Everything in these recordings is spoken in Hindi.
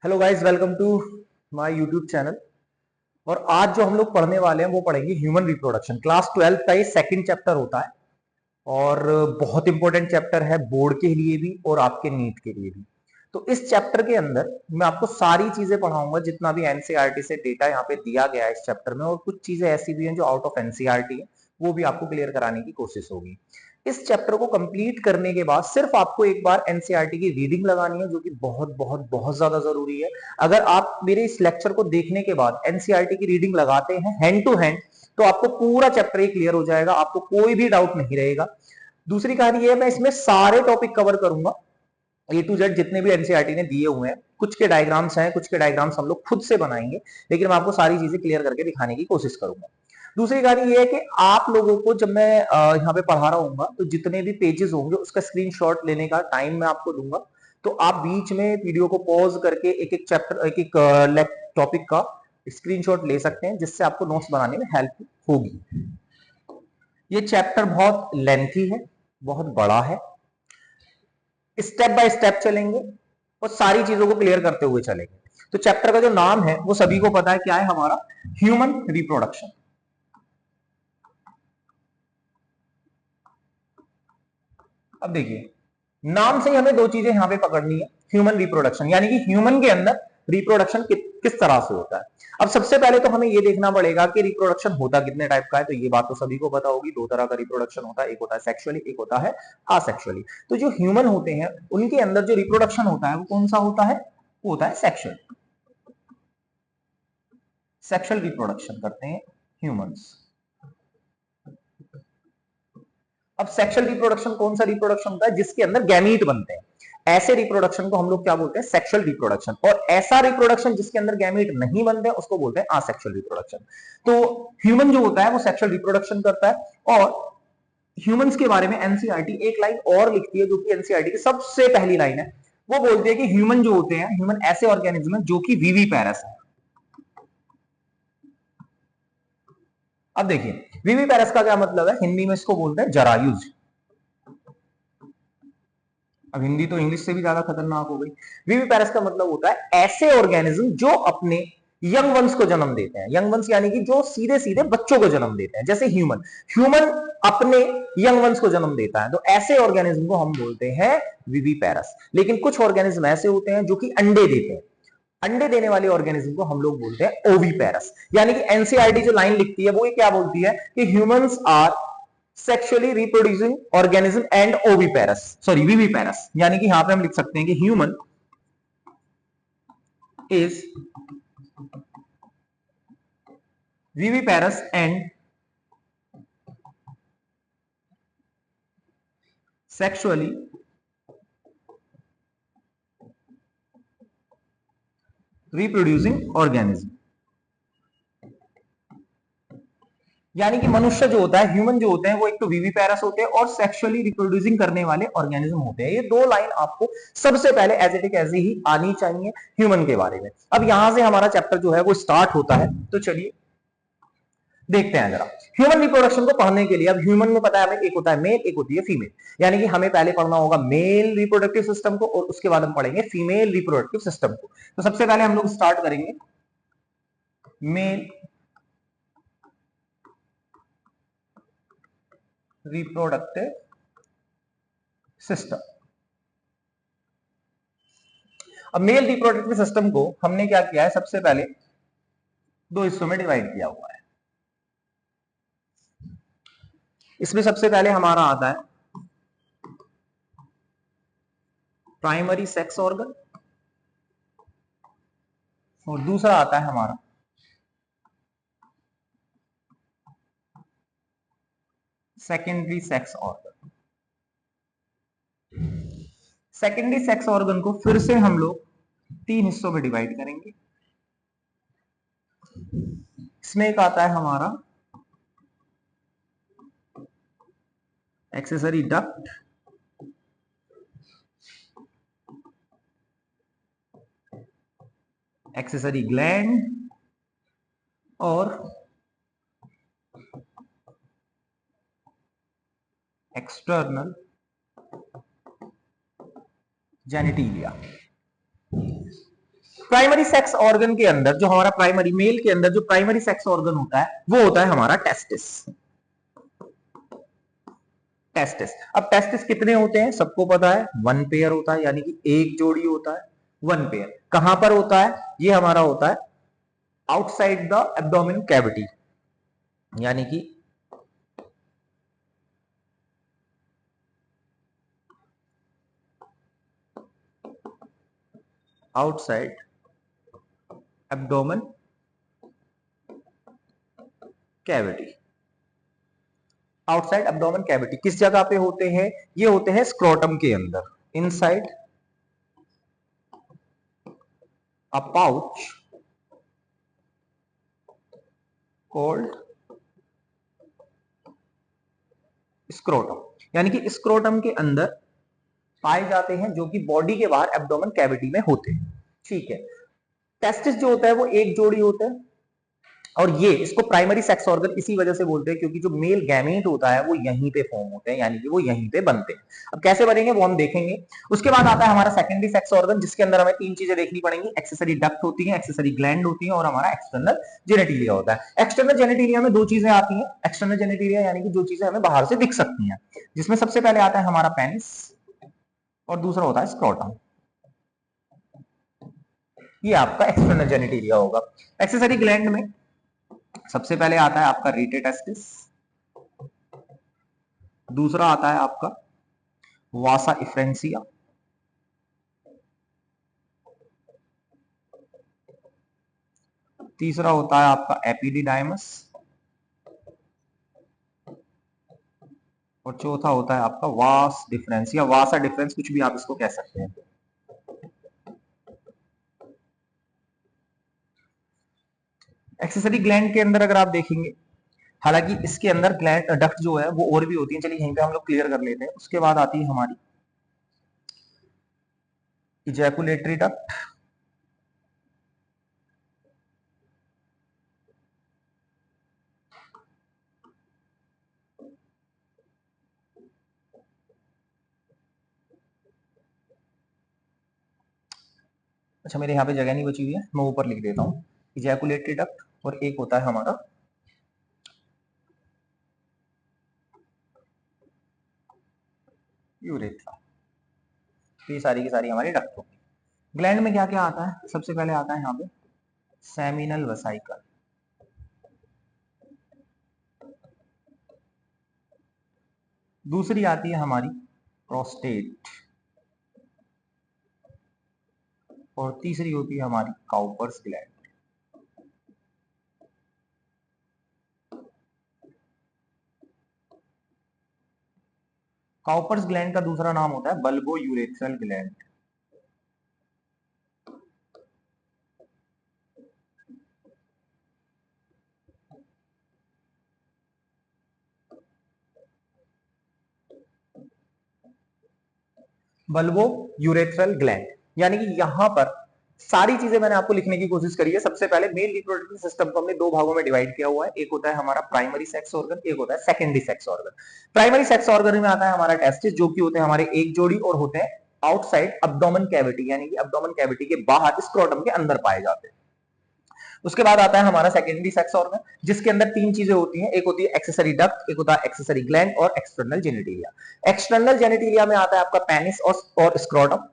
Hello guys, welcome to my YouTube channel. और आज जो हम लोग पढ़ने वाले हैं वो पढ़ेंगे ह्यूमन रिप्रोडक्शन। क्लास 12 का ये सेकंड चैप्टर होता है और बहुत इंपॉर्टेंट चैप्टर है बोर्ड के लिए भी और आपके नीट के लिए भी। तो इस चैप्टर के अंदर मैं आपको सारी चीजें पढ़ाऊंगा जितना भी एनसीईआरटी से डेटा यहाँ पे दिया गया है इस चैप्टर में, और कुछ चीजें ऐसी भी हैं जो आउट ऑफ एनसीईआरटी है, वो भी आपको क्लियर कराने की कोशिश होगी। इस चैप्टर को कंप्लीट करने के बाद सिर्फ आपको एक बार एनसीईआरटी की रीडिंग लगानी है, जो कि बहुत बहुत बहुत ज्यादा जरूरी है। अगर आप मेरे इस लेक्चर को देखने के बाद एनसीईआरटी की रीडिंग लगाते हैं हैंड टू हैंड, तो आपको पूरा चैप्टर ही क्लियर हो जाएगा, आपको कोई भी डाउट नहीं रहेगा। दूसरी कहानी ये है, मैं इसमें सारे टॉपिक कवर करूंगा, ए टू जेड जितने भी एनसीईआरटी ने दिए हुए हैं। कुछ के डायग्राम्स हैं, कुछ के डायग्राम्स हम लोग खुद से बनाएंगे, लेकिन मैं आपको सारी चीजें क्लियर करके दिखाने की कोशिश करूंगा। दूसरी कहानी ये है कि आप लोगों को जब मैं यहाँ पे पढ़ा रहा हूँ तो जितने भी पेजेस होंगे उसका स्क्रीनशॉट लेने का टाइम मैं आपको दूंगा। तो आप बीच में वीडियो को पॉज करके एक एक चैप्टर एक एक टॉपिक का स्क्रीनशॉट ले सकते हैं, जिससे आपको नोट्स बनाने में हेल्प होगी। ये चैप्टर बहुत लेंथी है, बहुत बड़ा है, स्टेप बाय स्टेप चलेंगे और सारी चीजों को क्लियर करते हुए चलेंगे। तो चैप्टर का जो नाम है वो सभी को पता है, क्या है हमारा? Human reproduction. अब देखिए, नाम से ही हमें दो चीजें यहां पे पकड़नी है। ह्यूमन रिप्रोडक्शन यानी कि ह्यूमन के अंदर रिप्रोडक्शन किस तरह से होता है। अब सबसे पहले तो हमें यह देखना पड़ेगा कि रिप्रोडक्शन होता कितने टाइप का है। तो ये बात तो सभी को पता होगी, दो तरह का रिप्रोडक्शन होता है, एक होता है सेक्सुअली, एक होता है असेक्सुअली। तो जो ह्यूमन होते हैं उनके अंदर जो रिप्रोडक्शन होता है वो कौन सा होता है? वो होता है सेक्सुअल। सेक्सुअल रिप्रोडक्शन करते हैं ह्यूमंस। अब सेक्सुअल रिप्रोडक्शन कौन सा रिप्रोडक्शन होता है? जिसके अंदर गैमीट बनते हैं, ऐसे रिप्रोडक्शन को हम लोग क्या बोलते हैं? Sexual reproduction. और ऐसा रिप्रोडक्शन जिसके अंदर गैमीट नहीं बनते हैं उसको बोलते हैं असेक्सुअल रिप्रोडक्शन। तो ह्यूमन जो होता है वो सेक्सुअल रिप्रोडक्शन करता है। और ह्यूमंस के बारे में एनसीईआरटी एक लाइन और लिखती है, जो कि एनसीईआरटी की सबसे पहली लाइन है। वो बोलती है कि ह्यूमन जो होते हैं, ह्यूमन ऐसे ऑर्गेनिज्म है जो कि विविपेरस है। अब देखिए, विविपेरस का क्या मतलब है? हिंदी में इसको बोलते हैं जरायुज। अब हिंदी तो इंग्लिश से भी ज्यादा खतरनाक हो गई। विविपेरस का मतलब होता है ऐसे ऑर्गेनिज्म जो अपने यंग वंस को जन्म देते हैं। यंग वंस यानी कि जो सीधे सीधे बच्चों को जन्म देते हैं, जैसे ह्यूमन। ह्यूमन अपने यंग वंस को जन्म देता है, तो ऐसे ऑर्गेनिज्म को हम बोलते हैं विविपेरस। लेकिन कुछ ऑर्गेनिज्म ऐसे होते हैं जो कि अंडे देते हैं। अंडे देने वाले ऑर्गेनिज्म को हम लोग बोलते हैं ओविपेरस। यानी कि एनसीईआरटी जो लाइन लिखती है वो ये क्या बोलती है कि humans are sexually reproducing organism and oviparous, sorry viviparous. यानी कि यहां पे हम लिख सकते हैं कि human is viviparous and sexually reproducing organism. यानी कि मनुष्य जो होता है, ह्यूमन जो होते हैं, वो एक तो विविपेरस होते हैं और सेक्सुअली रिप्रोड्यूसिंग करने वाले ऑर्गेनिज्म होते हैं। ये दो लाइन आपको सबसे पहले एज इट इज ही आनी चाहिए ह्यूमन के बारे में। अब यहां से हमारा चैप्टर जो है वो स्टार्ट होता है। तो चलिए देखते हैं जरा ह्यूमन रिप्रोडक्शन को पढ़ने के लिए। अब ह्यूमन में पता है हमें, एक होता है मेल, एक होती है फीमेल। यानी कि हमें पहले पढ़ना होगा मेल रिप्रोडक्टिव सिस्टम को और उसके बाद हम पढ़ेंगे फीमेल रिप्रोडक्टिव सिस्टम को। तो सबसे पहले हम लोग स्टार्ट करेंगे मेल रिप्रोडक्टिव सिस्टम। अब मेल रिप्रोडक्टिव सिस्टम को हमने क्या किया है, सबसे पहले दो हिस्सों में डिवाइड किया हुआ है। इसमें सबसे पहले हमारा आता है प्राइमरी सेक्स ऑर्गन और दूसरा आता है हमारा secondary sex organ. Secondary sex organ को फिर से हम लोग तीन हिस्सों में डिवाइड करेंगे। इसमें एक आता है हमारा एक्सेसरी डक्ट, एक्सेसरी ग्लैंड और एक्सटर्नल जेनिटिलिया। प्राइमरी सेक्स ऑर्गन के अंदर जो हमारा प्राइमरी मेल के अंदर जो प्राइमरी सेक्स ऑर्गन होता है वो होता है हमारा टेस्टिस। टेस्टिस, अब टेस्टिस कितने होते हैं सबको पता है, वन पेयर होता है, यानी कि एक जोड़ी होता है, वन पेयर। कहां पर होता है, ये हमारा होता है आउटसाइड द एब्डोमिन कैविटी, यानी कि outside abdomen cavity. Outside abdomen cavity किस जगह पे होते हैं, ये होते हैं स्क्रोटम के अंदर, inside a pouch called scrotum, यानी कि स्क्रोटम के अंदर पाए जाते हैं, जो कि बॉडी के बाहर एब्डोमेन कैविटी में होते हैं। ठीक है, टेस्टिस जो होता है वो एक जोड़ी होता है, और ये इसको प्राइमरी सेक्स ऑर्गन इसी वजह से बोलते हैं क्योंकि जो मेल गैमेट होता है वो यहीं पे फॉर्म होते हैं, यानी कि वो यहीं पे बनते हैं। अब कैसे बनेंगे वो हम देखेंगे। उसके बाद आता है हमारा सेकेंडरी सेक्स ऑर्गन, जिसके अंदर हमें तीन चीजें देखनी पड़ेंगी, एक्सेसरी डक्ट होती है, एक्सेसरी ग्लैंड होती है, और हमारा एक्सटर्नल जेनेटिलिया होता है। एक्सटर्नल जेनेटिलिया में दो चीजें आती हैं, एक्सटर्नल जेनेटिलिया यानी कि जो चीजें हमें बाहर से दिख सकती हैं, जिसमें सबसे पहले आता है हमारा पेनिस और दूसरा होता है स्क्रोटम। ये आपका एक्सटर्नल जेनेटिलिया होगा। एक्सेसरी ग्लैंड में सबसे पहले आता है आपका रीटेटेस्टिस, दूसरा आता है आपका वासा इफ्रेंसिया, तीसरा होता है आपका एपिडिडाइमस, और चौथा होता है आपका वास डिफरेंस या वासा डिफरेंस, कुछ भी आप इसको कह सकते हैं। एक्सेसरी ग्लैंड के अंदर अगर आप देखेंगे, हालांकि इसके अंदर ग्लैंड डक्ट जो है वो और भी होती है, चलिए यहीं पे हम लोग क्लियर कर लेते हैं। उसके बाद आती है हमारी इजैकुलेटरी डक्ट, अच्छा मेरे यहाँ पे जगह नहीं बची हुई है, मैं ऊपर लिख देता हूँ, इजैकुलेटरी डक्ट, और एक होता है हमारा यूरेथ्रा। तो ये सारी की सारी हमारी डक्ट होगी। ग्लैंड में क्या क्या आता है, सबसे पहले आता है यहाँ पे सेमिनल वेसाइकल, दूसरी आती है हमारी प्रोस्टेट, और तीसरी होती है हमारी काउपर्स ग्लैंड। काउपर्स ग्लैंड का दूसरा नाम होता है bulbo urethral gland. Bulbo urethral gland, यानी कि यहां पर सारी चीजें मैंने आपको लिखने की कोशिश करी है। सबसे पहले मेल रिप्रोडक्टिव सिस्टम को हमने दो भागों में डिवाइड किया हुआ है, एक होता है हमारा प्राइमरी सेक्स ऑर्गन, एक होता है secondary sex organ. Primary sex organ में आता है हमारा टेस्टिस, जो कि होते हैं हमारे एक जोड़ी और होते हैं आउटसाइड अब्डोमेन कैविटी, यानी कि अब्डोमेन कैविटी के बाहर स्क्रोटम के अंदर पाए जाते हैं। उसके बाद आता है हमारा सेकेंडरी सेक्स ऑर्गन, जिसके अंदर तीन चीजें होती हैं, एक होती है एक्सेसरी डक्ट, एक होता है एक्सेसरी ग्लैंड, और एक्सटर्नल जेनेटिलिया। एक्सटर्नल जेनेटिलिया में आता है आपका पेनिस और स्क्रोटम।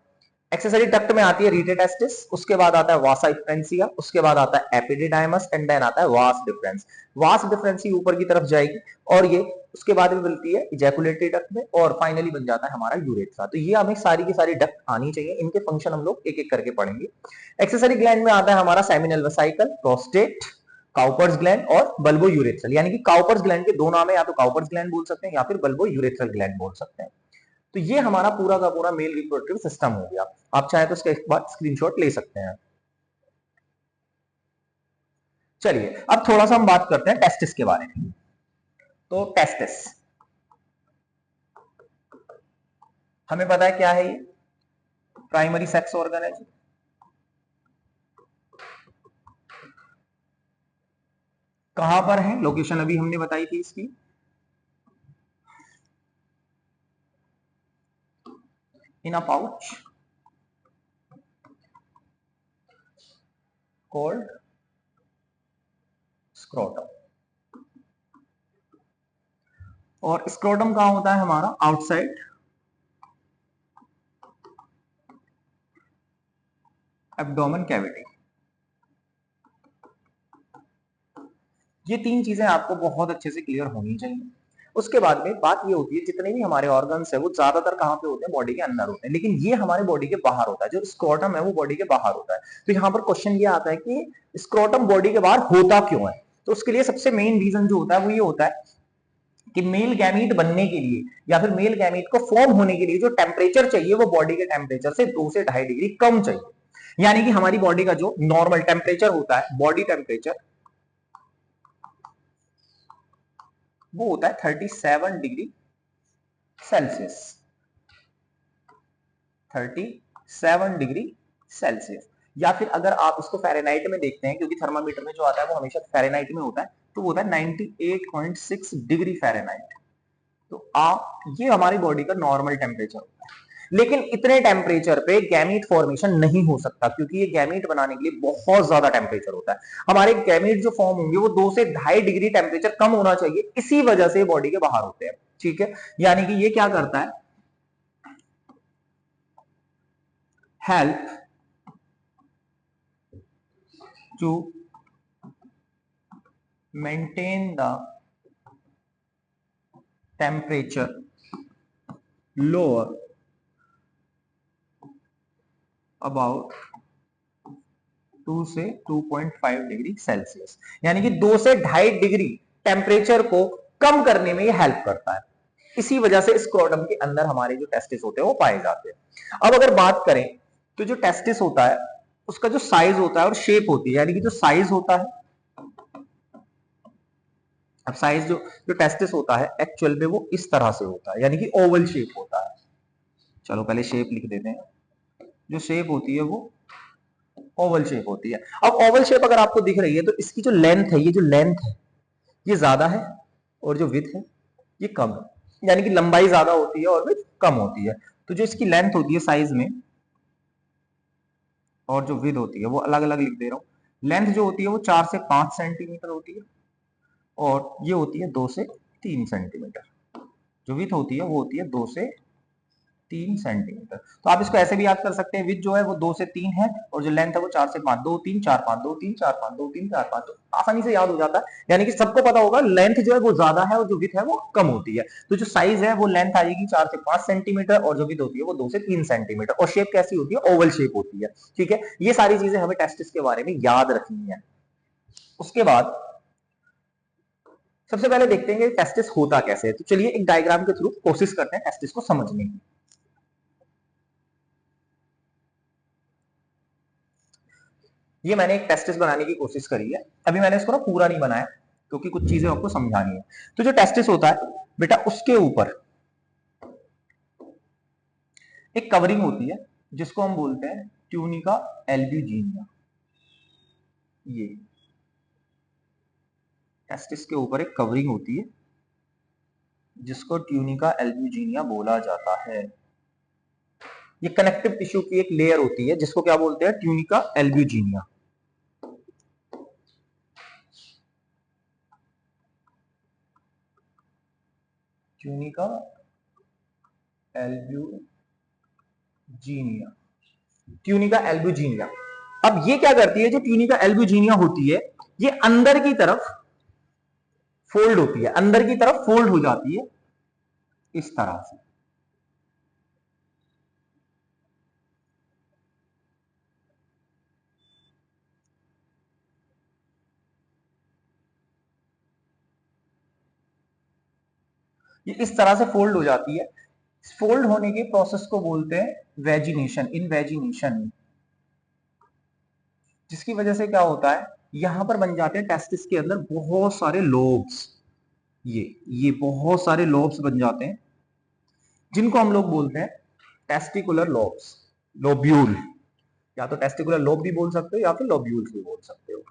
एक्सेसरी डक्ट में आती है रीटेटेस्टिस, उसके बाद आता है वासा इफ्रेंसिया, उसके बाद आता है एपिडिडाइमस, एंड देन आता है वास डिफरेंस। वास डिफरेंस ही ऊपर की तरफ जाएगी, और ये उसके बाद में मिलती है इजैकुलेटरी डक्ट में, और फाइनली बन जाता है हमारा यूरेथ्रा। तो ये हमें सारी की सारी डक्ट आनी चाहिए, इनके फंक्शन हम लोग एक एक करके पढ़ेंगे। एक्सेसरी ग्लैंड में आता है हमारा seminal vesicle, prostate, Cowper's gland और बल्बो यूरेथ्रल, यानी कि काउपर्स ग्लैंड के दो नाम है, या तो काउपर्स ग्लैंड बोल सकते हैं या फिर बल्बो यूरेथ्रल ग्लैंड बोल सकते हैं। तो ये हमारा पूरा का पूरा मेल रिप्रोडक्टिव सिस्टम हो गया। आप चाहे तो इसका एक बार स्क्रीनशॉट ले सकते हैं। चलिए अब थोड़ा सा हम बात करते हैं टेस्टिस के बारे में। तो टेस्टिस हमें पता है क्या है, ये प्राइमरी सेक्स ऑर्गन है जी। कहां पर है लोकेशन, अभी हमने बताई थी इसकी, इन अ पाउच। Called scrotum. और स्क्रोटम कहां होता है हमारा? Outside abdomen cavity. ये तीन चीजें आपको बहुत अच्छे से क्लियर होनी चाहिए। उसके बाद में बात ये होती है, जितने भी हमारे ऑर्गन्स है वो ज्यादातर कहां पे होते हैं? बॉडी के अंदर होते हैं, लेकिन ये हमारे बॉडी के बाहर होता है। जो स्क्रोटम है वो बॉडी के बाहर होता है। तो यहाँ पर क्वेश्चन ये आता है कि स्क्रोटम बॉडी के बाहर होता क्यों है? तो उसके लिए सबसे मेन रीजन जो होता है वो ये होता है कि मेल गैमीट बनने के लिए या फिर मेल गैमीट को फॉर्म होने के लिए जो टेम्परेचर चाहिए वो बॉडी के टेम्परेचर से 2 से 2.5 डिग्री कम चाहिए। यानी कि हमारी बॉडी का जो नॉर्मल टेम्परेचर होता है, बॉडी टेम्परेचर, वो होता है 37 डिग्री सेल्सियस। 37 degree Celsius. या फिर अगर आप इसको फ़ारेनहाइट में देखते हैं, क्योंकि थर्मामीटर में जो आता है वो हमेशा फ़ारेनहाइट में होता है, तो वो होता है 98.6 डिग्री फ़ारेनहाइट। तो आप, ये हमारी बॉडी का नॉर्मल टेम्परेचर होता है। लेकिन इतने टेम्परेचर पे गैमीट फॉर्मेशन नहीं हो सकता, क्योंकि ये गैमीट बनाने के लिए बहुत ज्यादा टेम्परेचर होता है। हमारे गैमीट जो फॉर्म होंगे वो 2 से 2.5 डिग्री टेम्परेचर कम होना चाहिए, इसी वजह से बॉडी के बाहर होते हैं। ठीक है, यानी कि ये क्या करता है? Help to maintain the temperature lower about 2 से 2.5 डिग्री सेल्सियस। यानी कि 2 से 2.5 डिग्री टेम्परेचर को कम करने में ये हेल्प करता है। इसी वजह से स्क्रोटम के अंदर हमारे जो टेस्टिस होते हैं वो पाए जाते हैं। अब अगर बात करें तो जो टेस्टिस होता है उसका जो साइज होता है और शेप होती है, यानी कि जो साइज होता है, अब साइज जो जो टेस्टिस होता है एक्चुअल में वो इस तरह से होता है, यानी कि ओवल शेप होता है। चलो पहले शेप लिख देते हैं। जो शेप होती है वो ओवल शेप होती है। अब ओवल शेप अगर आपको दिख रही है तो इसकी जो लेंथ है, ये जो लेंथ है ये ज्यादा है, और जो विड्थ है ये कम है। यानी कि लंबाई ज्यादा होती है और विड्थ कम होती है। तो जो इसकी लेंथ होती है साइज में और जो विड्थ होती है वो अलग अलग लिख दे रहा हूं। लेंथ जो होती है वो 4 से 5 सेंटीमीटर होती है, और ये होती है 2 से 3 सेंटीमीटर। जो विड्थ होती है वो होती है 2 से 3 सेंटीमीटर। तो आप इसको ऐसे भी याद कर सकते हैं, विड्थ जो है वो 2 से 3 है और जो लेंथ है वो 4 से 5, 2 3 4 5, 2 3 4 5, 2 3 4 5। तो आसानी से याद हो जाता है। यानी कि सबको पता होगा लेंथ जो है वो ज्यादा है और जो विड्थ है वो कम होती है। तो जो साइज है वो लेंथ आएगी 4 से 5 सेंटीमीटर और जो विड्थ होती है वो 2 से 3 सेंटीमीटर। और शेप कैसी होती है? ओवल शेप होती है। ठीक है, ये सारी चीजें हमें टेस्टिस के बारे में याद रखनी है। उसके बाद सबसे पहले देखते हैं कि टेस्टिस होता कैसे है। तो चलिए एक डायग्राम के थ्रू कोशिश करते हैं टेस्टिस को समझने की। ये मैंने एक टेस्टिस बनाने की कोशिश करी है। अभी मैंने इसको ना पूरा नहीं बनाया क्योंकि कुछ चीजें आपको समझानी है। तो जो टेस्टिस होता है बेटा, उसके ऊपर एक कवरिंग होती है जिसको हम बोलते हैं ट्यूनिका एल्ब्यूजिनिया। ये टेस्टिस के ऊपर एक कवरिंग होती है जिसको ट्यूनिका एल्ब्यूजिनिया बोला जाता है। ये कनेक्टिव टिश्यू की एक लेयर होती है जिसको क्या बोलते हैं? Tunica albuginea. Tunica albuginea, tunica albuginea. अब ये क्या करती है? जो ट्यूनिका एल्ब्यूजिनिया होती है ये अंदर की तरफ फोल्ड होती है, अंदर की तरफ फोल्ड हो जाती है इस तरह से। ये इस तरह से फोल्ड हो जाती है। फोल्ड होने के प्रोसेस को बोलते हैं वेजिनेशन, इन वेजिनेशन। जिसकी वजह से क्या होता है, यहां पर बन जाते हैं टेस्टिस के अंदर बहुत सारे लोब्स। ये बहुत सारे लोब्स बन जाते हैं जिनको हम लोग बोलते हैं टेस्टिकुलर लोब्स, लोब्यूल। या तो टेस्टिकुलर लोब भी बोल सकते हो या फिर लोब्यूल्स भी बोल सकते हो।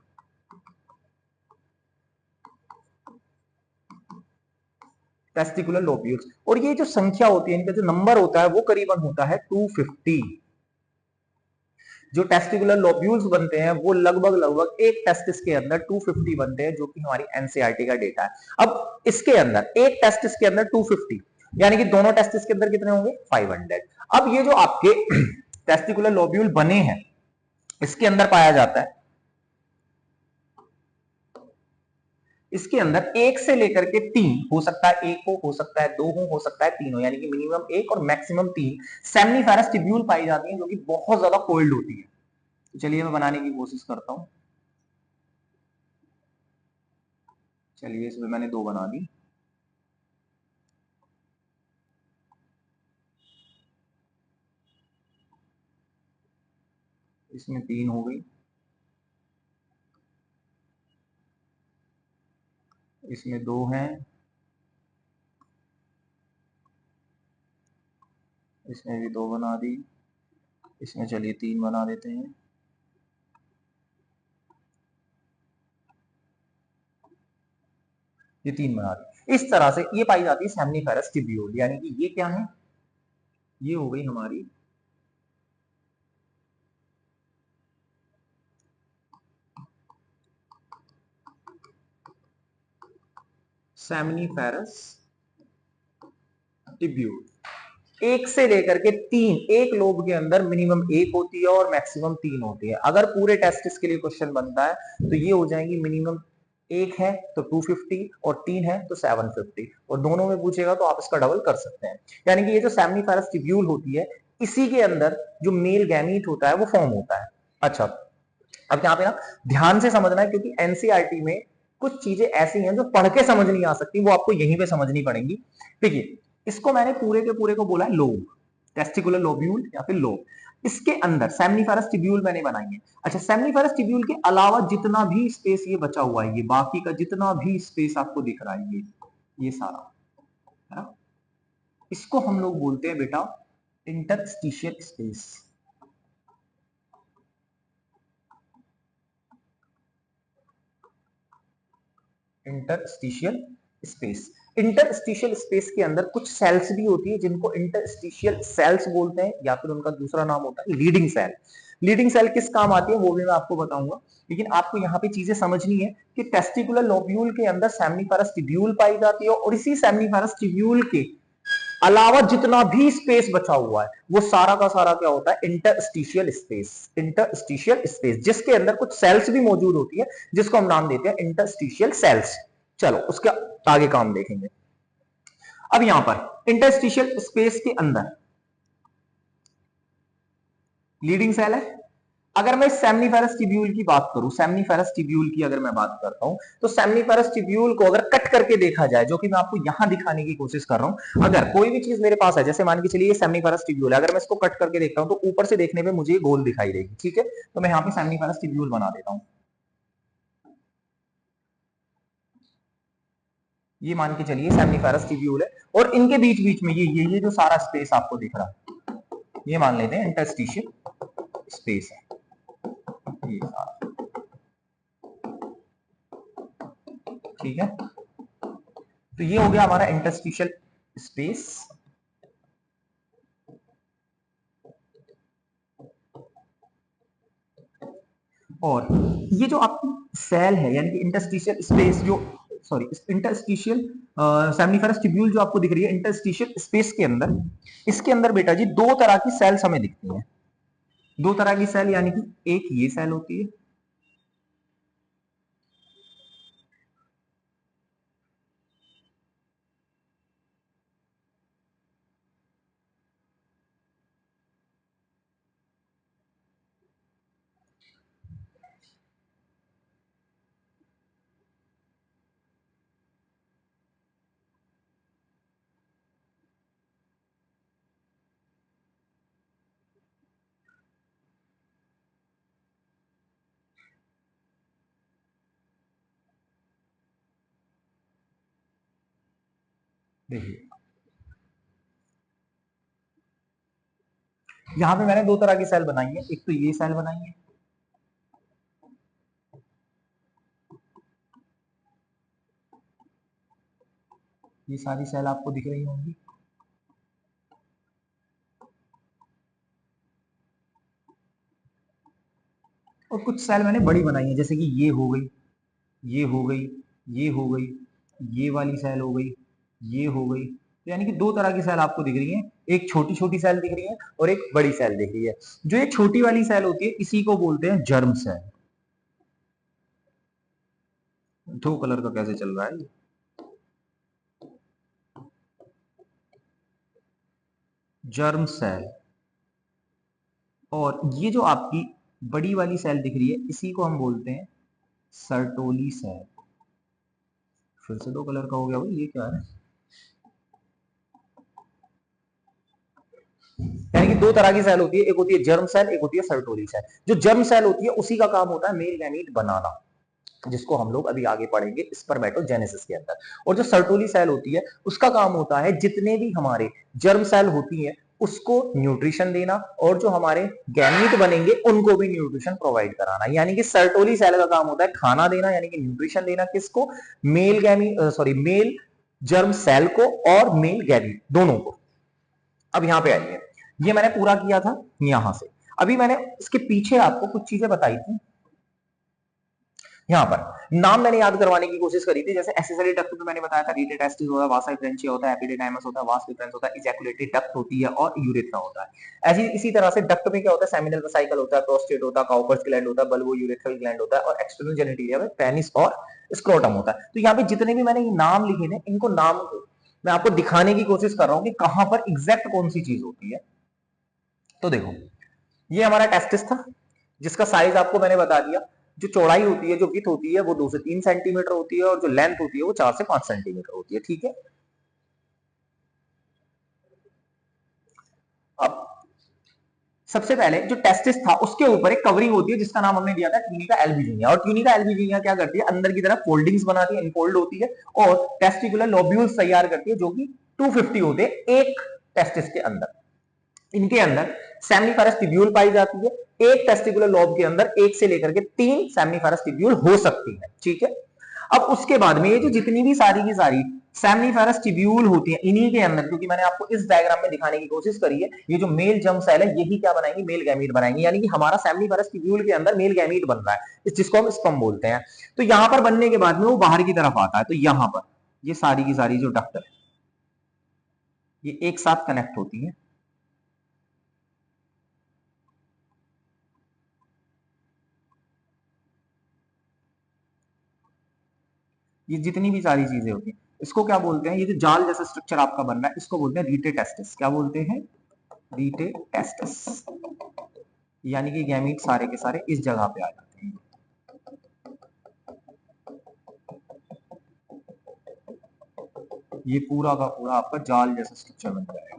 Testicular lobules. और ये जो संख्या होती है, इनका जो नंबर होता है वो करीबन होता है 250। जो टेस्टिकुलर लोब्यूल्स बनते हैं वो लगभग लगभग एक टेस्टिस के अंदर 250 बनते हैं, जो कि हमारी एनसीईआरटी का डेटा है। अब इसके अंदर एक टेस्टिस के अंदर 250, यानी कि दोनों टेस्टिस के अंदर कितने होंगे 500। अब ये जो आपके टेस्टिकुलर लोब्यूल बने हैं इसके अंदर पाया जाता है, इसके अंदर एक से लेकर के तीन हो सकता है, एक हो सकता है, दो हो सकता है, तीन हो, यानी कि मिनिमम एक और मैक्सिमम तीन सेमनीफेरस ट्यूब्यूल पाई जाती हैं, जो कि बहुत ज्यादा कोल्ड होती है। तो चलिए मैं बनाने की कोशिश करता हूं। चलिए इसमें मैंने दो बना दी। इसमें तीन हो गई, इसमें दो हैं, इसमें भी दो बना दी, इसमें चलिए तीन बना देते हैं। ये तीन बना दी। इस तरह से ये पाई जाती है सेमनीफेरस ट्यूब्यूल, यानी कि ये क्या है, ये हो गई हमारी सेमनीफेरस ट्यूब्यूल। एक से लेकर के तीन, एक लोब के अंदर मिनिमम एक होती है और मैक्सिमम तीन होती है। अगर पूरे टेस्टिस के लिए क्वेश्चन बनता है तो ये हो जाएंगी, मिनिमम एक है तो 250 और तीन है तो 750, और दोनों में पूछेगा तो आप इसका डबल कर सकते हैं। यानी कि ये जो सेमनीफेरस ट्यूब्यूल होती है इसी के अंदर जो मेल गैमीट होता है वो फॉर्म होता है। अच्छा, अब यहाँ पे ना ध्यान से समझना है, क्योंकि एनसीईआरटी में कुछ चीजें ऐसी हैं जो पढ़ के समझ नहीं आ सकती, वो आपको यहीं पे समझनी पड़ेंगी। देखिए, इसको मैंने पूरे के पूरे को बोला है लोब, टेस्टिकुलर लोब्यूल या फिर लोब। इसके अंदर सेमनीफेरस ट्यूब्यूल मैंने बनाई है। अच्छा, सेमनीफेरस ट्यूब्यूल के अलावा जितना भी स्पेस ये बचा हुआ है, ये बाकी का जितना भी स्पेस आपको दिख रहा है, ये सारा है ना, इसको हम लोग बोलते हैं बेटा interstitial space. Interstitial space. Interstitial space के अंदर कुछ सेल्स भी होती है जिनको इंटरस्टिशियल सेल्स बोलते हैं, या फिर उनका दूसरा नाम होता है लीडिंग सेल। लीडिंग सेल किस काम आती है वो भी मैं आपको बताऊंगा, लेकिन आपको यहाँ पे चीजें समझनी है कि टेस्टिकुलर लोब्यूल के अंदर सेमनीफेरस ट्यूब्यूल पाई जाती है, और इसी सेमनीफेरस ट्यूब्यूल के अलावा जितना भी स्पेस बचा हुआ है वो सारा का सारा क्या होता है, इंटरस्टिशियल स्पेस। इंटरस्टिशियल स्पेस जिसके अंदर कुछ सेल्स भी मौजूद होती है, जिसको हम नाम देते हैं इंटरस्टिशियल सेल्स। चलो उसके आगे काम देखेंगे। अब यहां पर इंटरस्टिशियल स्पेस के अंदर लीडिंग सेल है। अगर मैं सेमनीफेरस ट्यूब्यूल की बात करूं, सेमनीफेरस ट्यूब्यूल की अगर मैं बात करता हूं, तो सेमनीफेरस ट्यूब्यूल को अगर कट करके देखा जाए, जो कि मैं आपको यहां दिखाने की कोशिश कर रहा हूं, अगर कोई भी चीज मेरे पास है, जैसे मान के चलिए ये सेमनीफेरस ट्यूब्यूल है, अगर मैं इसको कट करके देखता हूं तो ऊपर से देखने पे मुझे गोल दिखाई देगी, ठीक है, तो मैं यहां पे सेमनीफेरस ट्यूब्यूल बना देता हूं। ये मान के चलिए सेमनीफेरस ट्यूब्यूल है, और इनके बीच बीच में ये जो सारा स्पेस आपको दिख रहा है, ये मान लेते हैं इंटरस्टिशियल स्पेस है, ये सारा, ठीक है। तो ये हो गया हमारा इंटरस्टिशियल स्पेस। और ये जो आपकी सेल है, यानी कि इंटरस्टिशियल स्पेस जो, सॉरी, इंटरस्टिशियल सेमनीफेरस ट्यूब्यूल जो आपको दिख रही है इंटरस्टिशियल स्पेस के अंदर, इसके अंदर बेटा जी दो तरह की सेल्स हमें दिखती हैं। दो तरह की सेल, यानी कि एक ये सेल होती है, देखिए यहां पे मैंने दो तरह की सेल बनाई है, एक तो ये सेल बनाई है, ये सारी सेल आपको दिख रही होंगी, और कुछ सेल मैंने बड़ी बनाई है, जैसे कि ये हो गई, ये हो गई, ये हो गई, ये वाली सेल हो गई, ये हो गई। तो यानी कि दो तरह की सेल आपको दिख रही है, एक छोटी छोटी सेल दिख रही है और एक बड़ी सेल दिख रही है। जो ये छोटी वाली सेल होती है इसी को बोलते हैं जर्म सेल। दो कलर का कैसे चल रहा है? Germ cell. और ये जो आपकी बड़ी वाली सेल दिख रही है इसी को हम बोलते हैं सर्टोली सेल। फिर से दो कलर का हो गया भाई, ये क्या है? यानी कि दो तरह की सेल होती है, एक होती है जर्म सेल, एक होती है सर्टोली सेल। जो जर्म सेल होती है उसी का काम होता है मेल गैमीट बनाना, जिसको हम लोग अभी आगे पढ़ेंगे स्पर्मेटोजेनेसिस के अंदर। और जो सर्टोली सेल होती है उसका काम होता है जितने भी हमारे जर्म सेल होती हैं उसको न्यूट्रिशन देना, और जो हमारे गैमीट बनेंगे उनको भी न्यूट्रिशन प्रोवाइड कराना। यानी कि सर्टोली सेल का काम होता है खाना देना, यानी कि न्यूट्रिशन देना। किसको? Male gamete, sorry male germ cell को और मेल गैमीट दोनों को। अब यहां पे आइए, ये मैंने पूरा किया था यहां से। अभी मैंने इसके पीछे आपको कुछ चीजें बताई थी। यहाँ पर नाम मैंने याद करवाने की कोशिश करी थी, जैसे एक्सेसरी डक्ट में मैंने बताया था रीटेड टेस्टिस होता है, वासा डिफरेंशिया होता है, एपिडिडाइमस होता है, वास डिफरेंस होता है, इजैकुलेटरी डक्ट होती है और यूरेथ्रा होता है। ऐसी इसी तरह से डक्ट में क्या होता है? सेमिनल वेसिकल होता है, प्रोस्टेट होता है, काउपर्स ग्लैंड होता है, बल्बो यूरेथ्रल ग्लैंड होता है, और एक्सटर्नल जेनिटेलिया में पेनिस और स्क्रोटम होता है। तो यहाँ पे जितने भी मैंने ये नाम लिखे थे, इनको नाम को मैं आपको दिखाने की कोशिश कर रहा हूँ कि कहां पर एग्जैक्ट कौन सी चीज होती है। तो देखो, ये हमारा टेस्टिस था जिसका साइज आपको मैंने बता दिया। जो चौड़ाई होती है, जो विथ होती है वो 2 से 3 सेंटीमीटर होती है, और जो लेंथ होती है वो 4 से 5 सेंटीमीटर होती है। ठीक है। अब सबसे पहले जो टेस्टिस था उसके ऊपर एक कवरिंग होती है जिसका नाम हमने दिया था ट्यूनिका एल्बुजिनिया। और ट्यूनिका एल्बुजिनिया क्या करती है? अंदर की तरफ फोल्डिंग्स बनाती है, इनफोल्ड होती है, और टेस्टिकुलर लोब्यूल्स तैयार करती है, जो कि 250 होते हैं एक टेस्टिस के अंदर। इनके अंदर सेमनीफेरस टिब्यूल पाई जाती है। एक टेस्टिकुलर लोब के अंदर एक से लेकर के 3 सेमनीफेरस टिब्यूल हो सकती है। ठीक है। अब उसके बाद में ये जो जितनी भी सारी की सारी सेमनीफेरस टिब्यूल होती है इन्हीं के अंदर, क्योंकि मैंने आपको इस डायग्राम में दिखाने की कोशिश करी है, ये जो मेल जर्म सेल है यही क्या बनाएंगे? मेल गैमीट बनाएंगे। यानी कि हमारा सेमनीफेरस टिब्यूल के अंदर मेल गैमीट बन रहा है, जिसको हम स्पर्म बोलते हैं। तो यहां पर बनने के बाद में वो बाहर की तरफ आता है। तो यहां पर ये सारी की सारी जो डक्ट है ये एक साथ कनेक्ट होती है। ये जितनी भी सारी चीजें होती हैं इसको क्या बोलते हैं? ये जो जाल जैसा स्ट्रक्चर आपका बन रहा है इसको बोलते हैं रीटेटेस्टिस। क्या बोलते हैं? रीटेटेस्टिस। यानी कि गैमीट सारे के सारे इस जगह पे आ जाते हैं। ये पूरा का पूरा आपका जाल जैसा स्ट्रक्चर बन जाएगा।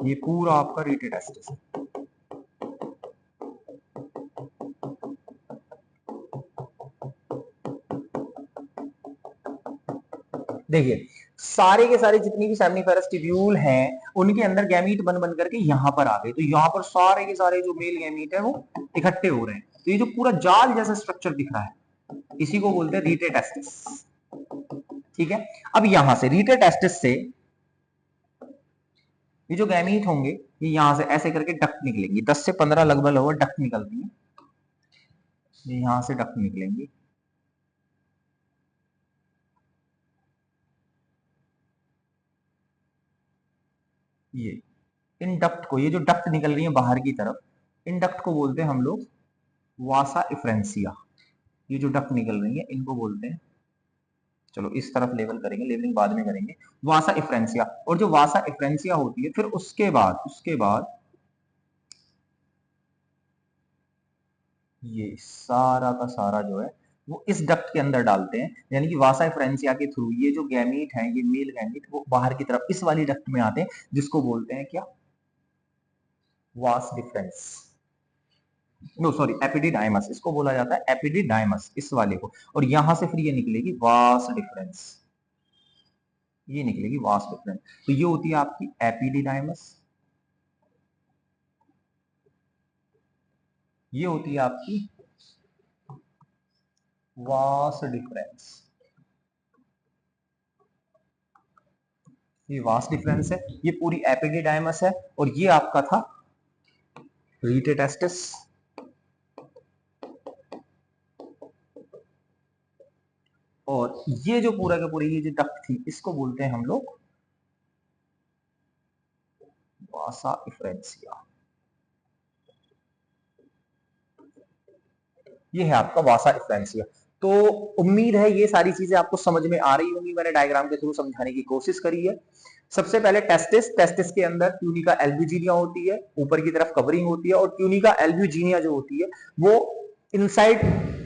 ये पूरा आपका रीटेटेस्टिस है। देखिए, सारे के सारे जितनी भी सेमनीफेरस टिब्यूल हैं उनके अंदर गैमीट बन बन करके यहां पर आ गए। तो यहां पर सारे के सारे जो मेल गैमीट है वो इकट्ठे हो रहे हैं। तो ये जो पूरा जाल जैसा स्ट्रक्चर दिख रहा है इसी को बोलते हैं रीटेटेस्टिस। ठीक है। अब यहां से रीटेटेस्टिस से ये जो गैमीट होंगे ये यहां से ऐसे करके डक्ट निकलेंगी, 10 से 15 लगभग लगभग डक्ट निकलती है। ये यहां से डक्ट निकलेंगी। ये इन डक्ट को, ये जो डक्ट निकल रही है बाहर की तरफ, इन डक्ट को बोलते हैं हम लोग वासा इफ्रेंसिया। ये जो डक्ट निकल रही है इनको बोलते हैं, चलो इस तरफ लेवल करेंगे, लेवलिंग बाद में करेंगे, वासा इफ्रेंसिया। और जो वासा इफ्रेंसिया होती है फिर उसके बाद ये सारा का सारा जो है वो इस डक्ट के अंदर डालते हैं। यानी कि वासा फ्रेंसिया के थ्रू ये जो गैमीट है, ये मेल गैमीट, वो बाहर की तरफ इस वाली डक्ट में आते हैं, जिसको बोलते हैं क्या? Vas deferens. No sorry, epididymis इसको बोला जाता है, एपिडिडाइमस इस वाले को। और यहां से फिर ये निकलेगी वास डिफरेंस। ये निकलेगी वास डिफरेंस। तो ये होती है आपकी एपिडिडाइमस, ये होती है आपकी वास डिफरेंस। ये वास्ट डिफरेंस है, ये पूरी एपिडिडाइमस है, और ये आपका था रीटेटेस्टिस, और ये जो पूरा का पूरी ये जो डक्ट थी इसको बोलते हैं हम लोग वासा इफ्रेंसिया। ये है आपका वासा इफ्रेंसिया। तो उम्मीद है ये सारी चीजें आपको समझ में आ रही होंगी, मैंने डायग्राम के थ्रू समझाने की कोशिश करी है। सबसे पहले टेस्टिस, टेस्टिस के अंदर ट्यूनिका एल्ब्यूजिनिया होती है, ऊपर की तरफ कवरिंग होती है, और ट्यूनिका एल्ब्यूजिनिया जो होती है वो इनसाइड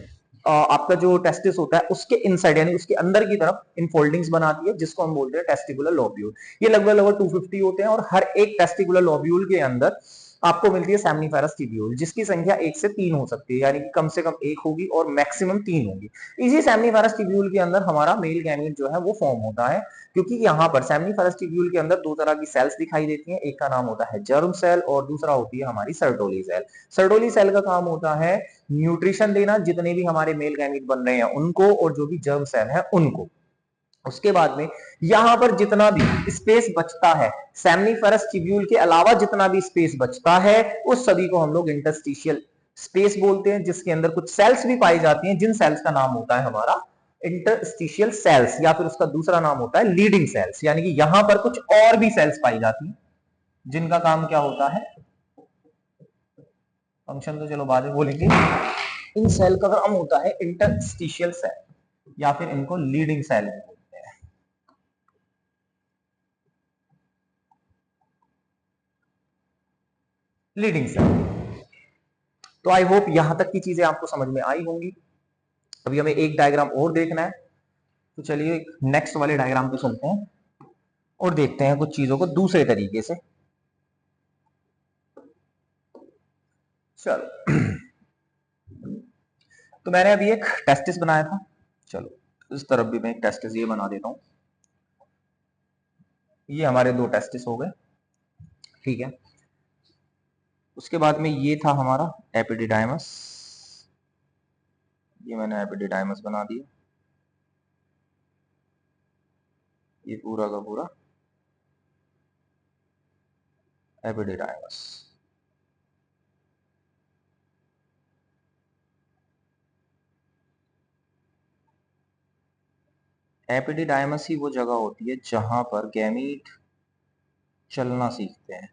आपका जो टेस्टिस होता है उसके इनसाइड यानी उसके अंदर की तरफ इनफोल्डिंग्स बनाती है, जिसको हम बोलते हैं टेस्टिकुलर लोब्यूल। ये लगभग लगभग 250 होते हैं, और हर एक टेस्टिकुलर लोब्यूल के अंदर आपको मिलती है सेमनीफेरस ट्यूब्यूल, जिसकी संख्या 1 से 3 हो सकती है, यानी कि कम से कम 1 होगी और मैक्सिमम 3 होगी। इसी सेमनीफेरस ट्यूब्यूल के अंदर हमारा मेल गैमीट जो है वो फॉर्म होता है, क्योंकि यहाँ पर सेमनीफेरस ट्यूब्यूल के अंदर दो तरह की सेल्स दिखाई देती हैं, एक का नाम होता है जर्म सेल और दूसरा होती है हमारी सर्टोली सेल। सर्टोली सेल का काम होता है न्यूट्रिशन देना जितने भी हमारे मेल गैमीट बन रहे हैं उनको, और जो भी जर्म सेल है उनको। उसके बाद में यहां पर जितना भी स्पेस बचता है सेमनीफेरस ट्यूब्यूल के अलावा, जितना भी स्पेस बचता है उस सभी को हम लोग इंटरस्टिशियल स्पेस बोलते हैं, जिसके अंदर कुछ सेल्स भी पाई जाती हैं, जिन सेल्स का नाम होता है हमारा इंटरस्टिशियल सेल्स, या फिर उसका दूसरा नाम होता है लीडिंग सेल्स। यानी कि यहां पर कुछ और भी सेल्स पाई जाती हैं जिनका काम क्या होता है, फंक्शन तो चलो बाद में बोलेंगे। इन सेल का काम होता है इंटरस्टिशियल सेल, या फिर इनको लीडिंग सेल बोलते हैं। Leading cell. तो आई होप यहां तक की चीजें आपको समझ में आई होंगी। अभी हमें एक डायग्राम और देखना है, तो चलिए नेक्स्ट वाले डायग्राम पे चलते हैं और देखते हैं कुछ चीजों को दूसरे तरीके से। चलो तो मैंने अभी एक टेस्टिस बनाया था, चलो इस तरफ भी मैं एक टेस्टिस ये बना देता हूं। ये हमारे दो टेस्टिस हो गए, ठीक है। उसके बाद में ये था हमारा एपिडिडाइमस, ये मैंने एपिडिडाइमस बना दिया, ये पूरा का पूरा एपिडिडाइमस। एपिडिडाइमस ही वो जगह होती है जहां पर गैमीट चलना सीखते हैं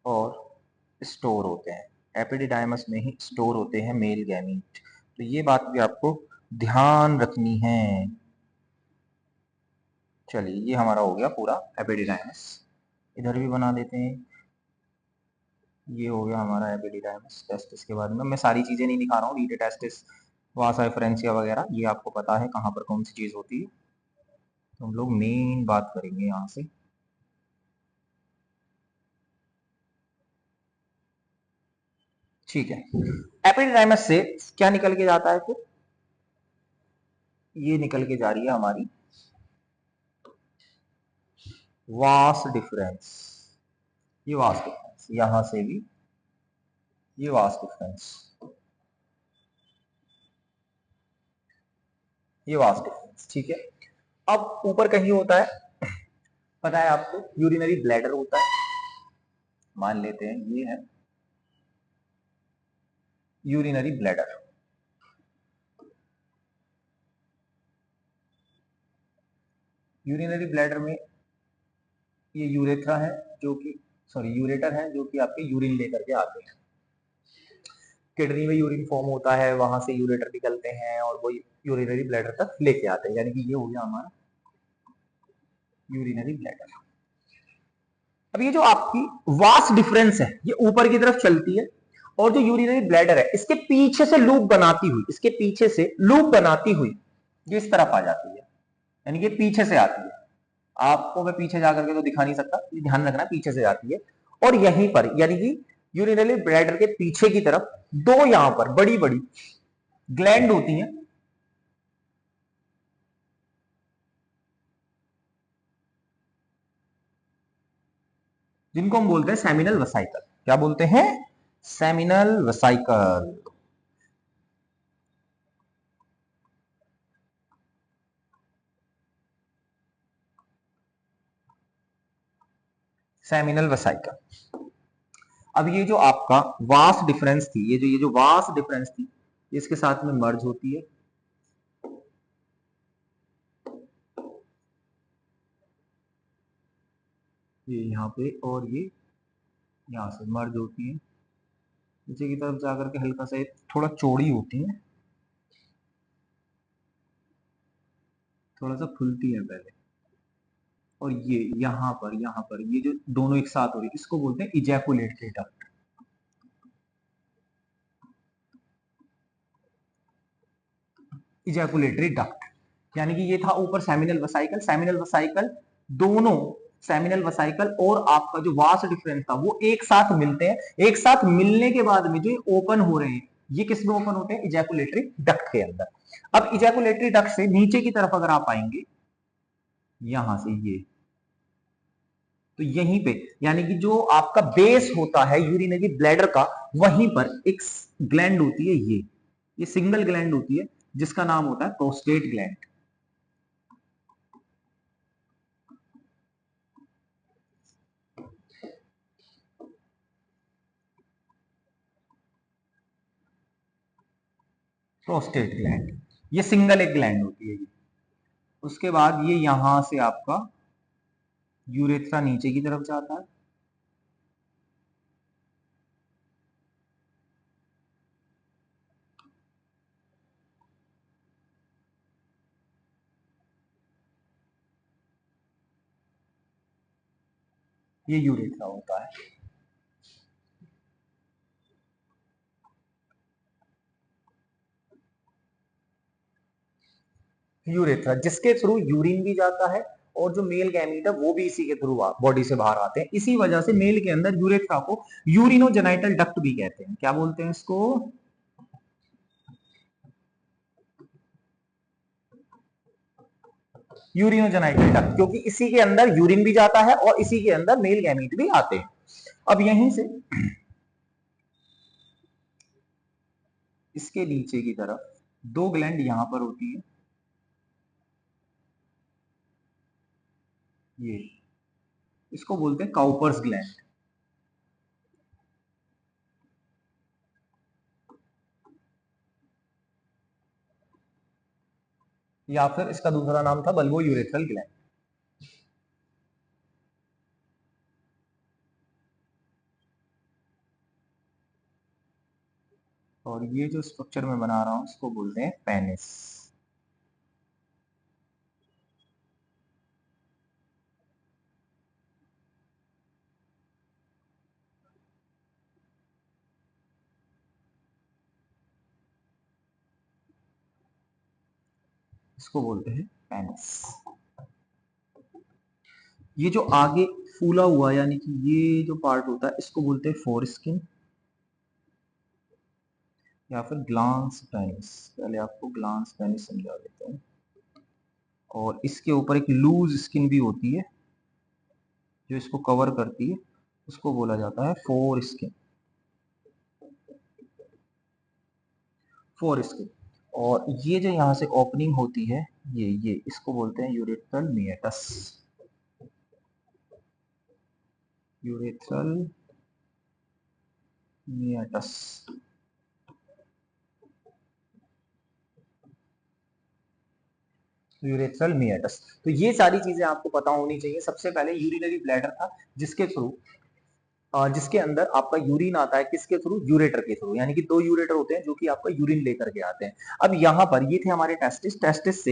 और स्टोर होते हैं। एपिडिडाइमस में ही स्टोर होते हैं मेल गैमीट, तो ये बात भी आपको ध्यान रखनी है। चलिए ये हमारा हो गया पूरा एपिडिडाइमस, इधर भी बना देते हैं। ये हो गया हमारा एपिडिडाइमस। टेस्टिस के बाद में मैं सारी चीजें नहीं दिखा रहा हूँ, रीटेटेस्टिस वासा एफरेंसिया वगैरह ये आपको पता है कहाँ पर कौन सी चीज होती है, तो हम लोग मेन बात करेंगे यहाँ से। ठीक है, एपिडिडाइमस से क्या निकल के जाता है फिर, ये निकल के जा रही है हमारी वास डिफरेंस। ये वास डिफरेंस यहां से भी, ये वास डिफरेंस, ये वास डिफरेंस, ठीक है। अब ऊपर कहीं होता है, पता है आपको, यूरिनरी ब्लैडर होता है, मान लेते हैं ये है यूरिनरी ब्लैडर। यूरिनरी ब्लैडर में ये यूरेथ्रा है जो कि, सॉरी यूरेटर है जो कि आपके यूरिन लेकर के आते हैं। किडनी में यूरिन फॉर्म होता है, वहां से यूरेटर निकलते हैं और वो यूरिनरी ब्लैडर तक लेके आते हैं, यानी कि ये हो गया हमारा यूरिनरी ब्लैडर। अब ये जो आपकी वास डिफरेंस है ये ऊपर की तरफ चलती है, और जो यूरिनरी ब्लैडर है इसके पीछे से लूप बनाती हुई, इसके पीछे से लूप बनाती हुई ये इस तरफ आ जाती है, यानी कि पीछे से आती है। आपको मैं पीछे जाकर के तो दिखा नहीं सकता, ध्यान रखना पीछे से आती है। और यहीं पर यानी कि यूरिनरी ब्लैडर के पीछे की तरफ दो यहां पर बड़ी बड़ी ग्लैंड होती हैं, जिनको हम बोलते हैं सेमिनल वसाइकल। क्या बोलते हैं, सेमिनल वसाइकल। Seminal vesicle. अब ये जो आपका वास डिफरेंस थी, ये जो वास डिफरेंस थी, इसके साथ में मर्ज होती है, ये यहाँ पे, और ये यहाँ से मर्ज होती है, नीचे की तरफ जाकर के हल्का सा थोड़ा चौड़ी होती है, थोड़ा सा खुलती है पहले, और ये यहाँ पर ये जो दोनों एक साथ हो रही है, इसको बोलते हैं इजैकुलेटरी डक्ट। इजैकुलेटरी डक्ट यानी कि ये था ऊपर सेमिनल वेसिकल, सेमिनल वेसिकल दोनों, सेमिनल वेसिकल और आपका जो वास डिफरेंस था वो एक साथ मिलते हैं, एक साथ मिलने के बाद में जो ओपन हो रहे हैं, ये किस में ओपन होते हैं? इजैकुलेटरी डक्ट के अंदर। अब इजैकुलेटरी डक्ट से नीचे की तरफ अगर आप आएंगे, यहां से ये, तो यहीं पे यानी कि जो आपका बेस होता है यूरिनरी ब्लैडर का, वहीं पर एक ग्लैंड होती है, ये सिंगल ग्लैंड होती है जिसका नाम होता है प्रोस्टेट ग्लैंड। प्रोस्टेट ग्लैंड, ये सिंगल एक ग्लैंड होती है। उसके बाद ये यहां से आपका यूरेथ्रा नीचे की तरफ जाता है, ये यूरेथ्रा होता है। यूरेथ्रा जिसके थ्रू यूरिन भी जाता है, और जो मेल गैमीट है वो भी इसी के थ्रू बॉडी से बाहर आते हैं। इसी वजह से मेल के अंदर यूरेथ्रा को यूरिनोजेनाइटल डक्ट भी कहते हैं। क्या बोलते हैं इसको? यूरिनोजेनाइटल डक्ट, क्योंकि इसी के अंदर यूरिन भी जाता है और इसी के अंदर मेल गैमीट भी आते हैं। अब यहीं से इसके नीचे की तरफ दो ग्लैंड यहां पर होती है, ये, इसको बोलते हैं काउपर्स ग्लैंड, या फिर इसका दूसरा नाम था बल्बो यूरेथ्रल ग्लैंड। और ये जो स्ट्रक्चर मैं बना रहा हूं इसको बोलते हैं पेनिस। इसको बोलते हैं पेनिस। ये जो आगे फूला हुआ यानी कि ये जो पार्ट होता है इसको बोलते हैं फोर स्किन या फिर ग्लांस पेनिस। पहले आपको ग्लांस पेनिस समझा देता हूँ। और इसके ऊपर एक लूज स्किन भी होती है जो इसको कवर करती है, उसको बोला जाता है फोर स्किन, फोर स्किन। और ये जो यहाँ से ओपनिंग होती है, ये इसको बोलते हैं urethral meatus. Urethral meatus. Urethral meatus. तो ये सारी चीजें आपको पता होनी चाहिए। सबसे पहले यूरिनरी ब्लैडर था जिसके थ्रू, जिसके अंदर आपका यूरिन आता है, किसके थ्रू? यूरेटर के थ्रू। यानी कि दो यूरेटर होते हैं जो कि आपका यूरिन लेकर के आते हैं। अब यहाँ पर ये थे हमारे टेस्टिस, टेस्टिस से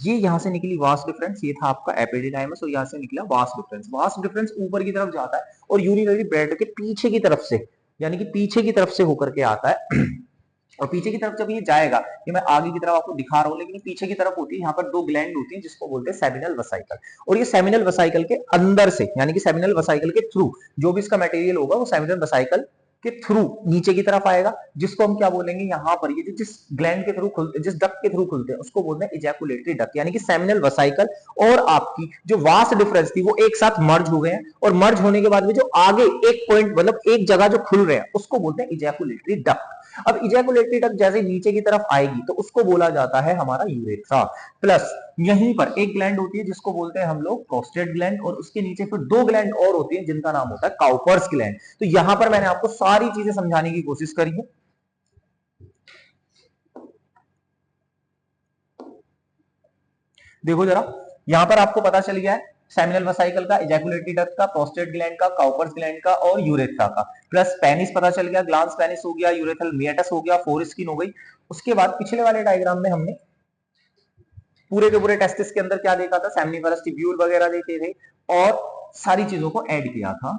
ये यहाँ से निकली वास डिफरेंस, ये था आपका एपिडिडाइमस, और यहाँ से निकला वास डिफरेंस। वास डिफरेंस ऊपर की तरफ जाता है और यूरिनरी ब्लैडर के पीछे की तरफ से, यानी कि पीछे की तरफ से होकर के आता है। और पीछे की तरफ जब ये जाएगा, ये मैं आगे की तरफ आपको दिखा रहा हूं, लेकिन पीछे की तरफ होती है, यहाँ पर दो ग्लैंड होती है जिसको बोलते हैं सेमिनल वेसिकल। और ये सेमिनल वेसिकल के अंदर से, यानी कि सेमिनल वेसिकल के थ्रू जो भी इसका मटेरियल होगा वो सेमिनल वेसिकल के थ्रू नीचे की तरफ आएगा, जिसको हम क्या बोलेंगे? यहाँ पर ये जिस ग्लैंड के थ्रू खुलते, जिस डक्ट के थ्रू खुलते हैं, उसको बोलते हैं इजैकुलेटरी डक्ट। यानी कि सेमिनल वेसिकल और आपकी जो वास डिफरेंस थी वो एक साथ मर्ज हो गए हैं, और मर्ज होने के बाद में जो आगे एक पॉइंट, मतलब एक जगह जो खुल रहे हैं, उसको बोलते हैं इजैकुलेटरी डक्ट। अब इजैकुलेटरी डक्ट जैसे नीचे की तरफ आएगी तो उसको बोला जाता है हमारा यूरेथ्रा। प्लस यहीं पर एक ग्लैंड होती है जिसको बोलते हैं हम लोग प्रोस्टेट ग्लैंड, और उसके नीचे फिर दो ग्लैंड और होती है जिनका नाम होता है काउपर्स ग्लैंड। तो यहां पर मैंने आपको सारी चीजें समझाने की कोशिश करी है। देखो जरा, यहां पर आपको पता चल गया है सेमिनल वेसिकल का, इजैकुलेटरी डक्ट का, प्रोस्टेट ग्लैंड का, काउपर्स ग्लैंड का और यूरेथ्रा का। प्लस पेनिस पता चल गया, ग्लांस पेनिस हो गया, यूरेथ्रल मियाटस हो गया, फोरस्किन हो गई। उसके बाद पिछले वाले डायग्राम में हमने पूरे के पूरे टेस्टिस के अंदर क्या देखा था, सेमिनिफरस ट्यूब्यूल वगैरह देखे थे और सारी चीजों को ऐड किया था।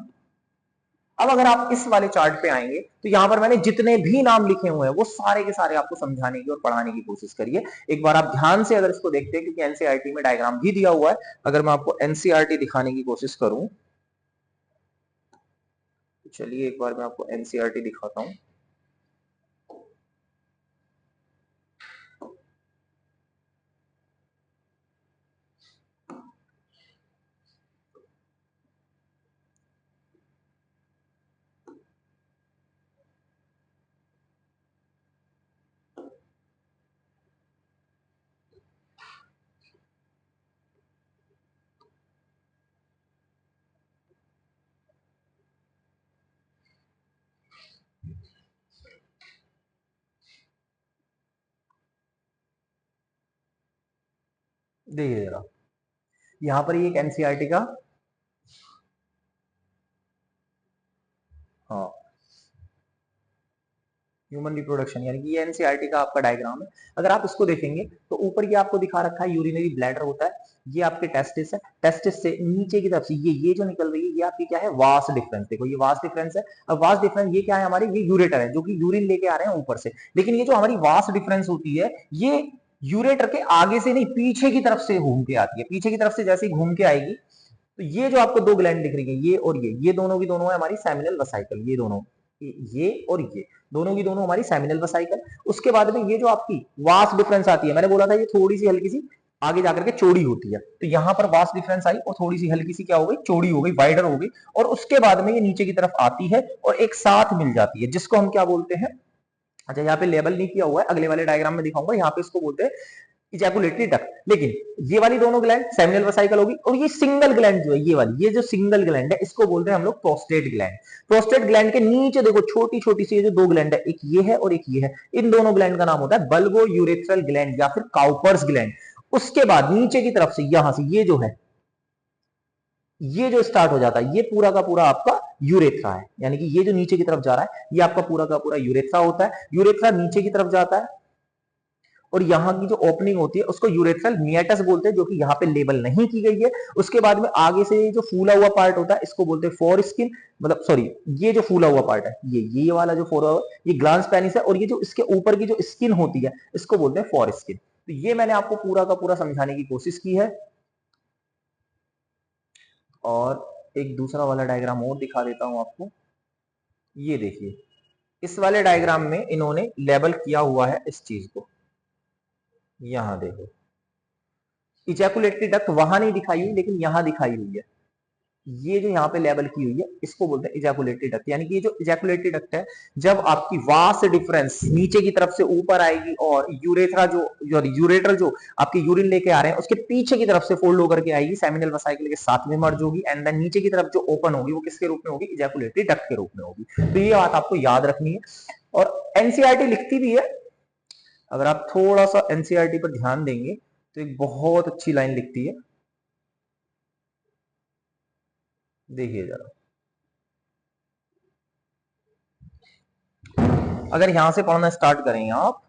अब अगर आप इस वाले चार्ट पे आएंगे तो यहां पर मैंने जितने भी नाम लिखे हुए हैं वो सारे के सारे आपको समझाने की और पढ़ाने की कोशिश करिए। एक बार आप ध्यान से अगर इसको देखते हैं, क्योंकि एनसीईआरटी में डायग्राम भी दिया हुआ है, अगर मैं आपको एनसीईआरटी दिखाने की कोशिश करूं तो चलिए एक बार मैं आपको एनसीईआरटी दिखाता हूं। देखिए जरा, यहां पर ये एक एनसीईआरटी का, हाँ, ह्यूमन रिप्रोडक्शन, यानी कि ये एनसीईआरटी का आपका डायग्राम है। अगर आप इसको देखेंगे तो ऊपर ये आपको दिखा रखा है यूरिनरी ब्लैडर होता है, ये आपके टेस्टिस है, टेस्टिस से नीचे की तरफ से ये जो निकल रही है ये आपकी क्या है, वास डिफरेंस। देखो ये वास डिफरेंस है। अब वास डिफरेंस ये क्या है हमारे, ये यूरेटर है जो कि यूरिन लेके आ रहे हैं ऊपर से। लेकिन ये जो हमारी वास डिफरेंस होती है ये यूरेटर के आगे से नहीं, पीछे की तरफ से घूम के आती है। पीछे की तरफ से जैसे ही घूम के आएगी तो ये जो आपको दो ग्लैंड दिख रही है, ये और ये दोनों की दोनों है हमारी सेमिनल वेसिकल, ये दोनों, ये और ये दोनों की दोनों हमारी सेमिनल वेसिकल। उसके बाद में ये जो आपकी वास डिफरेंस आती है, मैंने बोला था ये थोड़ी सी हल्की सी आगे जाकर के चौड़ी होती है, तो यहां पर वास डिफरेंस आई और थोड़ी सी हल्की सी क्या हो गई, चौड़ी हो गई, वाइडर हो गई। और उसके बाद में ये नीचे की तरफ आती है और एक साथ मिल जाती है, जिसको हम क्या बोलते हैं, अच्छा यहाँ पे लेबल नहीं किया हुआ है, अगले वाले डायग्राम में दिखाऊंगा, यहाँ पे इसको बोलते हैं इजैकुलेटरी डक्ट। लेकिन ये वाली दोनों ग्लैंड सेमिनल वेसिकल होगी, और ये सिंगल ग्लैंड जो है, ये वाली, ये जो सिंगल ग्लैंड है इसको बोलते हैं हम लोग प्रोस्टेट ग्लैंड। प्रोस्टेट ग्लैंड के नीचे देखो छोटी छोटी सी ये जो दो ग्लैंड है, एक ये है और एक ये है, इन दोनों ग्लैंड का नाम होता है बल्बो यूरेथ्रल ग्लैंड या फिर काउपर्स ग्लैंड। उसके बाद नीचे की तरफ से यहां से ये जो है, ये जो स्टार्ट हो जाता है, ये पूरा का पूरा आपका यूरेथ्रा है, यानी कि ये जो नीचे की तरफ जा रहा है ये आपका पूरा का पूरा यूरेथ्रा होता है। यूरेथ्रा नीचे की तरफ जाता है और यहाँ की जो ओपनिंग होती है उसको यूरेथ्रल मियाटस बोलते हैं, जो कि यहाँ पे लेबल नहीं की गई है। उसके बाद में आगे से जो फूला हुआ पार्ट होता है इसको बोलते हैं फोर स्किन, मतलब सॉरी, ये जो फूला हुआ पार्ट है ये वाला जो फोर, ये ग्लांस पेनिस है, और ये जो इसके ऊपर की जो स्किन होती है इसको बोलते हैं फोर स्किन। तो ये मैंने आपको पूरा का पूरा समझाने की कोशिश की है। और एक दूसरा वाला डायग्राम और दिखा देता हूं आपको, ये देखिए, इस वाले डायग्राम में इन्होंने लेबल किया हुआ है इस चीज को, यहां देखो, इजैकुलेटरी डक्ट वहां नहीं दिखाई हुई लेकिन यहां दिखाई हुई है। ये जो यहाँ पे लेबल की हुई है इसको बोलते हैं इजैकुलेटरी डक्ट, यानी कि ये जो इजैकुलेटरी डक्ट है, जब आपकी वास डिफरेंस नीचे की तरफ से ऊपर आएगी और यूरेथ्रा जो यूरेटर जो आपके यूरिन लेके आ रहे हैं उसके पीछे की तरफ से फोल्ड होकर के आएगी, सेमिनल वेसिकल के साथ में मर्ज होगी, एंड देन नीचे की तरफ जो ओपन होगी वो किसके रूप में होगी, इजैकुलेटरी डक्ट के रूप में होगी। तो ये बात आपको याद रखनी है। और एनसीईआरटी लिखती भी है, अगर आप थोड़ा सा एनसीईआरटी पर ध्यान देंगे तो एक बहुत अच्छी लाइन लिखती है, देखिए जरा, अगर यहां से पढ़ना स्टार्ट करें आप,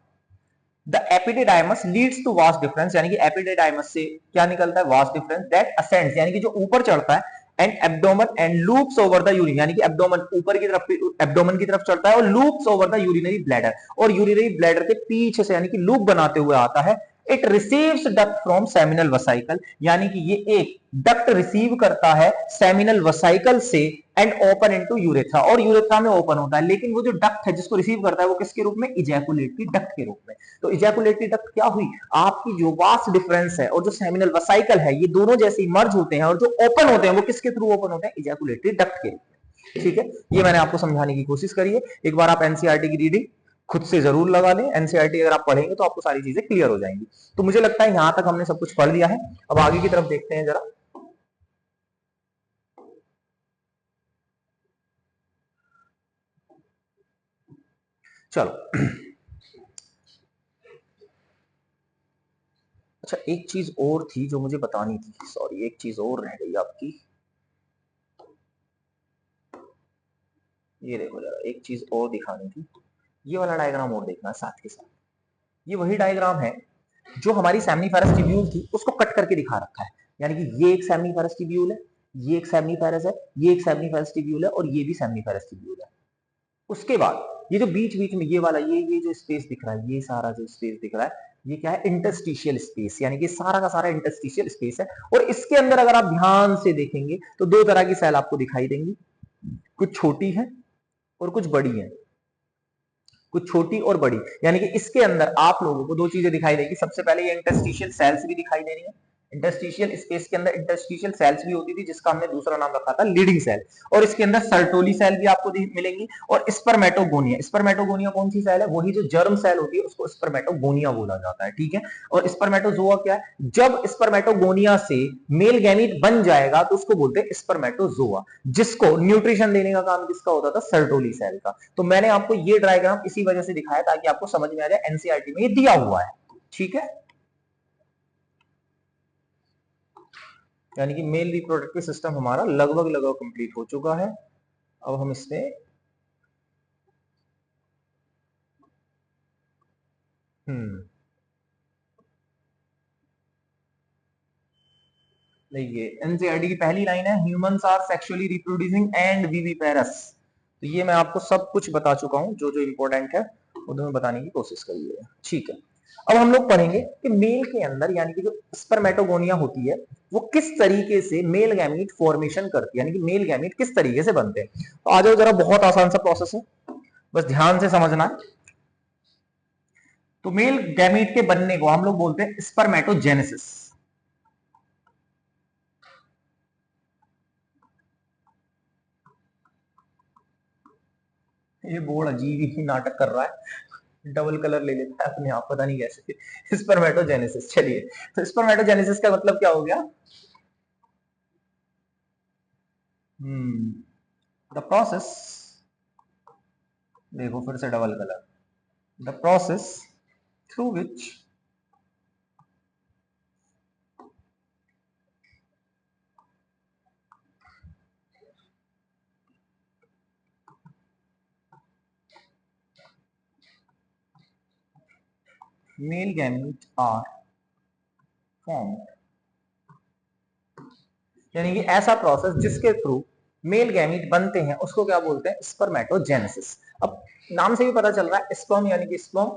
the epididymis leads to vas deferens, यानी कि एपिडिडाइमस से क्या निकलता है, वास डिफरेंस दैट असेंड्स, यानी कि जो ऊपर चढ़ता है, and abdomen and loops over the urine, यानी कि एब्डोमेन ऊपर की तरफ, एब्डोमेन की तरफ चढ़ता है और loops over the urinary bladder, और यूरिनरी ब्लैडर के पीछे से यानी कि लूप बनाते हुए आता है। It receives duct from seminal vesicle, यानी कि ये एक डक्ट रिसीव करता है सेमिनल वेसिकल से एंड ओपन इनटू यूरेथ्रा, और यूरेथ्रा में ओपन होता है। लेकिन वो जो डक्ट है जिसको रिसीव करता है वो किसके रूप में, इजैकुलेटरी डक्ट के रूप में। तो इजैकुलेटरी डक्ट क्या हुई, आपकी जो वास डिफरेंस है और जो सेमिनल वेसिकल है ये दोनों जैसे मर्ज होते हैं और जो ओपन होते हैं वो किसके थ्रू ओपन होते हैं, इजैकुलेटरी डक्ट के रूप में। ठीक है, ये मैंने आपको समझाने की कोशिश करी है। एक बार आप एनसीईआरटी की रीडिंग खुद से जरूर लगा लें, एनसीईआरटी अगर आप पढ़ेंगे तो आपको सारी चीजें क्लियर हो जाएंगी। तो मुझे लगता है यहां तक हमने सब कुछ पढ़ लिया है। अब आगे की तरफ देखते हैं जरा। चलो अच्छा, एक चीज और थी जो मुझे बतानी थी, सॉरी, एक चीज और रह गई आपकी। ये देखो जरा, एक चीज और दिखानी थी। ये वाला डायग्राम और देखना साथ के साथ। ये वही डायग्राम है जो हमारी सेमनीफेरस ट्यूब्यूल थी उसको कट करके दिखा रखा है। यानी कि ये एक सेमनीफेरस ट्यूब्यूल है, ये एक सेमनीफेरस है, ये एक सेमनीफेरस ट्यूब्यूल है और ये भी सेमनीफेरस ट्यूब्यूल है। उसके बाद ये जो बीच बीच में ये वाला ये जो स्पेस दिख रहा है, ये सारा जो स्पेस दिख रहा है, ये क्या है? इंटरस्टिशियल स्पेस, यानी कि सारा का सारा इंटरस्टिशियल स्पेस है। और इसके अंदर अगर आप ध्यान से देखेंगे तो दो तरह की सेल आपको दिखाई देंगी, कुछ छोटी है और कुछ बड़ी है, कुछ छोटी और बड़ी। यानी कि इसके अंदर आप लोगों को दो चीजें दिखाई देगी। सबसे पहले ये इंटरस्टिशियल सेल्स भी दिखाई दे रही है। इंटरस्टिशियल स्पेस के अंदर इंटरस्टिशियल सेल्स भी होती थी जिसका हमने दूसरा नाम रखा था लीडिंग सेल। और इसके अंदर सर्टोली सेल भी आपको मिलेंगी और स्पर्मेटोगोनिया। स्पर्मेटोगोनिया कौन सी सेल है? वही जो जर्म सेल होती है उसको स्पर्मेटोगोनिया बोला जाता है, ठीक है। और स्पर्मेटोजोआ क्या है? जब स्पर्मेटोगोनिया से मेल गैमीट बन जाएगा तो उसको बोलते हैं स्पर्मेटोजोआ, जिसको न्यूट्रिशन देने का काम किसका होता था? सर्टोली सेल का। तो मैंने आपको ये डायग्राम इसी वजह से दिखाया ताकि आपको समझ में आ जाए, एनसीईआरटी में ये दिया हुआ है, ठीक है। यानी कि मेल रिप्रोडक्टिव सिस्टम हमारा लगभग लगभग कंप्लीट हो चुका है। अब हम इसमें हम्म देखिए, एनसीईआरटी की पहली लाइन है humans are sexually reproducing and viviparous. तो ये मैं आपको सब कुछ बता चुका हूं, जो जो इंपॉर्टेंट है वो तुम्हें बताने की कोशिश करिए, ठीक है। अब हम लोग पढ़ेंगे कि मेल के अंदर यानी कि जो स्पर्मेटोगोनिया होती है वो किस तरीके से मेल गैमीट फॉर्मेशन करती है, यानी कि मेल गैमीट किस तरीके से बनते हैं। तो आ जाओ जरा, बहुत आसान सा प्रोसेस है, बस ध्यान से समझना है। तो मेल गैमीट के बनने को हम लोग बोलते हैं स्पर्मेटोजेनेसिस। ये बोर्ड अजीब ही नाटक कर रहा है, डबल कलर ले लेता है अपने आप, पता नहीं कैसे। स्पर्मेटोजेनेसिस, चलिए। तो स्पर्मेटोजेनेसिस का मतलब क्या हो गया? द प्रोसेस, देखो फिर से double colour, the process through which male gamete are form, यानी कि ऐसा प्रोसेस जिसके थ्रू मेल गैमीट बनते हैं उसको क्या बोलते हैं? स्पर्मेटोजेनेसिस। अब नाम से भी पता चल रहा है, स्पर्म यानी कि स्पर्म,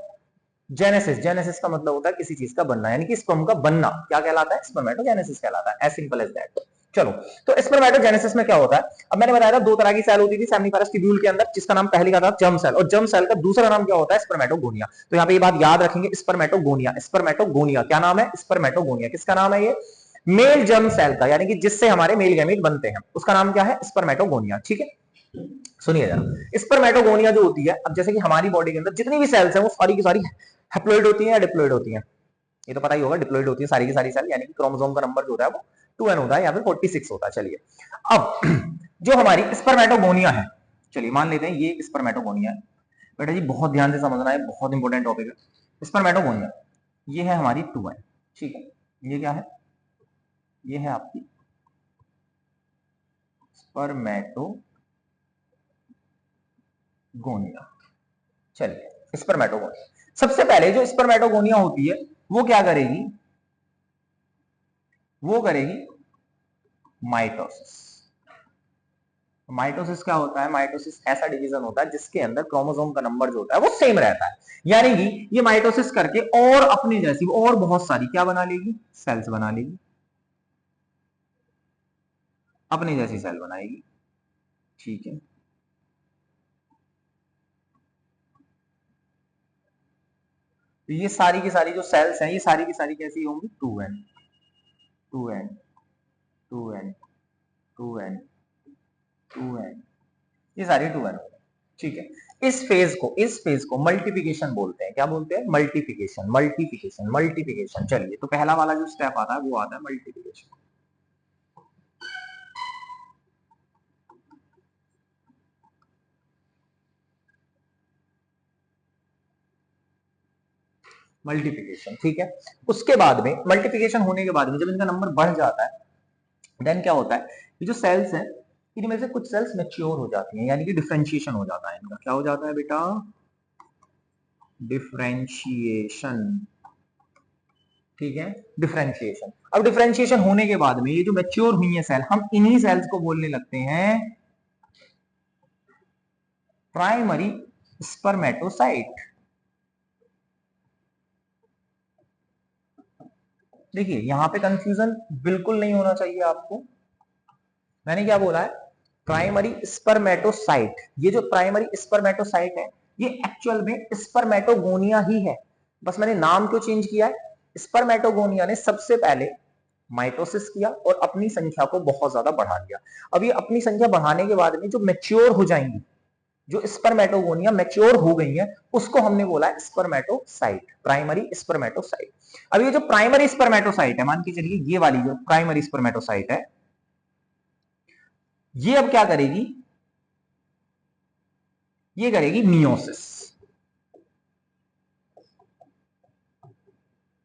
जेनेसिस, जेनेसिस का मतलब होता है किसी चीज का बनना, यानी कि स्पर्म का बनना क्या कहलाता है? स्पर्मेटोजेनेसिस कहलाता है, एज सिंपल एज दैट। चलो, तो स्पर्मेटोजेनेसिस में क्या होता है? अब मैंने बताया था दो तरह की सेल होती थी सेमनीफेरस ट्यूब्यूल के अंदर, जिसका नाम पहले का था जर्म सेल, और जर्म सेल का दूसरा नाम क्या होता है? स्पर्मेटोगोनिया। तो यहाँ पे ये बात याद रखेंगे, स्पर्मेटोगोनिया, स्पर्मेटोगोनिया क्या नाम है? स्पर्मेटोगोनिया किसका नाम है? ये मेल जर्म सेल का, यानी कि जिससे हमारे मेल गैमीट बनते हैं उसका नाम क्या है? स्पर्मेटोगोनिया, ठीक है। सुनिए जरा, स्पर्मेटोगोनिया जो होती है, अब जैसे कि हमारी बॉडी के अंदर जितनी भी सेल्स हैं वो सारी की सारी हैप्लॉइड होती हैं या डिप्लॉइड होती हैं? ये तो पता ही होगा, डिप्लॉइड होती है सारी की सारी सेल, यानी कि क्रोमोसोम का नंबर जो होता है वो 2n होता है या फिर 46 होता है। चलिए, अब जो हमारी स्पर्मेटोगोनिया है, चलिए मान लेते हैं ये स्पर्मेटोगोनिया है। बेटा जी बहुत ध्यान से समझना है, बहुत इंपॉर्टेंट टॉपिक है। स्पर्मेटोगोनिया ये है हमारी 2n, ठीक है। ये क्या है? ये है आपकी स्पर्मेटोगोनिया। चलिए, स्पर्मेटोगोनिया, सबसे पहले जो स्पर्मेटोगोनिया होती है वो क्या करेगी? वो करेगी माइटोसिस। माइटोसिस क्या होता है? माइटोसिस ऐसा डिवीजन होता है जिसके अंदर क्रोमोसोम का नंबर जो होता है वो सेम रहता है, यानी कि ये माइटोसिस करके और अपनी जैसी और बहुत सारी क्या बना लेगी? सेल्स बना लेगी, अपनी जैसी सेल बनाएगी, ठीक है। तो ये सारी की सारी जो सेल्स हैं ये सारी की सारी कैसी होंगी? 2n, 2n, 2n, 2n, 2n, ये सारी 2n। ठीक है। इस फेज को मल्टीप्लिकेशन बोलते हैं। क्या बोलते हैं? Multiplication, multiplication, multiplication. चलिए, तो पहला वाला जो स्टेप आता है वो आता है मल्टीप्लिकेशन। मल्टीप्लिकेशन, ठीक है। उसके बाद में मल्टीप्लिकेशन होने के बाद में जब इनका नंबर बढ़ जाता है, देन क्या होता है, ये जो सेल्स हैं, इनमें से कुछ सेल्स मैच्योर हो जाती हैं, यानी कि डिफरेंशिएशन हो जाता है इनका। क्या हो जाता है बेटा? डिफरेंशिएशन। ठीक है, डिफरेंशिएशन। अब डिफरेंशिएशन होने के बाद में ये जो मैच्योर हुई है सेल, हम इन्हीं सेल्स को बोलने लगते हैं प्राइमरी स्पर्मेटोसाइट। देखिए, यहां पे कंफ्यूजन बिल्कुल नहीं होना चाहिए आपको। मैंने क्या बोला है? Primary spermatocyte. ये जो प्राइमरी स्पर्मेटोसाइट है, ये एक्चुअल में स्पर्मेटोगोनिया ही है। बस मैंने नाम क्यों चेंज किया है? स्पर्मेटोगोनिया ने सबसे पहले माइटोसिस किया और अपनी संख्या को बहुत ज्यादा बढ़ा दिया। अब ये अपनी संख्या बढ़ाने के बाद में जो मैच्योर हो जाएंगी, जो स्पर्मेटोगोनिया मैच्योर हो गई है, उसको हमने बोला है स्पर्मेटोसाइट, प्राइमरी स्पर्मेटोसाइट। अब ये जो प्राइमरी स्पर्मेटोसाइट है, मान के चलिए ये वाली जो प्राइमरी स्पर्मेटोसाइट है, ये अब क्या करेगी? ये करेगी मियोसिस।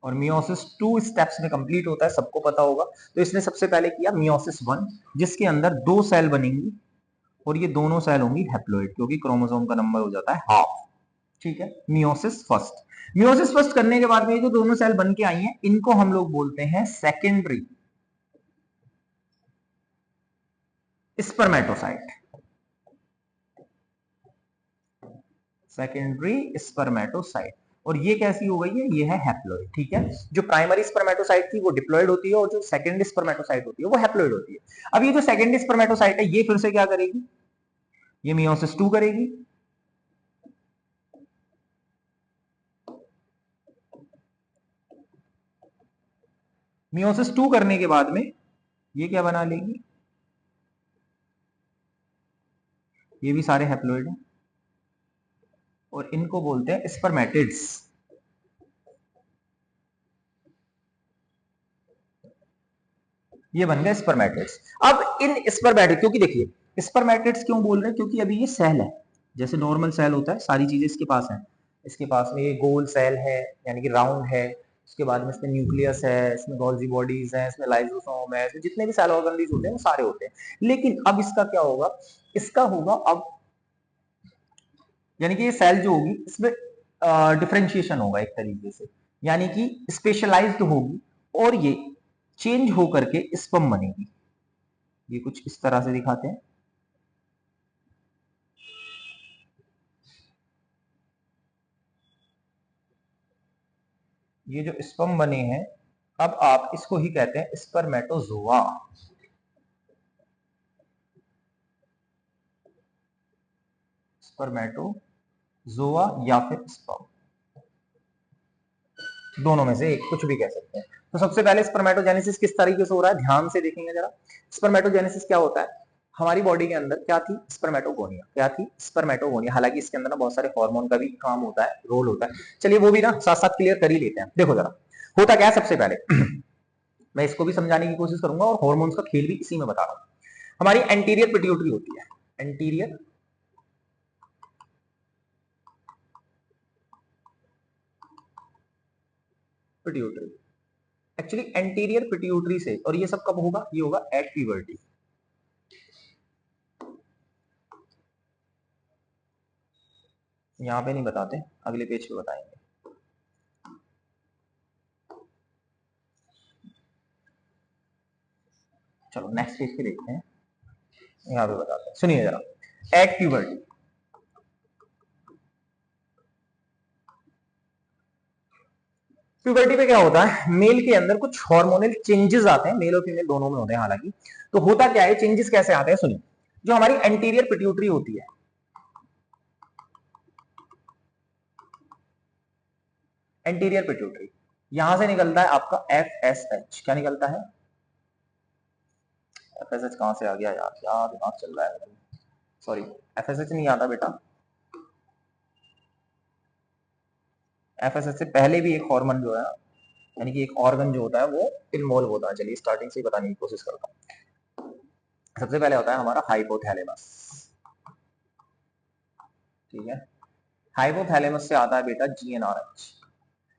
और मियोसिस 2 स्टेप्स में कंप्लीट होता है, सबको पता होगा। तो इसने सबसे पहले किया मियोसिस 1, जिसके अंदर 2 सेल बनेंगी और ये दोनों सेल होंगी हैप्लोइड, क्योंकि क्रोमोसोम का नंबर हो जाता है हाफ। ठीक है, मियोसिस फर्स्ट। मियोसिस फर्स्ट करने के बाद में ये जो दोनों सेल बन के आई हैं, इनको हम लोग बोलते हैं सेकेंडरी स्पर्मेटोसाइट। Secondary spermatocyte. और ये कैसी हो गई है? ये है हैप्लोइड। ठीक है, जो प्राइमरी स्पर्मेटोसाइट थी वो डिप्लॉयड होती है और जो सेकेंडरी स्पर्मेटोसाइट होती है वो हैप्लोइड होती है। अब ये जो सेकेंडरी स्पर्मेटोसाइट है, ये फिर से क्या करेगी? ये मियोसिस 2 करेगी। मियोसिस 2 करने के बाद में ये क्या बना लेगी? ये भी सारे हैप्लोइड हैं और इनको बोलते हैं स्पर्मेटिड्स। ये बन गए स्पर्मेटिड्स। अब इन स्पर्मेटिड, क्योंकि देखिए स्पर्मेटिड्स क्यों बोल रहे हैं? क्योंकि अभी ये सेल है, जैसे नॉर्मल सेल होता है, सारी चीजें इसके पास है। इसके पास में ये गोल सेल है, यानी कि राउंड है। उसके बाद में इसमें न्यूक्लियस है, इसमें गोल्जी बॉडीज है, इसमें लाइसोसोम है, इसमें जितने भी सेल ऑर्गेनेल्स होते हैं वो सारे होते हैं। लेकिन अब इसका क्या होगा? इसका होगा अब, यानी कि ये सेल जो होगी इसमें डिफरेंशिएशन होगा एक तरीके से, यानी कि स्पेशलाइज्ड होगी और ये चेंज होकर के स्पर्म बनेगी। ये कुछ इस तरह से दिखाते हैं। ये जो स्पर्म बने हैं, अब आप इसको ही कहते हैं स्पर्मेटोजोआ। स्पर्मेटोजोआ या फिर स्पर्म, दोनों में से एक, कुछ भी कह सकते हैं। तो सबसे पहले स्पर्मेटोजेनेसिस किस तरीके से हो रहा है, ध्यान से देखेंगे जरा। स्पर्मेटोजेनेसिस क्या होता है? हमारी बॉडी के अंदर क्या थी? स्पर्मेटोगोनिया। क्या थी? स्पर्मेटोगोनिया। हालांकि इसके अंदर ना बहुत सारे हार्मोन का भी काम होता है, रोल होता है। चलिए वो भी ना साथ साथ क्लियर कर ही लेते हैं। देखो जरा, होता क्या है सबसे पहले मैं इसको भी समझाने की कोशिश करूंगा और हार्मोन्स का खेल भी इसी में बता रहा हूं। हमारी एंटीरियर पिट्यूटरी होती है, anterior pituitary. Actually anterior pituitary से, और ये सब कब होगा? ये होगा एट प्यूबर्टी। यहां पे नहीं बताते, अगले पेज पे बताएंगे। चलो नेक्स्ट पेज पे देखते हैं, यहां पे बताते हैं, सुनिए जरा। एट प्यूबर्टी, प्यूबर्टी पे क्या होता है? मेल के अंदर कुछ हार्मोनल चेंजेस आते हैं, मेल और फीमेल दोनों में होते हैं हालांकि। तो होता क्या है, चेंजेस कैसे आते हैं? सुनिए, जो हमारी एंटीरियर पिट्यूटरी होती है, एंटीरियर पिट्यूटरी, यहां से निकलता है आपका एफ एस एच। क्या निकलता है? एफ एस एच कहां से आ गया यार, क्या दिमाग चल रहा है। सॉरी, एफ एस एच नहीं आता बेटा, एफएसएच से पहले भी एक हार्मोन जो है, यानी कि एक ऑर्गन जो होता है वो इन्वॉल्व होता है। चलिए स्टार्टिंग से ही बताने की कोशिश करता हूँ। सबसे पहले होता है हमारा हाइपोथैलेमस, ठीक है। हाइपोथैलेमस से आता है बेटा जीएनआरएच।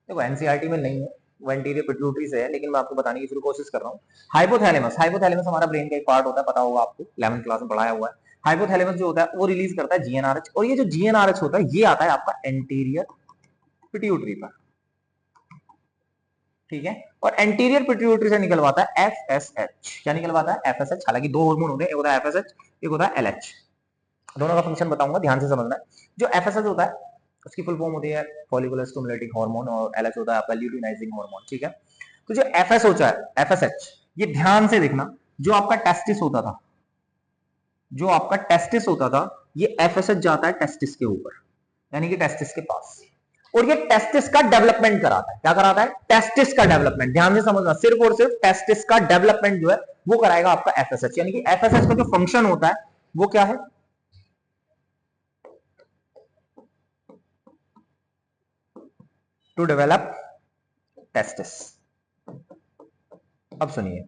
देखो एनसीईआरटी में नहीं है, वो एंटीरियर पिट्यूटरी से है, लेकिन मैं आपको बताने की फिर कोशिश कर रहा हूँ। हाइपोथैलेमस, हाइपोथैलेमस हमारा ब्रेन का एक पार्ट होता है, पता होगा आपको, 11th क्लास में पढ़ाया हुआ है। हाइपोथैलेमस जो होता है वो रिलीज करता है जीएनआरएच, और ये जो जीएनआरएच होता है ये आता है आपका एंटीरियर पिट्यूटरी पर, ठीक है। और एंटीरियर पिट्यूटरी से निकलवाता है एफएसएच। क्या निकलवाता है? एफएसएच। हालांकि दो हार्मोन होते हैं, एक होता है एफएसएच, एक होता है एलएच। दोनों का फंक्शन बताऊंगा, ध्यान से समझना है। जो एफएसएच होता है उसकी फुल फॉर्म होती है फॉलिकुलर स्टिमुलेटिंग हार्मोन, और एलएच होता है आपका ल्यूटिनाइजिंग हार्मोन, ठीक है। तो जो एफएस होता है, एफएसएच, ये ध्यान से देखना, जो आपका टेस्टिस होता था, जो आपका टेस्टिस होता था, ये एफएसएच जाता है टेस्टिस के ऊपर, यानी कि टेस्टिस के पास, और ये टेस्टिस का डेवलपमेंट कराता है। क्या कराता है? टेस्टिस का डेवलपमेंट। ध्यान से समझना, सिर्फ और सिर्फ टेस्टिस का डेवलपमेंट जो है वो कराएगा आपका एफएसएच। यानी कि एफएसएच का जो फंक्शन होता है वो क्या है? To develop testis. अब सुनिए,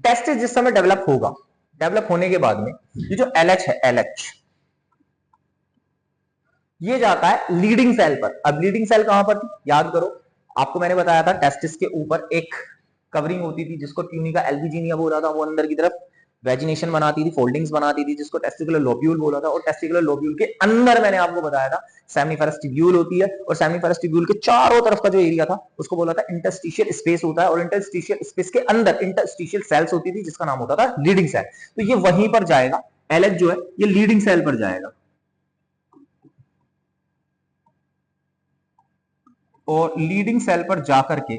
टेस्टिस जिस समय डेवलप होगा, डेवलप होने के बाद में ये जो एलएच है, एलएच, ये जाता है लीडिंग सेल पर। अब लीडिंग सेल कहां पर थी? याद करो, आपको मैंने बताया था टेस्टिस के ऊपर एक कवरिंग होती थी जिसको ट्यूनिका एल्बुजिनिया बोला था। वो अंदर की तरफ वेजिनेशन बनाती थी, फोल्डिंग्स बनाती थी, जिसको टेस्टिकुलर लोब्यूल बोला था। और टेस्टिकुलर लोब्यूल के अंदर मैंने आपको बताया था सेमिनिफेरस ट्यूब्यूल होती है, और सेमिनिफेरस ट्यूब्यूल के चारों तरफ का जो एरिया था उसको बोला था इंटरस्टिशियल स्पेस होता है, और इंटरस्टिशियल स्पेस के अंदर इंटरस्टिशियल सेल्स होती थी जिसका नाम होता था लीडिंग सेल। तो ये वहीं पर जाएगा, एलएच जो है ये लीडिंग सेल पर जाएगा, और लीडिंग सेल पर जाकर के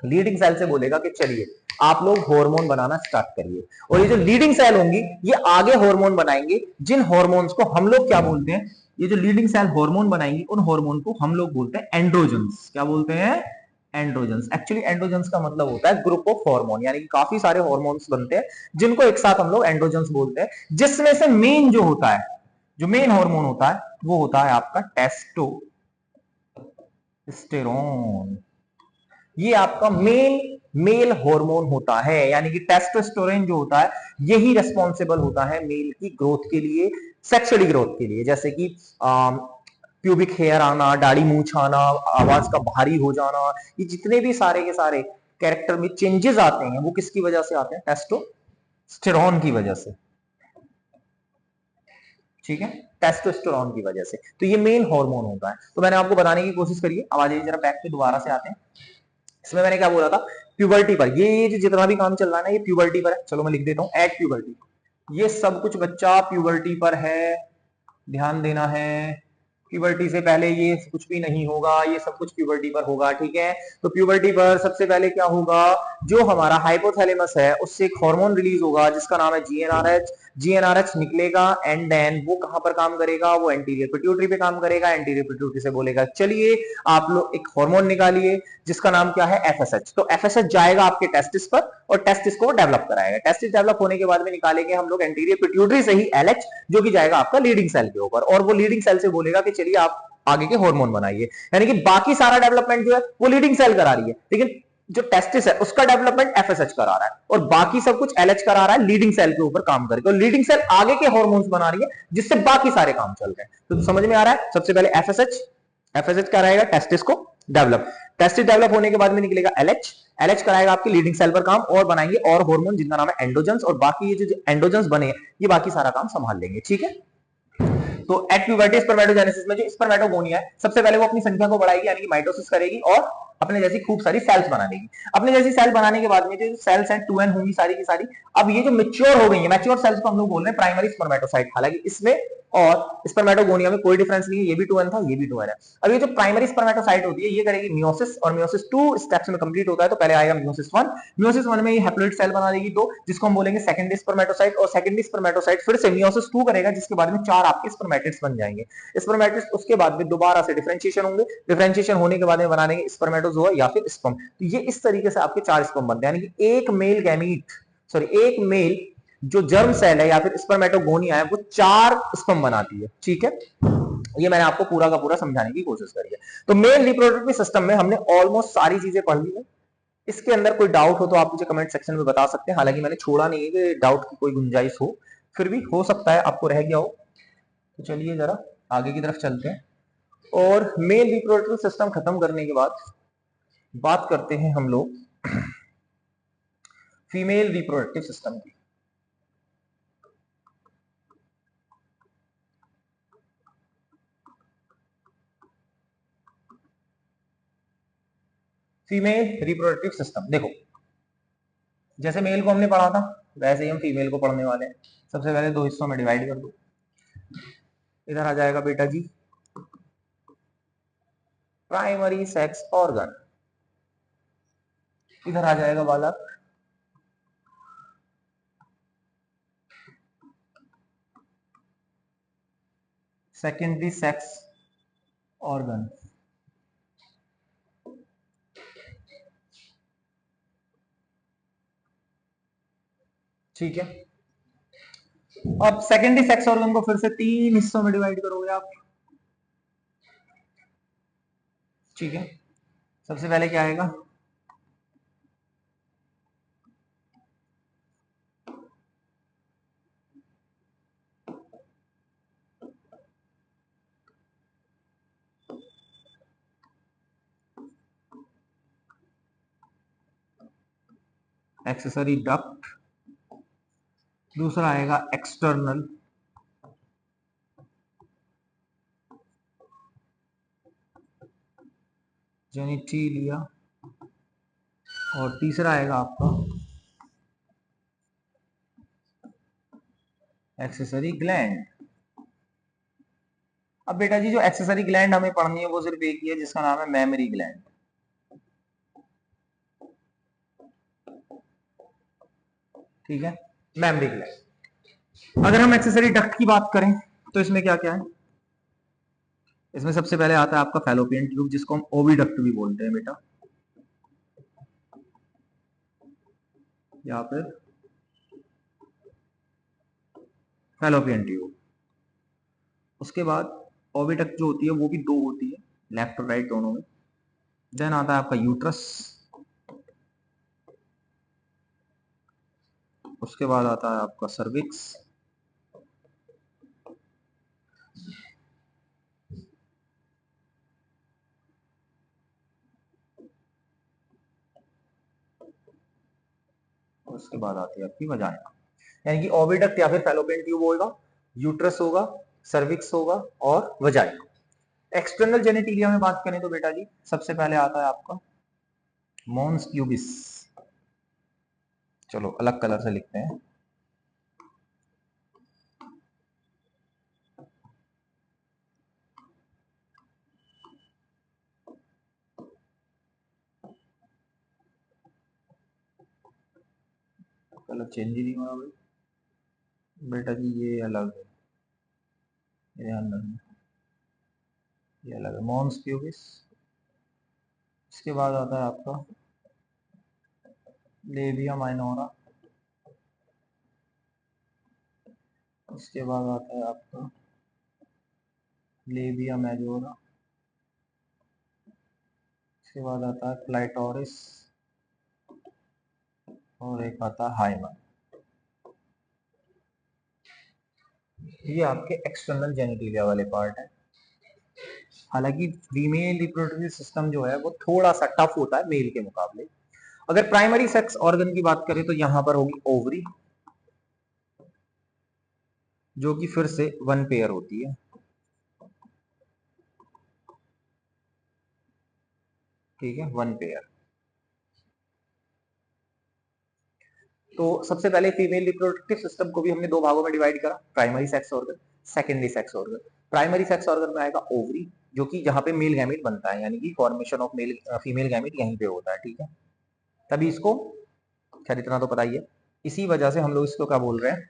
लीडिंग सेल से बोलेगा कि चलिए आप लोग हार्मोन बनाना स्टार्ट करिए। और ये जो लीडिंग सेल होंगी ये आगे हार्मोन बनाएंगे, जिन हार्मोन्स को हम लोग क्या बोलते हैं? ये जो लीडिंग सेल हार्मोन बनाएंगी उन हार्मोन को हम लोग बोलते हैं एंड्रोजन्स। क्या बोलते हैं? एंड्रोजन्स। एक्चुअली एंड्रोजन्स का मतलब होता है ग्रुप ऑफ हार्मोन, यानी कि काफी सारे हार्मोन्स बनते हैं जिनको एक साथ हम लोग एंड्रोजन्स बोलते हैं, जिसमें से मेन जो होता है, जो मेन हार्मोन होता है वो होता है आपका टेस्टोस्टेरोन। ये आपका मेन मेल हार्मोन होता है, यानी कि टेस्टोस्टेरोन जो होता है यही रिस्पॉन्सिबल होता है मेल की ग्रोथ के लिए, सेक्सुअली ग्रोथ के लिए। जैसे कि प्यूबिक हेयर आना, दाढ़ी मूछ आना, आवाज का भारी हो जाना, ये जितने भी सारे के सारे कैरेक्टर में चेंजेस आते हैं वो किसकी वजह से आते हैं? टेस्टोस्टेरोन की वजह से, ठीक है, टेस्टोस्टेरोन की वजह से। तो ये मेन हार्मोन होता है। तो मैंने आपको बताने की कोशिश करी है। अब आ जाइए जरा बैक पे, दोबारा से आते हैं। इसमें मैंने क्या बोला था? प्यूबर्टी पर, ये जो जितना भी काम चल रहा है ना ये प्यूबर्टी पर है। चलो मैं लिख देता हूं एट प्यूबर्टी। ये सब कुछ बच्चा प्यूबर्टी पर है, ध्यान देना है। प्यूबर्टी से पहले ये कुछ भी नहीं होगा, ये सब कुछ प्यूबर्टी पर होगा, ठीक है। तो प्यूबर्टी पर सबसे पहले क्या होगा? जो हमारा हाइपोथैलेमस है उससे एक हार्मोन रिलीज होगा जिसका नाम है जीएनआरएच। जीएनआरएच निकलेगा एंड देन वो कहां पर काम करेगा? वो एंटीरियर पिट्यूटरी पे काम करेगा। एंटीरियर पिट्यूटरी से बोलेगा चलिए आप लोग एक हार्मोन निकालिए जिसका नाम क्या है? एफएसएच। तो एफएसएच जाएगा आपके टेस्टिस पर और टेस्टिस को डेवलप कराएगा। टेस्टिस डेवलप होने के बाद में निकालेंगे हम लोग एंटीरियर पिट्यूटरी से ही एलएच, जो कि जाएगा आपका लीडिंग सेल के ऊपर, और वो लीडिंग सेल से बोलेगा कि चलिए आप आगे के हार्मोन बनाइए। यानी कि बाकी सारा डेवलपमेंट जो है वो लीडिंग सेल करा रही है, लेकिन जो टेस्टिस है उसका डेवलपमेंट एफएसएच करा रहा है, और बाकी सब कुछ एलएच करा रहा है लीडिंग सेल के ऊपर काम करके। और लीडिंग सेल आगे के हार्मोन्स बना रही है जिससे बाकी सारे काम चल रहे हैं। तो समझ में आ रहा है? सबसे पहले एफएसएच, एफएसएच क्या रहेगा? टेस्टिस को डेवलप। टेस्टिस डेवलप होने के बाद में निकलेगा एलएच। एलएच कराएगा आपकी लीडिंग सेल पर काम, और बनाएंगे और हार्मोन जिनका नाम है एंडोजेंस, और बाकी ये जो एंडोजेंस बने ये बाकी सारा काम संभाल लेंगे, ठीक है। तो एट प्यूबर्टी स्पर्मेटोजेनेसिस में जो स्पर्मेटोगोनिया है सबसे पहले वो अपनी संख्या को बढ़ाएगी, यानी कि माइटोसिस करेगी और अपने जैसी खूब सारी सेल्स बना देगी। अपने जैसी सेल बनाने के बाद में जो सेल्स हैं 2n होंगी सारी की सारी। अब ये जो मैच्योर हो गई है, मैच्योर सेल्स को हम लोग बोल रहे हैं प्राइमरी स्पर्मेटोसाइट। हालांकि इसमें और स्पर्मेटोगोनिया में कोई डिफरेंस नहीं है, ये भी 2n था, ये भी 2n है। अब ये जो प्राइमरी स्पर्मेटोसाइट होती है ये करेगी मियोसिस, और मियोसिस 2 स्टेप्स में कंप्लीट होता है। तो पहले आएगा मियोसिस 1। मियोसिस 1 में ये हैप्लोइड सेल बना देगी 2, जिसको हम बोलेंगे सेकेंडरी स्पर्मेटोसाइट, और सेकेंडरी स्पर्मेटोसाइट फिर से मियोसिस 2 करेगा जिसके बाद में 4 आपके स्पर्मेटिड्स बन जाएंगे। स्पर्मेटिड्स उसके बाद में दोबारा से डिफरेंशिएशन होंगे, डिफरेंशिएशन होने के बाद में बना देंगे स्पर्मेटोजोआ या फिर स्पर्म। तो ये इस तरीके से आपके 4 स्पर्म बनते हैं, यानी कि एक मेल गैमीट, सॉरी एक मेल जो जर्म सेल है या फिर स्पर्मेटोगोनिया है वो 4 स्पर्म बनाती है, ठीक है। ये मैंने आपको पूरा का पूरा समझाने की कोशिश करी है। तो मेल रिप्रोडक्टिव सिस्टम में हमने ऑलमोस्ट सारी चीजें पढ़ ली है। इसके अंदर कोई डाउट हो तो आप मुझे कमेंट सेक्शन में बता सकते हैं। हालांकि मैंने छोड़ा नहीं है कि डाउट की कोई गुंजाइश हो, फिर भी हो सकता है आपको रह गया हो। तो चलिए जरा आगे की तरफ चलते हैं और मेल रिप्रोडक्टिव सिस्टम खत्म करने के बाद बात करते हैं हम लोग फीमेल रिप्रोडक्टिव सिस्टम की। फीमेल रिप्रोडक्टिव सिस्टम देखो, जैसे मेल को हमने पढ़ा था वैसे ही हम फीमेल को पढ़ने वाले हैं। सबसे पहले दो हिस्सों में डिवाइड कर दो। इधर आ जाएगा बेटा जी प्राइमरी सेक्स ऑर्गन, इधर आ जाएगा बालक सेकेंडरी सेक्स ऑर्गन। ठीक है, अब सेकेंडरी सेक्स ऑर्गन को फिर से तीन हिस्सों में डिवाइड करोगे आप। ठीक है, सबसे पहले क्या आएगा एक्सेसरी डक्ट, दूसरा आएगा एक्सटर्नल जेनिटिलिया और तीसरा आएगा आपका एक्सेसरी ग्लैंड। अब बेटा जी जो एक्सेसरी ग्लैंड हमें पढ़नी है वो सिर्फ एक ही है जिसका नाम है मेमरी ग्लैंड। ठीक है, मेमरी ग्लैंड। अगर हम एक्सेसरी डक्ट की बात करें तो इसमें क्या क्या है, इसमें सबसे पहले आता है आपका फैलोपियन ट्यूब जिसको हम ओविडक्ट भी बोलते हैं बेटा, या फिर फैलोपियन ट्यूब। उसके बाद ओविडक्ट जो होती है वो भी दो होती है, लेफ्ट और राइट दोनों में। देन आता है आपका यूट्रस, उसके बाद आता है आपका सर्विक्स, उसके बाद आती है आपकी वजाइना। यानी कि ओविडक्ट या फिर फैलोपियन ट्यूब होगा, यूट्रस होगा, सर्विक्स होगा और वजाइना। एक्सटर्नल जेनिटिलिया में बात करें तो बेटा जी सबसे पहले आता है आपका मॉन्स प्यूबिस। चलो अलग कलर से लिखते हैं, कलर चेंज ही नहीं हो रहा भाई बेटा जी, ये अलग है, ये अंदर में ये अलग है मॉन्स प्यूबिस। इसके बाद आता है आपका लेबिया माइनोरा, उसके बाद आता है आपका लेबिया मेजोरा, उसके बाद आता है क्लाइटोरिस और एक आता है हाइमन। ये आपके एक्सटर्नल जेनिटिलिया वाले पार्ट है। हालांकि फीमेल रिप्रोडक्टिव सिस्टम जो है वो थोड़ा सा टफ होता है मेल के मुकाबले। अगर प्राइमरी सेक्स ऑर्गन की बात करें तो यहां पर होगी ओवरी, जो कि फिर से वन पेयर होती है। ठीक है, वन पेयर। तो सबसे पहले फीमेल रिप्रोडक्टिव सिस्टम को भी हमने दो भागों में डिवाइड करा, primary sex organ, secondary sex organ. Primary sex organ में आएगा ओवरी, जो कि जहां पे मेल गैमेट बनता है, यानी कि formation of male female gamete यहीं पे होता है। ठीक है, तभी इसको, खैर इतना तो पता ही है, इसी वजह से हम लोग इसको क्या बोल रहे हैं,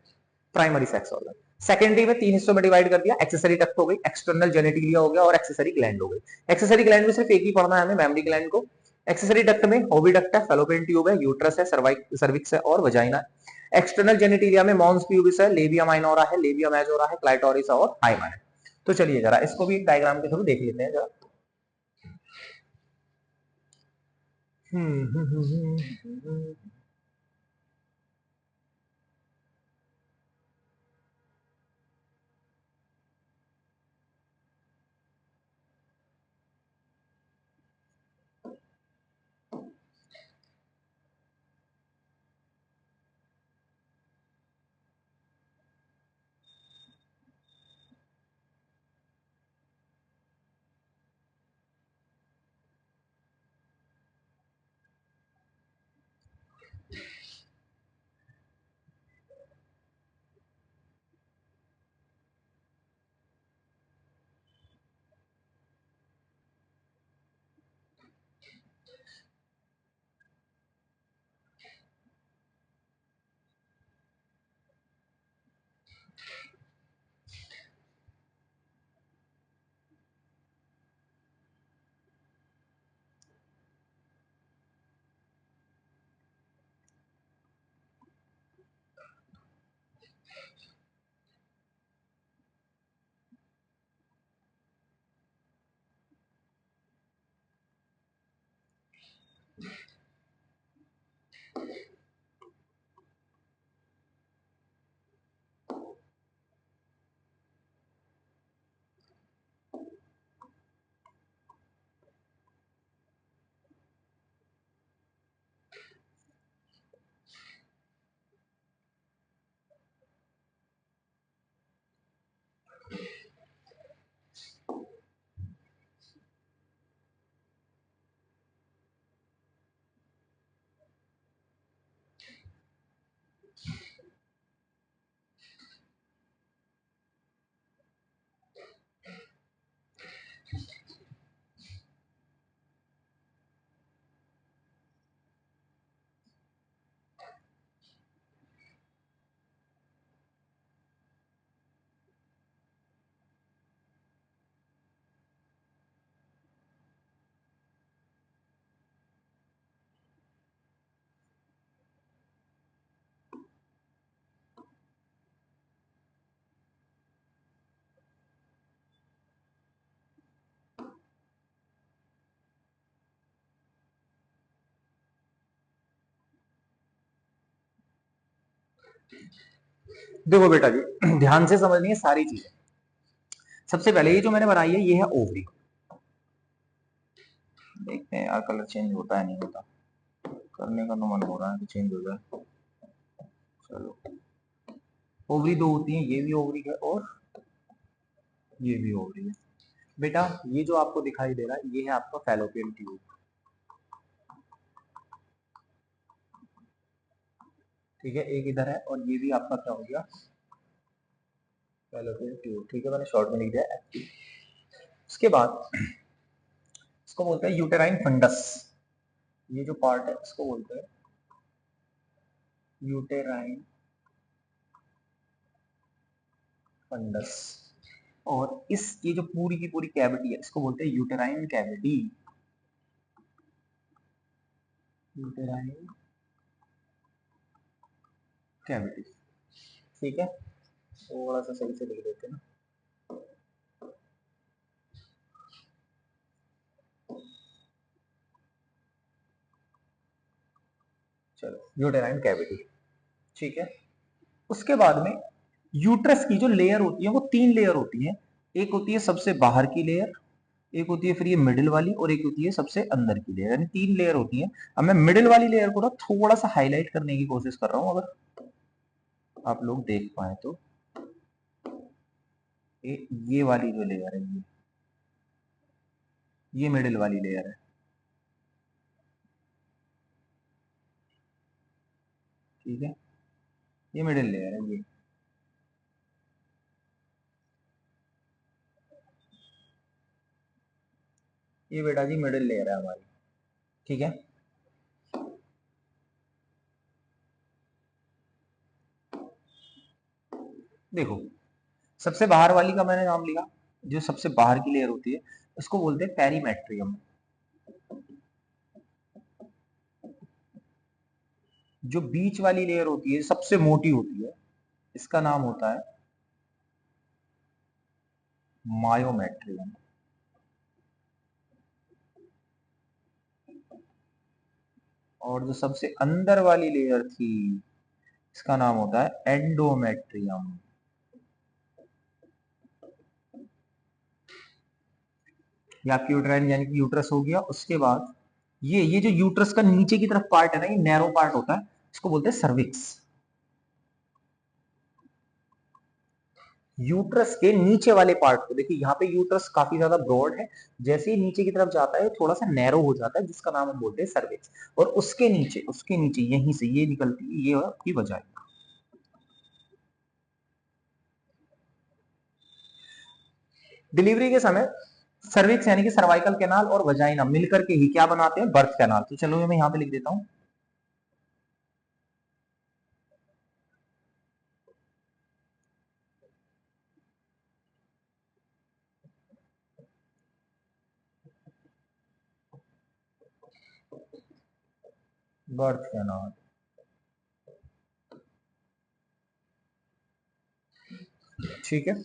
प्राइमरी सेक्स ऑर्गन। सेकेंडरी में तीन हिस्सों में डिवाइड कर दिया, एक्सेसरी डक्ट हो गई, एक्सटर्नल जेनिटिलिया हो गया और एक्सेसरी ग्लैंड हो गई। एक्सेसरी ग्लैंड में सिर्फ एक ही पढ़ना है हमें, मेमरी ग्लैंड को। एक्सेसरी डक्ट में ओविडक्ट है, फैलोपियन ट्यूब है, यूट्रस है, सर्विक्स है और वजाइना है। एक्सटर्नल जेनिटिलिया में मॉन्स प्यूबिस है, लेबिया माइनोरा है, लेबिया मेजोरा है, क्लाइटोरिस है और हाइमन है। तो चलिए जरा इसको भी एक डायग्राम के थ्रू देख लेते हैं जरा। देखो बेटा जी, ध्यान से समझनी है सारी चीजें। सबसे पहले ये जो मैंने बनाई है ये है ओवरी। देखते हैं यार कलर चेंज होता है नहीं होता, करने का तो मन हो रहा है कि चेंज हो जाए। चलो, ओवरी दो होती है, ये भी ओवरी है और ये भी ओवरी है। बेटा ये जो आपको दिखाई दे रहा है ये है आपका फैलोपियन ट्यूब। ठीक है, एक इधर है और ये भी आपका क्या हो गया, फैलोपियन ट्यूब। ठीक है, मैंने शॉर्ट में लिख दिया एफ। उसके बाद इसको बोलते हैं यूटेराइन फंडस। ये जो पार्ट है इसको बोलते हैं यूटेराइन फंडस। और इस ये जो पूरी की पूरी कैविटी है इसको बोलते हैं यूटेराइन कैविटी। Uterine cavity. ठीक है, थोड़ा सा सही से लिख देते हैं ना। चलो, यूटेराइन कैविटी। ठीक है, उसके बाद में यूट्रस की जो लेयर होती है वो तीन लेयर होती है। एक होती है सबसे बाहर की लेयर, एक होती है फिर ये मिडिल वाली, और एक होती है सबसे अंदर की लेयर, यानी तीन लेयर होती है। अब मैं मिडिल वाली लेयर को ना थोड़ा सा हाईलाइट करने की कोशिश कर रहा हूं, अगर आप लोग देख पाए तो। ये वाली जो लेयर है ये मिडिल वाली लेयर है। ठीक है, ये मिडिल लेयर है ये बेटा जी मिडिल लेयर है हमारी। ठीक है, देखो सबसे बाहर वाली का मैंने नाम लिया, जो सबसे बाहर की लेयर होती है उसको बोलते हैं पेरीमेट्रियम। जो बीच वाली लेयर होती है सबसे मोटी होती है, इसका नाम होता है मायोमेट्रियम। और जो सबसे अंदर वाली लेयर थी इसका नाम होता है एंडोमेट्रियम। ये आपकी यूट्राइन यानी कि यूट्रस हो गया। उसके बाद ये जो यूट्रस का नीचे की तरफ पार्ट है ना, ये नैरो पार्ट होता है, इसको बोलते हैं सर्विक्स। यूट्रस के नीचे वाले पार्ट को देखिए, यहाँ पे यूट्रस काफी ज्यादा ब्रॉड है, जैसे ही नीचे की तरफ जाता है थोड़ा सा नैरो हो जाता है, जिसका नाम हम बोलते हैं सर्विक्स। और उसके नीचे यहीं से ये निकलती है, ये आपकी वजाइना। डिलीवरी के समय सर्विक्स यानी कि सर्वाइकल कैनाल और वजाइना मिलकर के ही क्या बनाते हैं, बर्थ कैनाल। तो चलो मैं यहाँ पे लिख देता हूँ, बर्थ कैनाल। ठीक है।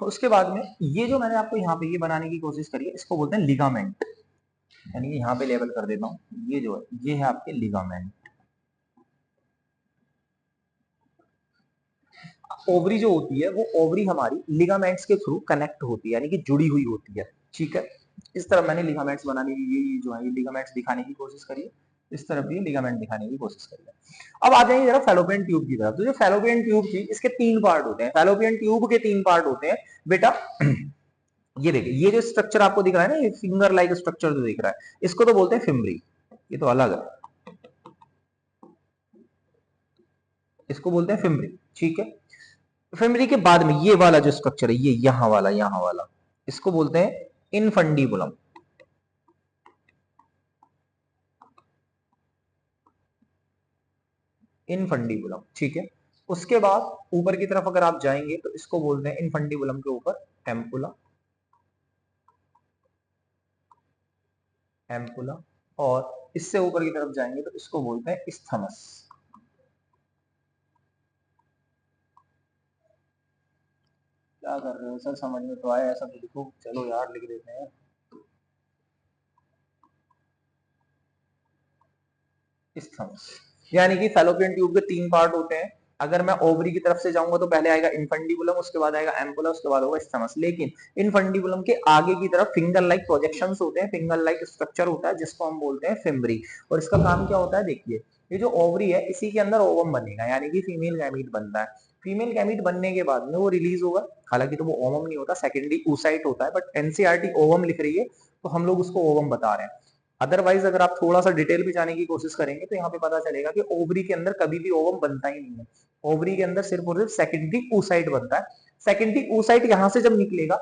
उसके बाद में ये जो मैंने आपको यहाँ पे ये बनाने की कोशिश करी है, इसको बोलते हैं लिगामेंट। यानी कि यहाँ पे लेबल कर देता हूँ, ये जो है ये है आपके लिगामेंट। ओवरी जो होती है वो ओवरी हमारी लिगामेंट्स के थ्रू कनेक्ट होती है, यानी कि जुड़ी हुई होती है। ठीक है। इस तरफ मैंने लिगामेंट्स बनाने की ये जो है ये लिगामेंट्स दिखाने की कोशिश करी है, इस तरफ भी लिगामेंट दिखाने की कोशिश करी है। अब आ जाएंगे जरा फेलोपियन ट्यूब की तरफ। तो जो फेलोपियन ट्यूब थी इसके तीन पार्ट होते हैं, फेलोपियन ट्यूब के तीन पार्ट होते हैं बेटा। ये देखिए, ये जो स्ट्रक्चर आपको दिख रहा है ना, ये फिंगर लाइक स्ट्रक्चर जो दिख रहा है, इसको तो बोलते हैं फिम्बरी। ये तो अलग है, इसको बोलते हैं फिम्बरी। ठीक है। फिम्बरी के बाद में ये वाला जो स्ट्रक्चर है, ये यहाँ वाला इसको बोलते हैं इनफंडीबुलम। इनफंडीबुलम। ठीक है। उसके बाद ऊपर की तरफ अगर आप जाएंगे तो इसको बोलते हैं इनफंडीबुलम के ऊपर एम्पुला। एम्पुला। और इससे ऊपर की तरफ जाएंगे तो इसको बोलते हैं इस्थमस। क्या कर रहे हो सर, समझ में तो आया ऐसा तो लिखो, चलो यार लिख देते हैं। इस्थमस यानी कि फैलोपियन ट्यूब के तीन पार्ट होते हैं। अगर मैं ओवरी की तरफ से जाऊंगा तो पहले आएगा इनफंडीबुलम, उसके बाद आएगा एम्पुला, उसके बाद होगा स्टमस। लेकिन इनफंडीबुलम के आगे की तरफ फिंगर लाइक प्रोजेक्शंस होते हैं, फिंगर लाइक स्ट्रक्चर होता है, जिसको हम बोलते हैं फिम्बरी। और इसका काम क्या होता है, देखिए ये जो ओवरी है इसी के अंदर ओवम बनेगा, यानी कि फीमेल गैमीट बनता है। फीमेल गैमीट बनने के बाद में वो रिलीज होगा, हालांकि तो वो ओवम नहीं होता, सेकेंडरी oocyte होता है, बट एनसीईआरटी ओवम लिख रही है तो हम लोग उसको ओवम बता रहे हैं। अदरवाइज अगर आप थोड़ा सा डिटेल में जाने की कोशिश करेंगे तो यहाँ पे पता चलेगा कि ओवरी के अंदर कभी भी ओवम बनता ही नहीं है। ओवरी के अंदर सिर्फ और सिर्फ सेकेंडरी oocyte बनता है। सेकेंडरी oocyte यहाँ से जब निकलेगा,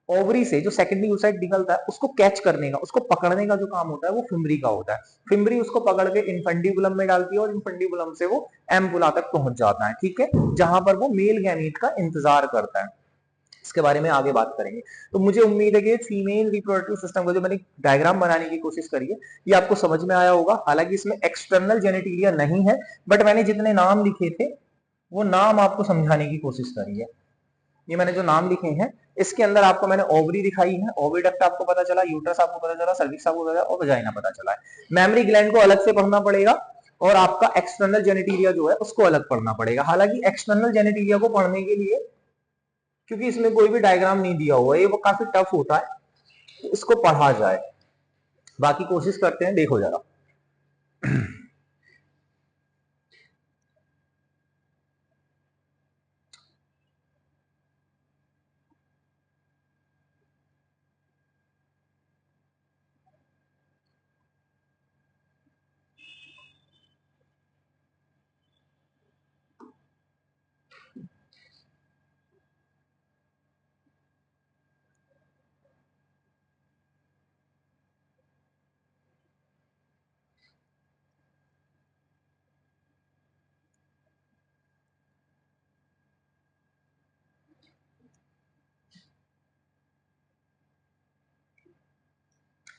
ओवरी से जो सेकेंडरी oocyte निकलता है उसको कैच करने का, उसको पकड़ने का जो काम होता है वो फिम्बरी का होता है। फिम्बरी उसको पकड़ के इनफंडीबुलम में डालती है और इनफंडीबुलम से वो एम्पुला तक पहुंच जाता है। ठीक है। जहां पर वो मेल गैमीट का इंतजार करता है। इसके बारे में आगे बात करेंगे। तो मुझे उम्मीद है कि फीमेल रिप्रोडक्टिव सिस्टम का जो मैंने डायग्राम बनाने की कोशिश करी है ये आपको समझ में आया होगा। हालांकि इसमें एक्सटर्नल जेनेटिलिया नहीं है, बट मैंने जितने नाम लिखे थे वो नाम आपको समझाने की कोशिश करी है। ये मैंने जो नाम लिखे हैं इसके अंदर आपको मैंने ओवरी दिखाई है, ओविडक्ट आपको पता चला, यूट्रस आपको पता चला, सर्विक्स आपको पता चला और वजाइना पता चला है। मेमरी ग्लैंड को अलग से पढ़ना पड़ेगा और आपका एक्सटर्नल जेनेटिलिया जो है उसको अलग पढ़ना पड़ेगा। हालांकि एक्सटर्नल जेनेटिलिया को पढ़ने के लिए, क्योंकि इसमें कोई भी डायग्राम नहीं दिया हुआ है, ये वो काफी टफ होता है, तो इसको पढ़ा जाए। बाकी कोशिश करते हैं, देखो जरा।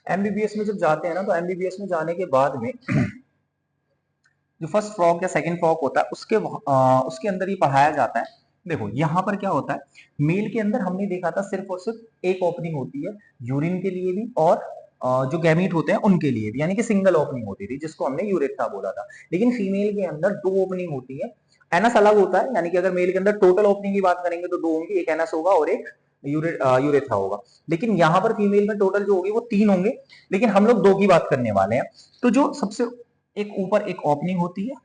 एमबीबीएस में जब जाते हैं ना, तो एमबीबीएस में जाने के बाद में जो फर्स्ट फ्रॉक या सेकंड फ्रॉक होता है उसके अंदर ही पढ़ाया जाता है देखो यहाँ पर क्या होता है, मेल के अंदर हमने देखा था सिर्फ और सिर्फ एक ओपनिंग होती है, यूरिन के लिए भी और जो गैमीट होते हैं उनके लिए भी, यानी कि सिंगल ओपनिंग होती थी जिसको हमने यूरेथ्रा बोला था। लेकिन फीमेल के अंदर दो ओपनिंग होती है, एनस अलग होता है, यानी कि अगर मेल के अंदर टोटल ओपनिंग की बात करेंगे तो दो होंगी, एक एनस होगा और एक यूरेथ्रा होगा। लेकिन यहाँ पर फीमेल में टोटल जो होगी वो तीन होंगे, लेकिन हम लोग दो की बात करने वाले हैं। तो जो सबसे एक ऊपर एक ओपनिंग होती है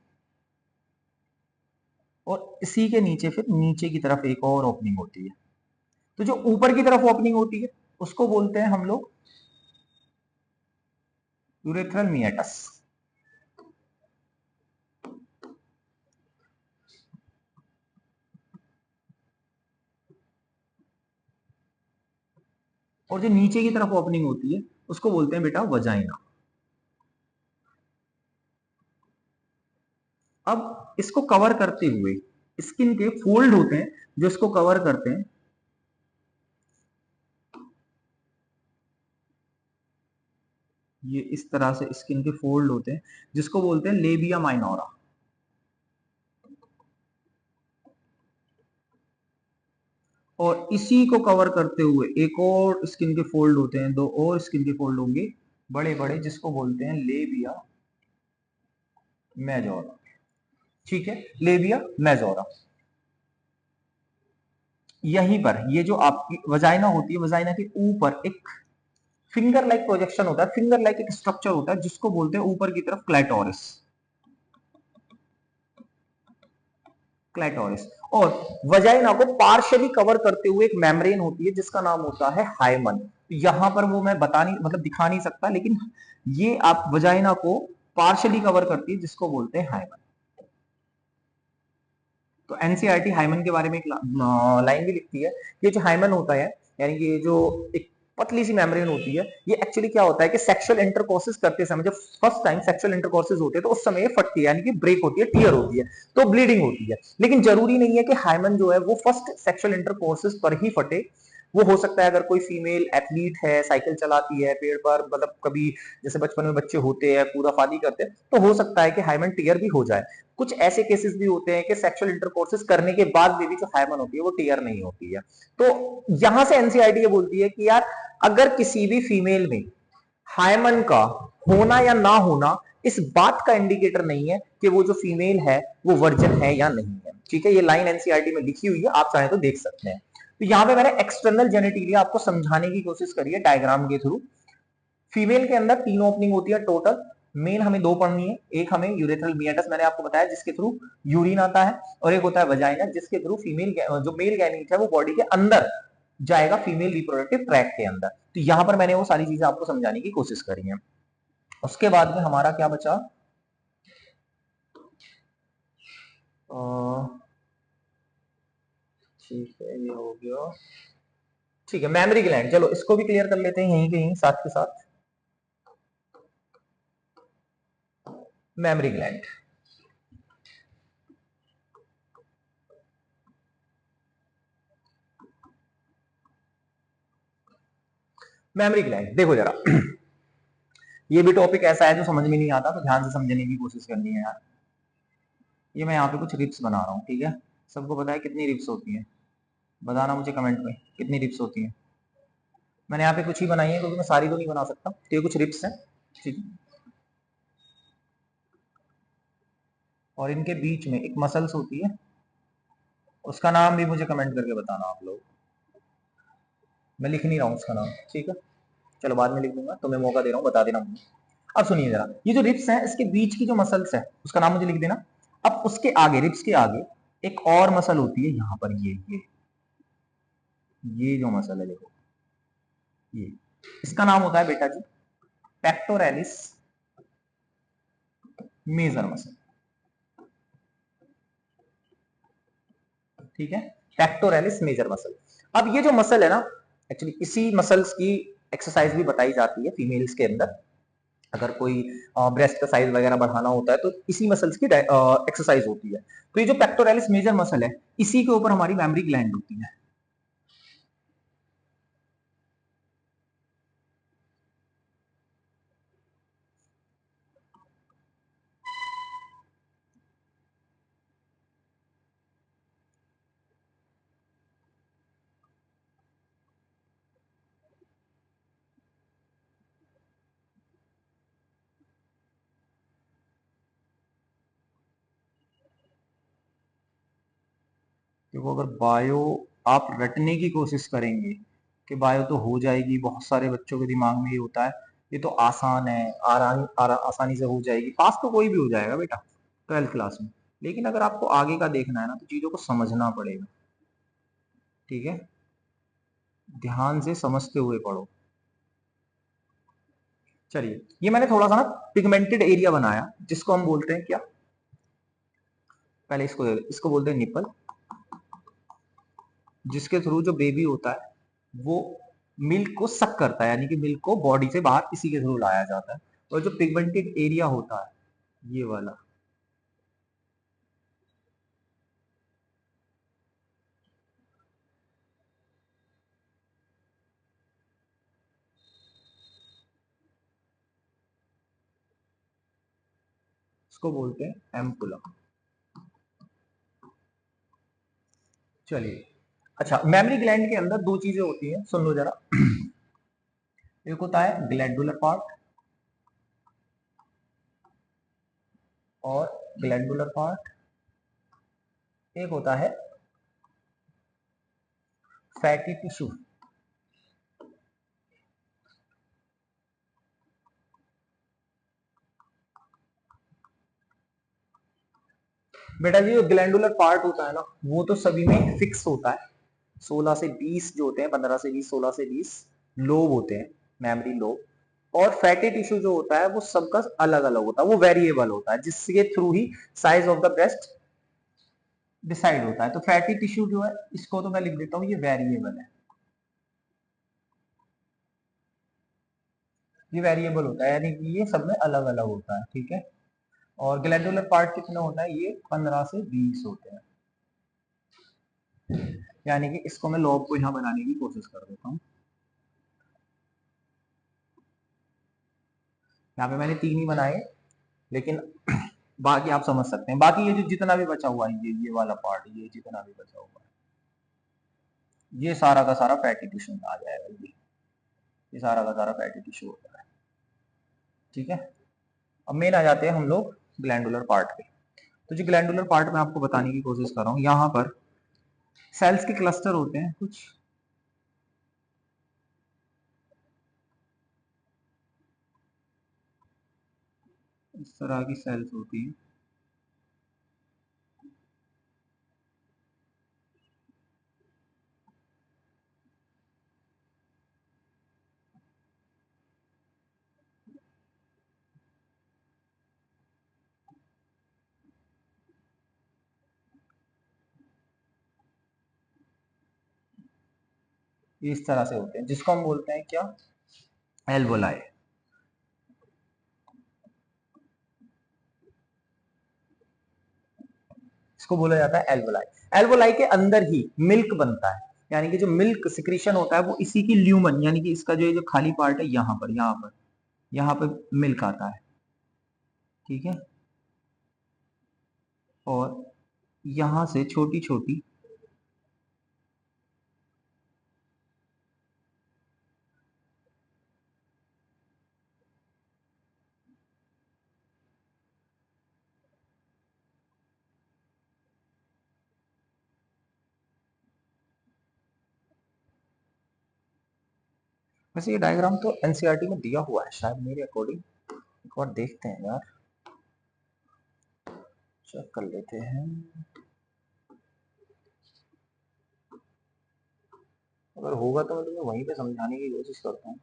और इसी के नीचे फिर नीचे की तरफ एक और ओपनिंग होती है। तो जो ऊपर की तरफ ओपनिंग होती है उसको बोलते हैं हम लोग यूरेथ्रल मियाटस। और जो नीचे की तरफ ओपनिंग होती है उसको बोलते हैं बेटा वजाइना। अब इसको कवर करते हुए स्किन के फोल्ड होते हैं जो इसको कवर करते हैं, ये इस तरह से स्किन के फोल्ड होते हैं जिसको बोलते हैं लेबिया माइनोरा। और इसी को कवर करते हुए एक और स्किन के फोल्ड होते हैं, दो और स्किन के फोल्ड होंगे बड़े बड़े जिसको बोलते हैं लेबिया मेजोरा। ठीक है, लेबिया मेजोरा। यहीं पर ये जो आपकी वजाइना होती है, वजाइना के ऊपर एक फिंगर लाइक प्रोजेक्शन होता है, फिंगर लाइक एक स्ट्रक्चर होता है जिसको बोलते हैं ऊपर की तरफ क्लाइटोरिस। क्लाइटोरिस। और वजाइना को पार्शियली कवर करते हुए एक मेम्ब्रेन होती है जिसका नाम होता है हाइमन। यहां पर वो मैं बता नहीं, मतलब दिखा नहीं सकता, लेकिन ये आप वजाइना को पार्शियली कवर करती है जिसको बोलते हैं हाइमन। तो एनसीईआरटी हाइमन के बारे में एक लाइन भी लिखती है। ये जो हाइमन होता है, यानी कि ये जो एक पतली सी मेम्ब्रेन होती है, ये एक्चुअली क्या होता है कि सेक्सुअल इंटरकोर्सेस करते समय जब फर्स्ट टाइम सेक्सुअल इंटरकोर्सेस होते हैं तो उस समय ये फटती है, यानी कि ब्रेक होती है, टीयर होती है, तो ब्लीडिंग होती है। लेकिन जरूरी नहीं है कि हाइमन जो है वो फर्स्ट सेक्सुअल इंटरकोर्सेस पर ही फटे। वो हो सकता है अगर कोई फीमेल एथलीट है, साइकिल चलाती है पेड़ पर, मतलब कभी जैसे बचपन में बच्चे होते हैं कूदाफादी करते हैं, तो हो सकता है कि हाइमन टीयर भी हो जाए। कुछ ऐसे केसेस भी होते हैं कि सेक्सुअल इंटरकोर्सेस करने के बाद भी जो हाइमन होती है वो टीयर नहीं होती है। तो यहां से एनसीईआरटी ये बोलती है कि यार अगर किसी भी फीमेल में हाइमन का होना या ना होना इस बात का इंडिकेटर नहीं है कि वो जो फीमेल है वो वर्जन है या नहीं है। ठीक है, ये लाइन एनसीईआरटी में लिखी हुई है, आप चाहें तो देख सकते हैं। तो यहां पे मैंने एक्सटर्नल जेनेटिलिया आपको समझाने की कोशिश करी है डायग्राम के थ्रू। फीमेल के अंदर तीन ओपनिंग होती है टोटल, मेन हमें दो पढ़नी है। एक हमें यूरेथ्रल मियाटस मैंने आपको बताया जिसके थ्रू यूरिन आता है, और एक होता है वजाइना जिसके थ्रू फीमेल जो मेल गैमीट है वो बॉडी के अंदर जाएगा फीमेल रिप्रोडक्टिव ट्रैक के अंदर। तो यहां पर मैंने वो सारी चीजें आपको समझाने की कोशिश करी है। उसके बाद में हमारा क्या बचा, ठीक है ये हो गया। ठीक है, मेमोरी ग्लैंड, चलो इसको भी क्लियर कर लेते हैं यहीं के यहीं साथ के साथ। मेमोरी ग्लैंड, मेमोरी ग्लैंड देखो जरा ये भी टॉपिक ऐसा है जो समझ में नहीं आता, तो ध्यान से समझने की कोशिश करनी है यार। ये मैं यहाँ पे कुछ रिप्स बना रहा हूँ, ठीक है। सबको पता है कितनी रिप्स होती है, बताना मुझे कमेंट में कितनी रिप्स होती है। मैंने यहाँ पे कुछ ही बनाई है क्योंकि मैं सारी तो नहीं बना सकता, तो ये कुछ रिप्स है, ठीक है। और इनके बीच में एक मसल्स होती है, उसका नाम भी मुझे कमेंट करके बताना आप लोग। मैं लिख नहीं रहा हूँ उसका नाम, ठीक है, चलो बाद में लिख दूंगा, तो मैं मौका दे रहा हूँ, बता देना मुझे। अब सुनिए जरा, ये जो रिप्स है इसके बीच की जो मसल्स है उसका नाम मुझे लिख देना। अब उसके आगे, रिप्स के आगे एक और मसल होती है यहाँ पर, ये जो मसल है देखो, ये इसका नाम होता है बेटा जी पेक्टोरेलिस मेजर मसल। ठीक है, पेक्टोरेलिस मेजर मसल। अब ये जो मसल है ना, एक्चुअली इसी मसल्स की एक्सरसाइज भी बताई जाती है फीमेल्स के अंदर। अगर कोई ब्रेस्ट का साइज वगैरह बढ़ाना होता है तो इसी मसल्स की एक्सरसाइज होती है। तो ये जो पेक्टोरेलिस मेजर मसल है इसी के ऊपर हमारी मेमोरी ग्लैंड होती है। देखो अगर बायो आप रटने की कोशिश करेंगे कि बायो तो हो जाएगी, बहुत सारे बच्चों के दिमाग में ये होता है ये तो आसान है, आसानी से हो जाएगी, पास तो कोई भी हो जाएगा बेटा 12th क्लास में। लेकिन अगर आपको आगे का देखना है ना तो चीजों को समझना पड़ेगा, ठीक है, ध्यान से समझते हुए पढ़ो। चलिए ये मैंने थोड़ा सा ना पिगमेंटेड एरिया बनाया जिसको हम बोलते हैं क्या, पहले इसको बोलते हैं निपल, जिसके थ्रू जो बेबी होता है वो मिल्क को सक करता है, यानी कि मिल्क को बॉडी से बाहर इसी के थ्रू लाया जाता है। और जो पिगमेंटेड एरिया होता है ये वाला, इसको बोलते हैं एम्पुला। चलिए अच्छा, मेमोरी ग्लैंड के अंदर दो चीजें होती हैं, सुन लो जरा। एक होता है ग्लैंडुलर पार्ट और ग्लैंडुलर पार्ट, एक होता है फैटी टिश्यू। बेटा जी जो ग्लैंडुलर पार्ट होता है ना वो तो सभी में फिक्स होता है, 16 से 20 जो होते हैं, 15 से 20, 16 से 20 लोब होते हैं, मेमोरी लोब। और फैटी टिश्यू जो होता है वो सबका अलग अलग होता है, वो वेरिएबल होता है, जिसके through he size of the breast decide होता है। तो फैटी टिश्यू जो है इसको तो मैं लिख देता हूं ये वेरिएबल है, ये वेरिएबल होता है, यानी कि ये सब में अलग अलग होता है, ठीक है। और ग्लैंडुलर पार्ट कितना होता है, ये 15 से 20 होते हैं। यानी कि इसको मैं लॉग को यहां बनाने की कोशिश कर देता हूँ। यहाँ पे मैंने 3 ही बनाए, लेकिन बाकी आप समझ सकते हैं। बाकी ये जो जितना भी बचा हुआ है, ये वाला पार्ट, ये जितना भी बचा हुआ है, ये सारा का सारा फैटी टिश्यू में आ जाएगा। ये सारा का सारा फैटी टिश्यू होता है, ठीक है। अब मेन आ जाते हैं हम लोग ग्लैंडुलर पार्ट पे। तो जो ग्लैंडुलर पार्ट में आपको बताने की कोशिश कर रहा हूँ, यहाँ पर सेल्स के क्लस्टर होते हैं कुछ, इस तरह की सेल्स होती हैं। ये इस तरह से होते हैं, जिसको हम बोलते हैं क्या, एल्वोलाई। इसको बोला जाता है एल्वोलाई। एल्वोलाई के अंदर ही मिल्क बनता है, यानी कि जो मिल्क सिक्रीशन होता है वो इसी की ल्यूमन, यानी कि इसका जो ये जो खाली पार्ट है यहाँ पर मिल्क आता है, ठीक है। और यहां से छोटी छोटी, वैसे ये डायग्राम तो एनसीईआरटी में दिया हुआ है शायद मेरे अकॉर्डिंग, एक बार देखते हैं यार, चेक कर लेते हैं। अगर होगा तो मैं तुम्हें वहीं पे समझाने की कोशिश करता हूँ।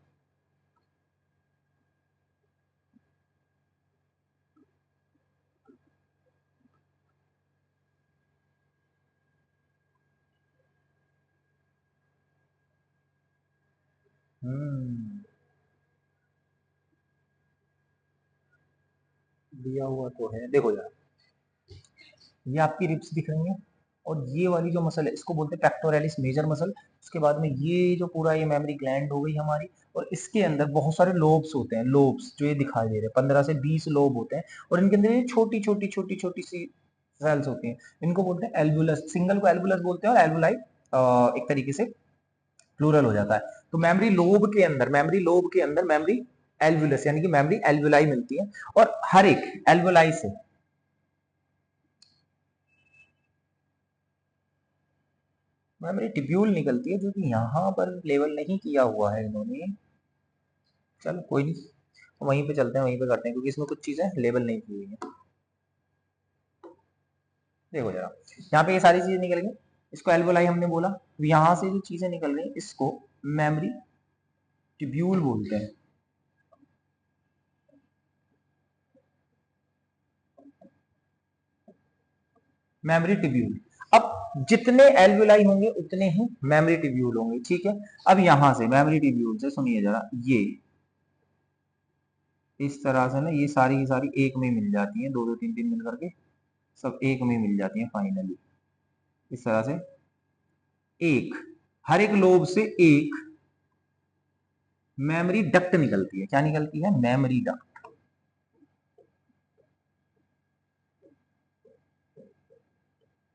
हम्म, दिया हुआ तो है, देखो यार, ये आपकी रिब्स दिख रही हैं, और ये वाली जो मसल है इसको बोलते हैं पेक्टोरलिस मेजर मसल। उसके बाद में ये जो पूरा ये मेमोरी ग्लैंड हो गई हमारी, और इसके अंदर बहुत सारे लोब्स होते हैं, लोब्स जो ये दिखाई दे रहे हैं 15 से 20 लोब होते हैं, और इनके अंदर ये छोटी छोटी छोटी छोटी सी सेल्स होती हैं, इनको बोलते हैं एल्वुलस। सिंगल को एल्वुलस बोलते हैं और एल्वुलाई एक तरीके से प्लूरल हो जाता है। तो मेमोरी लोब के अंदर मेमोरी एल्वुलस यानी कि मेमोरी एल्वुलाई मिलती है, और हर एक एल्वुलाई से मेमोरी ट्यूब्यूल निकलती है, जो कि यहाँ पर लेवल नहीं किया हुआ है इन्होंने। चलो कोई नहीं, वहीं पे चलते हैं, वहीं पे करते हैं, क्योंकि इसमें कुछ चीजें लेवल नहीं की हुई है। देखो जरा, यहाँ पे ये सारी चीजें निकल गई, इसको एल्वोलाई हमने बोला। यहाँ से जो चीजें निकल रही इसको मेमोरी ट्यूब्यूल बोलते हैं। Memory tubule. अब जितने एल्वुलाई होंगे उतने ही मेमोरी ट्यूब्यूल होंगे, ठीक है। अब यहां से मेमोरी ट्यूब्यूल से सुनिए जरा, ये इस तरह से ना, ये सारी की सारी एक में मिल जाती हैं, दो दो तीन तीन मिल करके सब एक में मिल जाती हैं फाइनली, इस तरह से। एक, हर एक लोब से एक मेमोरी डक्ट निकलती है। क्या निकलती है? Memory duct.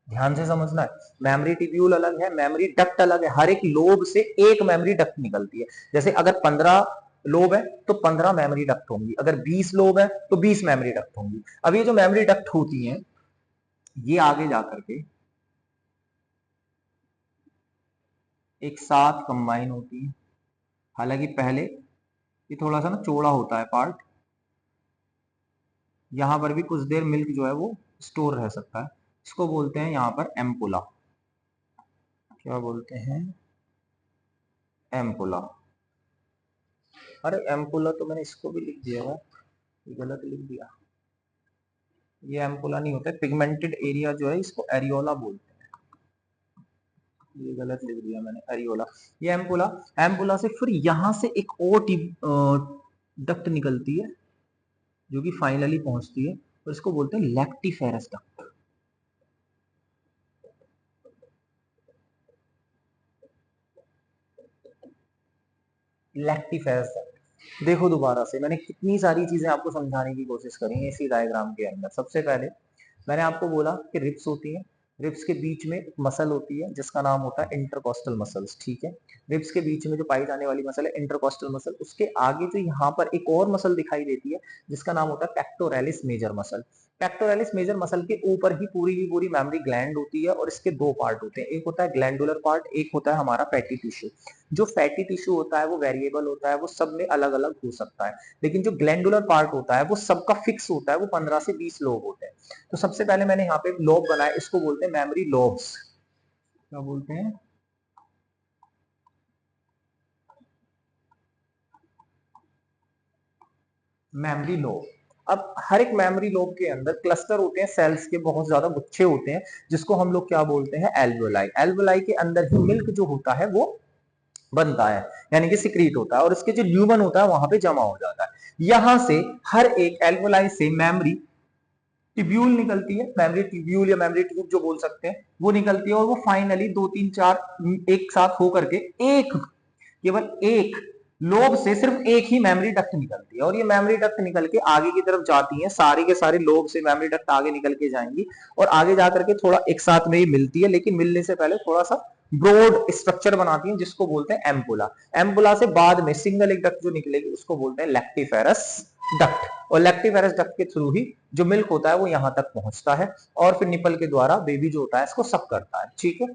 ध्यान से समझना है, मेमोरी ट्यूब्यूल अलग है, मेमोरी डक्ट अलग है। हर एक लोब से एक मेमोरी डक्ट निकलती है। जैसे अगर 15 लोब है तो 15 मेमोरी डक्ट होंगी, अगर 20 लोब है तो 20 मेमोरी डक्ट होंगी। अब ये जो मेमोरी डक्ट होती हैं, ये आगे जाकर के एक साथ कंबाइन होती है। हालांकि पहले ये थोड़ा सा ना चौड़ा होता है पार्ट, यहां पर भी कुछ देर मिल्क जो है वो स्टोर रह सकता है। इसको बोलते हैं यहाँ पर एम्पुला। क्या बोलते हैं? एम्पुला। अरे एम्पुला तो मैंने इसको भी लिख दिया है, ये गलत लिख दिया। ये एम्पुला नहीं होता है, पिगमेंटेड एरिया जो है इसको एरियोला बोलते हैं। ये गलत लिख दिया मैंने, एरियोला। ये एम्पुला। एम्पुला से फिर यहां से एक और डक्ट निकलती है, जो कि फाइनली पहुंचती है, और इसको बोलते हैं लैक्टिफेरस डक्ट। Lactiferous duct. देखो दोबारा से, मैंने कितनी सारी चीजें आपको समझाने की कोशिश करी है इसी डायग्राम के अंदर। सबसे पहले मैंने आपको बोला कि रिब्स होती है, रिब्स के बीच में मसल होती है जिसका नाम होता है इंटरकॉस्टल मसल्स, ठीक है। रिब्स के बीच में जो पाई जाने वाली मसल है इंटरकॉस्टल मसल, उसके आगे जो यहाँ पर एक और मसल दिखाई देती है जिसका नाम होता है pectoralis major muscle. Pectoralis major muscle के ऊपर ही पूरी की पूरी मेमोरी ग्लैंड होती है, और इसके दो पार्ट होते हैं, एक होता है ग्लैंडुलर पार्ट, एक होता है हमारा फैटी टिश्यू। जो फैटी टिश्यू होता है वो वेरिएबल होता है, वो सब में अलग अलग हो सकता है, लेकिन जो ग्लैंडुलर पार्ट होता है वो सबका फिक्स होता है, वो 15 से 20 लोब होते हैं। तो सबसे पहले मैंने यहाँ पे लोब बनाया, इसको बोलते हैं मेमोरी लोब्स। क्या बोलते हैं? Memory lobe. अब हर एक मेमोरी लोब के अंदर क्लस्टर होते हैं, सेल्स के बहुत ज्यादा गुच्छे होते हैं, जिसको हम लोग क्या बोलते हैं? एल्वेओलाई। एल्वेओलाई के अंदर ही मिल्क जो होता है वो बनता है, यानी कि सिक्रीट होता है, और इसके जो ल्यूमन होता है वहां पे जमा हो जाता है। यहां से हर एक एल्वेओलाई से मेमोरी ट्यूब्यूल निकलती है, मेमोरी ट्यूब्यूल या मेमोरी ट्यूब जो बोल सकते हैं, वो निकलती है, और वो फाइनली दो तीन चार एक साथ होकर के एक, केवल एक लोब से सिर्फ एक ही मेमोरी डक्ट निकलती है, और ये मेमोरी डक्ट निकल के आगे की तरफ जाती है, सारे के सारे लोब से मेमोरी डक्ट आगे निकल के जाएंगी, और आगे जाकर के थोड़ा एक साथ में ही मिलती है, लेकिन मिलने से पहले थोड़ा सा ब्रॉड स्ट्रक्चर बनाती है, जिसको बोलते हैं एम्पुला। एम्पुला से बाद में सिंगल एक डक्ट जो निकलेगी उसको बोलते हैं लैक्टिफेरस डक्ट, और लैक्टिफेरस डक्ट के थ्रू ही जो मिल्क होता है वो यहां तक पहुंचता है, और फिर निपल के द्वारा बेबी जो होता है इसको सक करता है, ठीक है।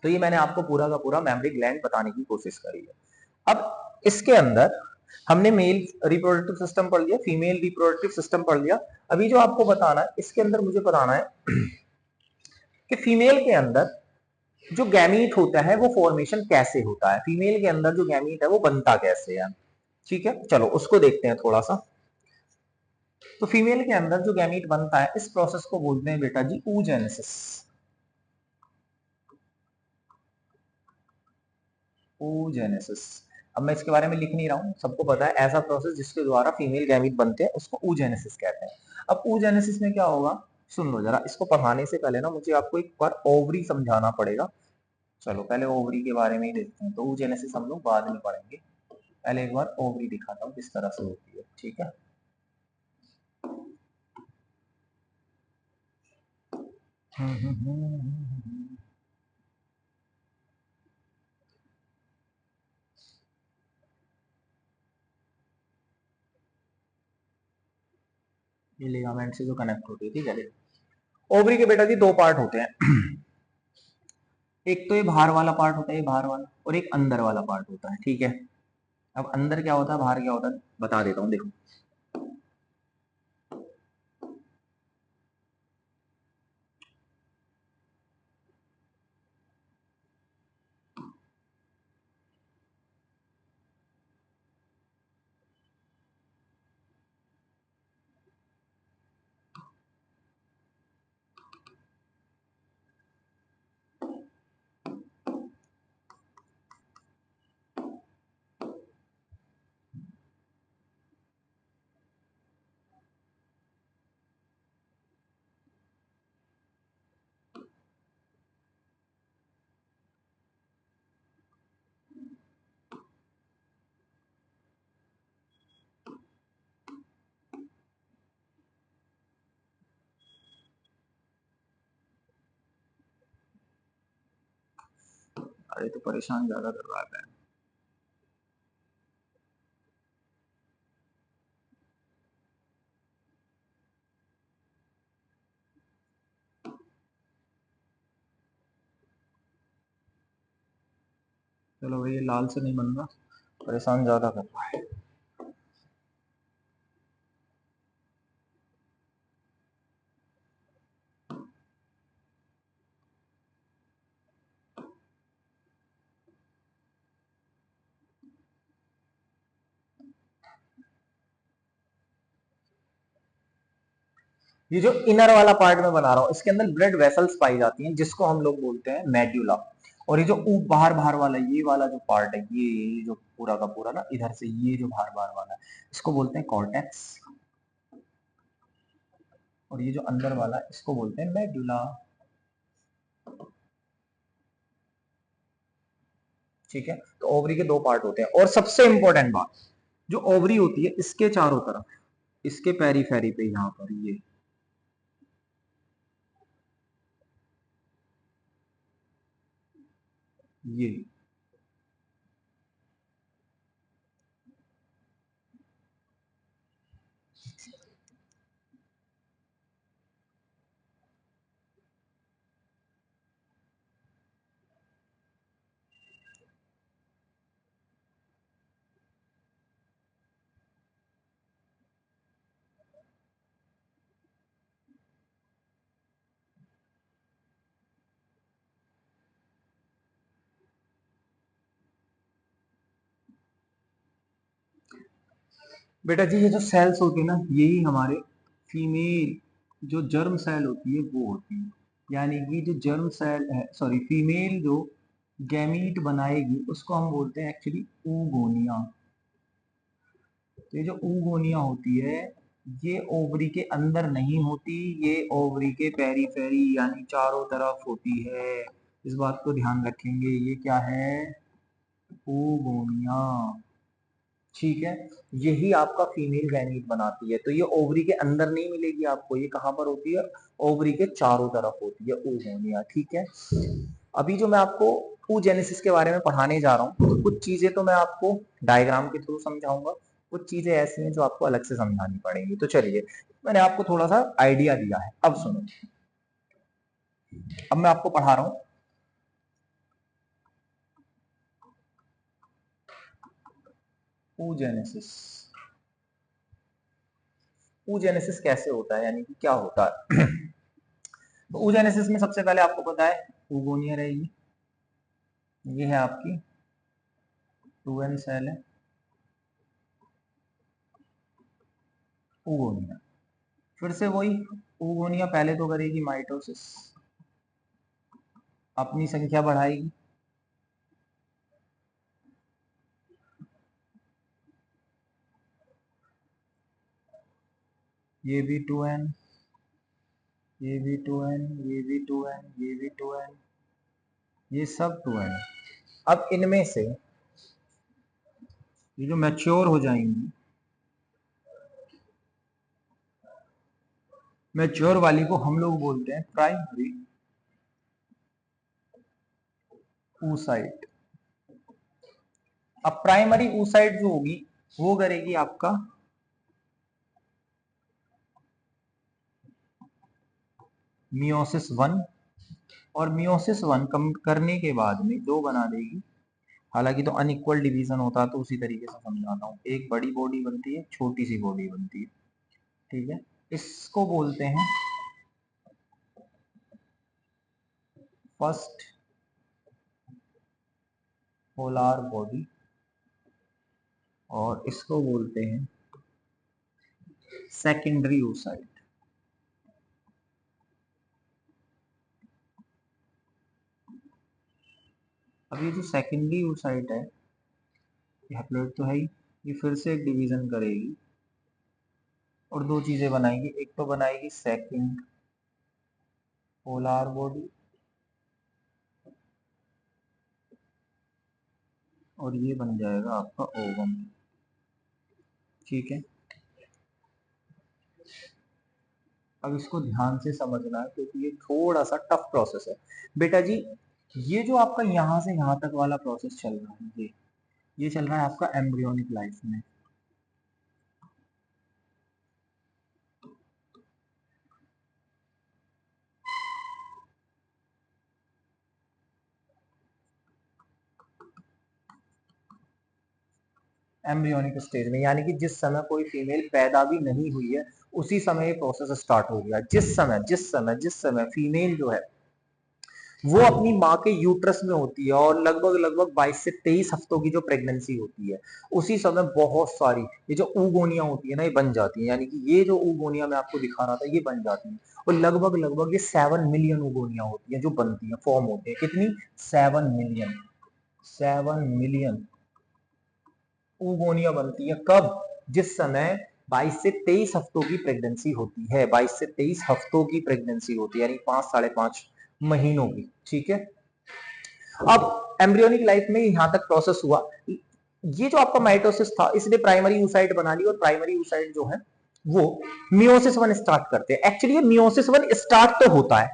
तो ये मैंने आपको पूरा का पूरा मेमोरी ग्लैंड बताने की कोशिश करी है। अब इसके अंदर हमने मेल रिप्रोडक्टिव सिस्टम पढ़ लिया, फीमेल रिप्रोडक्टिव सिस्टम पढ़ लिया। अभी जो आपको बताना है इसके अंदर मुझे बताना है कि फीमेल के अंदर जो गैमीट होता है वो फॉर्मेशन कैसे होता है, फीमेल के अंदर जो गैमीट है वो बनता कैसे है, ठीक है। चलो उसको देखते हैं थोड़ा सा। तो फीमेल के अंदर जो गैमीट बनता है इस प्रोसेस को बोलते हैं बेटा जी oogenesis। oogenesis। अब मैं इसके बारे में लिख नहीं रहा हूं, सबको पता है, ऐसा प्रोसेस जिसके द्वारा फीमेल गैमीट बनते हैं उसको oogenesis कहते हैं। अब oogenesis में क्या होगा, सुन लो जरा, इसको पढ़ाने से पहले ना मुझे आपको एक बार ओवरी समझाना पड़ेगा। चलो पहले ओवरी के बारे में ही देखते हैं, तो oogenesis हम लोग बाद में पढ़ेंगे, पहले एक बार ओवरी दिखाता हूँ किस तरह से होती है, ठीक है। ये लिगामेंट से जो कनेक्ट होती है, ठीक है। ओवरी के बेटा जी दो पार्ट होते हैं। एक तो ये बाहर वाला पार्ट होता है, ये बाहर वाला, और एक अंदर वाला पार्ट होता है, ठीक है। अब अंदर क्या होता है, बाहर क्या होता है, बता देता हूँ, देखो। अरे तो परेशान ज्यादा कर रहा है। चलो भाई, ये लाल से नहीं बन रहा, परेशान ज्यादा कर रहा है। ये जो इनर वाला पार्ट में बना रहा हूँ, इसके अंदर ब्लड वेसल्स पाई जाती हैं, जिसको हम लोग बोलते हैं मेड्यूला। और ये जो बाहर बाहर वाला, ये वाला जो पार्ट है, ये जो पूरा का पूरा ना, इधर से ये जो बाहर बाहर वाला है, इसको बोलते हैं कॉर्टेक्स। और ये जो अंदर वाला है, इसको बोलते हैं मेडुला। ठीक है, तो ओवरी के दो पार्ट होते हैं। और सबसे इंपॉर्टेंट बात, जो ओवरी होती है, इसके चारों तरफ, इसके पेरीफेरी पे, यहाँ पर ये बेटा जी, ये जो सेल्स होती है ना, यही हमारे फीमेल जो जर्म सेल होती है वो होती है। यानी कि जो जर्म सेल है, सॉरी, फीमेल जो गैमीट बनाएगी, उसको हम बोलते हैं एक्चुअली oogonia। तो ये जो oogonia होती है, ये ओवरी के अंदर नहीं होती, ये ओवरी के पेरीफेरी यानी चारों तरफ होती है। इस बात को ध्यान रखेंगे, ये क्या है, oogonia। ठीक है, यही आपका फीमेल गैमीट बनाती है। तो ये ओवरी के अंदर नहीं मिलेगी आपको, ये कहां पर होती है, ओवरी के चारों तरफ होती है oogonia। ठीक है, अभी जो मैं आपको oogenesis के बारे में पढ़ाने जा रहा हूँ, तो कुछ चीजें तो मैं आपको डायग्राम के थ्रू समझाऊंगा, कुछ चीजें ऐसी हैं जो आपको अलग से समझानी पड़ेंगी। तो चलिए, मैंने आपको थोड़ा सा आइडिया दिया है, अब सुनो। अब मैं आपको पढ़ा रहा हूँ oogenesis। oogenesis कैसे होता है, यानी कि क्या होता है। तो oogenesis में सबसे पहले आपको पता है oogonia रहेगी, ये है आपकी 2n सेल है oogonia। फिर से वही oogonia पहले तो करेगी माइटोसिस, अपनी संख्या बढ़ाएगी, ये भी 2n, ये भी 2n, ये भी 2n, ये भी 2n, ये सब 2n। अब इनमें से ये जो मैच्योर हो जाएंगी, मैच्योर वाली को हम लोग बोलते हैं प्राइमरी oocyte। अब प्राइमरी oocyte जो होगी, वो करेगी आपका मियोसिस 1, और मियोसिस वन कम करने के बाद में दो बना देगी। हालांकि तो अनइक्वल डिवीजन होता तो उसी तरीके से समझाता हूँ, एक बड़ी बॉडी बनती है, छोटी सी बॉडी बनती है, ठीक है। इसको बोलते हैं फर्स्ट पोलर बॉडी और इसको बोलते हैं सेकेंडरी oocyte। अब ये जो सेकेंडरी oocyte है, हैप्लॉइड तो है ही, ये फिर से एक डिवीजन करेगी और दो चीजें बनाएगी। एक तो बनाएगी सेकंड पोलर बॉडी और ये बन जाएगा आपका ओवम, ठीक है। अब इसको ध्यान से समझना है क्योंकि ये थोड़ा सा टफ प्रोसेस है बेटा जी। ये जो आपका यहाँ से यहाँ तक वाला प्रोसेस चल रहा है, ये चल रहा है आपका एम्ब्रियोनिक लाइफ में। एम्ब्रियोनिक स्टेज में यानी कि जिस समय कोई फीमेल पैदा भी नहीं हुई है उसी समय ये प्रोसेस स्टार्ट हो गया। जिस समय फीमेल जो है वो अपनी माँ के यूट्रस में होती है और लगभग लगभग 22 से 23 हफ्तों की जो प्रेगनेंसी होती है, उसी समय बहुत सारी ये जो ऊगोनिया होती है ना, ये बन जाती है। यानी कि ये जो ऊगोनिया मैं आपको दिखा रहा था ये बन जाती है और लगभग लगभग ये 7 मिलियन ऊगोनिया होती है जो बनती है, फॉर्म होते हैं। कितनी? 7 मिलियन ऊगोनिया बनती है। कब? जिस समय 22 से 23 हफ्तों की प्रेगनेंसी होती है, 22 से 23 हफ्तों की प्रेगनेंसी होती है, यानी 5 साढ़े 5 महीनों की, ठीक है। अब एम्ब्रियोनिक लाइफ में यहां तक प्रोसेस हुआ। ये जो आपका माइटोसिस था इसने प्राइमरी oocyte बना ली और प्राइमरी oocyte जो है वो मियोसिस वन स्टार्ट करते हैं। एक्चुअली ये मियोसिस वन स्टार्ट तो होता है,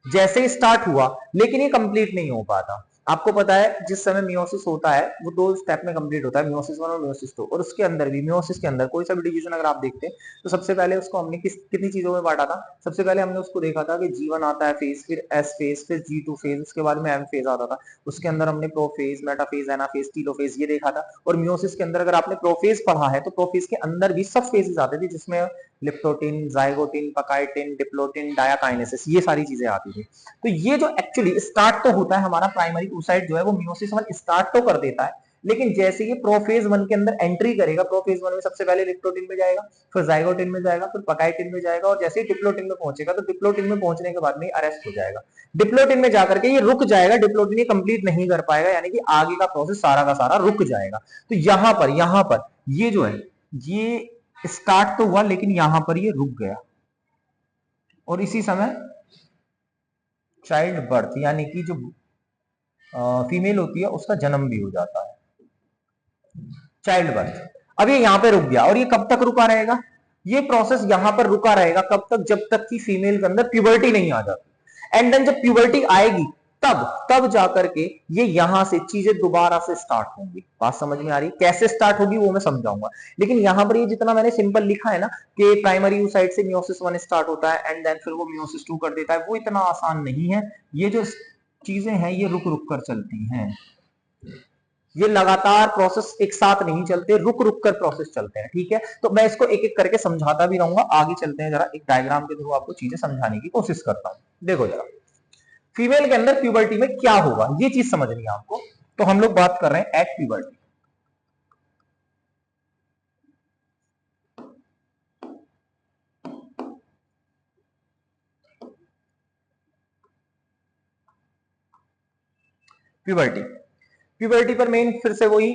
जैसे ही स्टार्ट हुआ, लेकिन ये कंप्लीट नहीं हो पाता। आपको पता है जिस समय मियोसिस होता है वो दो स्टेप में कंप्लीट होता है, मियोसिस वन और मियोसिस टू। और उसके अंदर भी मियोसिस के अंदर कोई सा भी डिवीजन अगर आप देखते हैं तो सबसे पहले उसको हमने कितनी चीजों में बांटा था। सबसे पहले हमने उसको देखा था कि G1 आता है फेज, फिर एस फेज, फिर G2 फेज, उसके बाद में एम फेज आता था। उसके अंदर हमने प्रोफेज, मेटाफेज, एनाफेज, टीलोफेज ये देखा था। और मियोसिस के अंदर अगर आपने प्रोफेज पढ़ा है तो प्रोफेज के अंदर भी सब फेजेस आते थे, जिसमें लिप्टोटिन, जाइगोटिन, पकाइटिन, डिप्लोटिन, डायाकाइनेसिस, ये सारी चीजें आती थी। तो ये जो एक्चुअली स्टार्ट तो होता है हमारा प्राइमरी oocyte जो है वो मियोसिस वन स्टार्ट तो कर देता है, लेकिन जैसे ये प्रोफेज वन के अंदर एंट्री करेगा, प्रोफेज वन में सबसे पहले लिप्टोटिन में जाएगा, फिर जाइगोटिन में जाएगा, फिर पकाइटिन में जाएगा और जैसे ही डिप्लोटिन में पहुंचेगा तो डिप्लोटिन में पहुंचने के बाद में अरेस्ट हो जाएगा। डिप्लोटिन में जाकर के ये रुक जाएगा, डिप्लोटिन ये कंप्लीट नहीं कर पाएगा, यानी कि आगे का प्रोसेस सारा का सारा रुक जाएगा। तो यहां पर ये जो है ये स्टार्ट तो हुआ लेकिन यहां पर ये रुक गया और इसी समय चाइल्ड बर्थ यानी कि जो फीमेल होती है उसका जन्म भी हो जाता है, चाइल्ड बर्थ। अब ये यहां पे रुक गया और ये कब तक रुका रहेगा? ये प्रोसेस यहां पर रुका रहेगा कब तक? जब तक कि फीमेल के अंदर प्यूबर्टी नहीं आ जाती। एंड देन जब प्यूबर्टी आएगी तब तब जाकर के ये यहां से चीजें दोबारा से स्टार्ट होंगी। बात समझ में आ रही? कैसे स्टार्ट होगी वो मैं समझाऊंगा, लेकिन यहां पर ये जितना मैंने सिंपल लिखा है ना कि प्राइमरी oocyte से मियोसिस वन स्टार्ट होता है एंड देन फिर वो मियोसिस टू कर देता है, वो इतना आसान नहीं है। ये जो चीजें हैं ये रुक रुक कर चलती हैं, ये लगातार प्रोसेस एक साथ नहीं चलते, रुक रुक कर प्रोसेस चलते हैं, ठीक है। तो मैं इसको एक एक करके समझाता भी रहूंगा। आगे चलते हैं, जरा एक डायग्राम के थ्रू आपको चीजें समझाने की कोशिश करता हूं। देखो जरा, फीमेल के अंदर प्यूबर्टी में क्या होगा ये चीज समझनी है आपको। तो हम लोग बात कर रहे हैं एट प्यूबर्टी। प्यूबर्टी, प्यूबर्टी पर मेन फिर से वही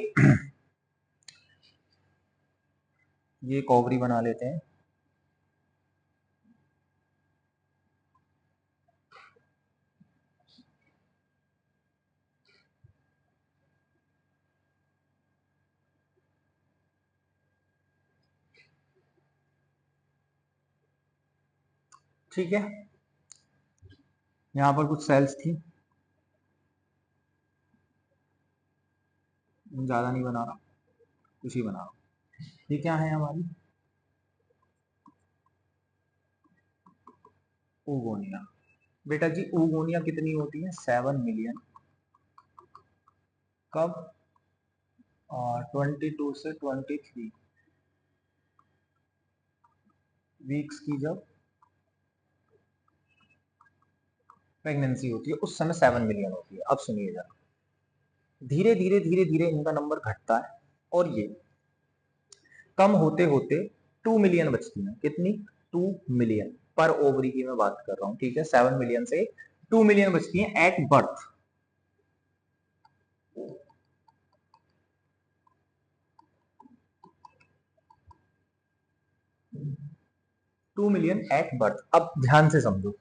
ये एक ओवरी बना लेते हैं। ठीक है, यहां पर कुछ सेल्स थी, ज्यादा नहीं बना रहा, कुछ ही बना रहा। ये क्या है हमारी ओगोनिया, बेटा जी oogonia कितनी होती है? 7 मिलियन। कब? 22 से 23 वीक्स की जब प्रेगनेंसी होती है उस समय 7 मिलियन होती है। अब सुनिए जरा, धीरे धीरे धीरे धीरे इनका नंबर घटता है और ये कम होते होते 2 मिलियन बचती है। कितनी? 2 मिलियन पर ओवरी की मैं बात कर रहा हूं, ठीक है। 7 मिलियन से 2 मिलियन बचती है at birth. Two million at birth. अब ध्यान से समझो,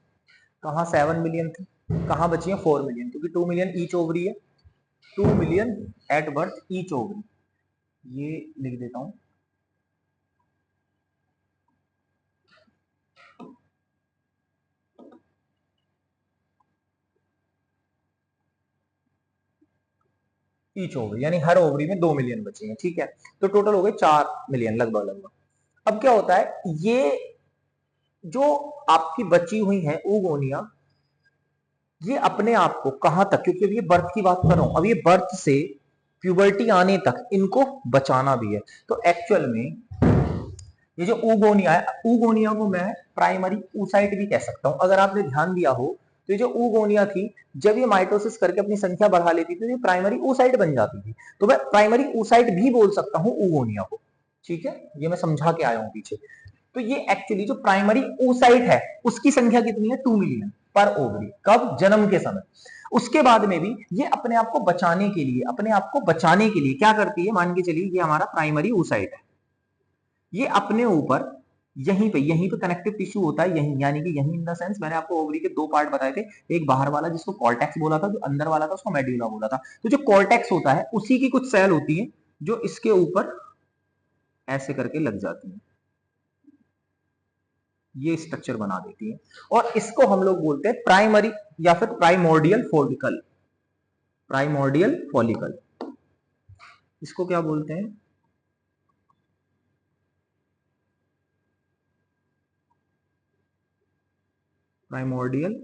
कहां 7 मिलियन थी, कहां बची है 4 मिलियन, क्योंकि 2 मिलियन ईच ओवरी है। 2 million at birth each ovary, ये लिख देता हूं। ईच ओवरी यानी हर ओवरी में 2 मिलियन बची हैं, ठीक है। तो टोटल हो गए 4 मिलियन लगभग लगभग। अब क्या होता है, ये जो आपकी बची हुई है oogonia, ये अपने आप को कहां तक, क्योंकि अब ये बर्थ की बात कर रहा हूं, अब ये बर्थ से प्यूबर्टी आने तक इनको बचाना भी है। तो एक्चुअल में ये जो oogonia है, oogonia को मैं प्राइमरी oocyte भी कह सकता हूं। अगर आपने ध्यान दिया हो तो ये जो oogonia थी, जब ये माइटोसिस करके अपनी संख्या बढ़ा लेती थी तो ये प्राइमरी oocyte बन जाती थी। तो मैं प्राइमरी oocyte भी बोल सकता हूं oogonia को, ठीक है। ये मैं समझा के आया हूं पीछे। तो ये एक्चुअली जो प्राइमरी oocyte है उसकी संख्या कितनी है? 2 मिलियन पर ओवरी। कब? जन्म के समय। उसके बाद में भी ये अपने आप को बचाने के लिए, अपने आप को बचाने के लिए क्या करती है, मान के चलिए ये हमारा प्राइमरी oocyte है, ये अपने ऊपर यहीं पे कनेक्टिव टिश्यू होता है, यहीं, यानी कि यहीं इन द सेंस मैंने आपको ओवरी के 2 पार्ट बताए थे, एक बाहर वाला जिसको कॉर्टेक्स बोला था, जो अंदर वाला था उसको मेड्यूला बोला था। तो जो कॉर्टेक्स होता है उसी की कुछ सेल होती है जो इसके ऊपर ऐसे करके लग जाती है, ये स्ट्रक्चर बना देती है, और इसको हम लोग बोलते हैं प्राइमरी या फिर प्राइमोर्डियल फॉलिकल। प्राइमोर्डियल फॉलिकल इसको क्या बोलते हैं? Primordial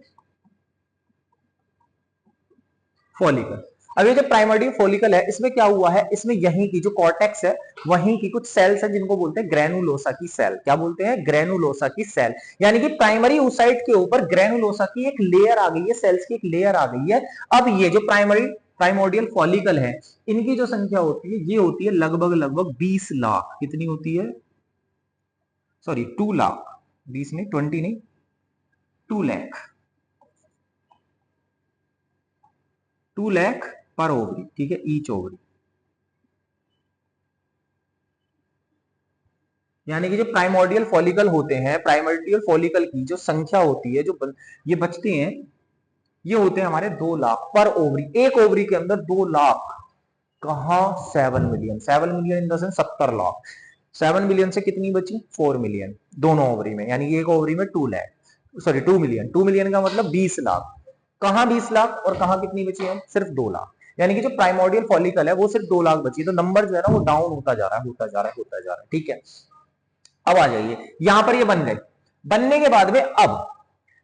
follicle. अब ये जो प्राइमरी फॉलिकल है इसमें क्या हुआ है, इसमें यहीं की जो कॉर्टेक्स है वहीं की कुछ सेल्स है जिनको बोलते हैं ग्रेनुलोसा की सेल। क्या बोलते हैं? ग्रेनुलोसा की सेल। यानी कि प्राइमरी oocyte के ऊपर ग्रेनुलोसा की एक लेयर आ गई है, सेल्स की एक लेयर आ गई है। अब ये जो प्राइमोर्डियल फॉलिकल है, इनकी जो संख्या होती है ये होती है लगभग लगभग 20 लाख। कितनी होती है? सॉरी 2 लाख, 20 नहीं, 20 नहीं, 2 लाख, 2 लाख पर ओवरी, ठीक है, ईच ओवरी। यानी कि जो प्राइमोर्डियल फॉलिकल होते हैं, प्राइमोर्डियल फॉलिकल की जो संख्या होती है, जो ये बचते हैं, ये होते हैं हमारे 2 लाख पर ओवरी। एक ओवरी के अंदर 2 लाख। कहा? 7 million. 7 million in the sense 70 lakh. 7 million से कितनी बची? 4 मिलियन दोनों ओवरी में, यानी कि एक ओवरी में 2 लाख, सॉरी 2 मिलियन। 2 मिलियन का मतलब 20 लाख। कहां 20 लाख और कहां कितनी बची है? सिर्फ 2 लाख। यानी कि जो प्राइमोर्डियल फॉलिकल है वो सिर्फ 2 लाख बची है। तो नंबर जो है ना वो डाउन होता जा रहा है, होता जा रहा है, होता जा रहा है, ठीक है। अब आ जाइए, यहां पर ये बन गए। बनने के बाद में अब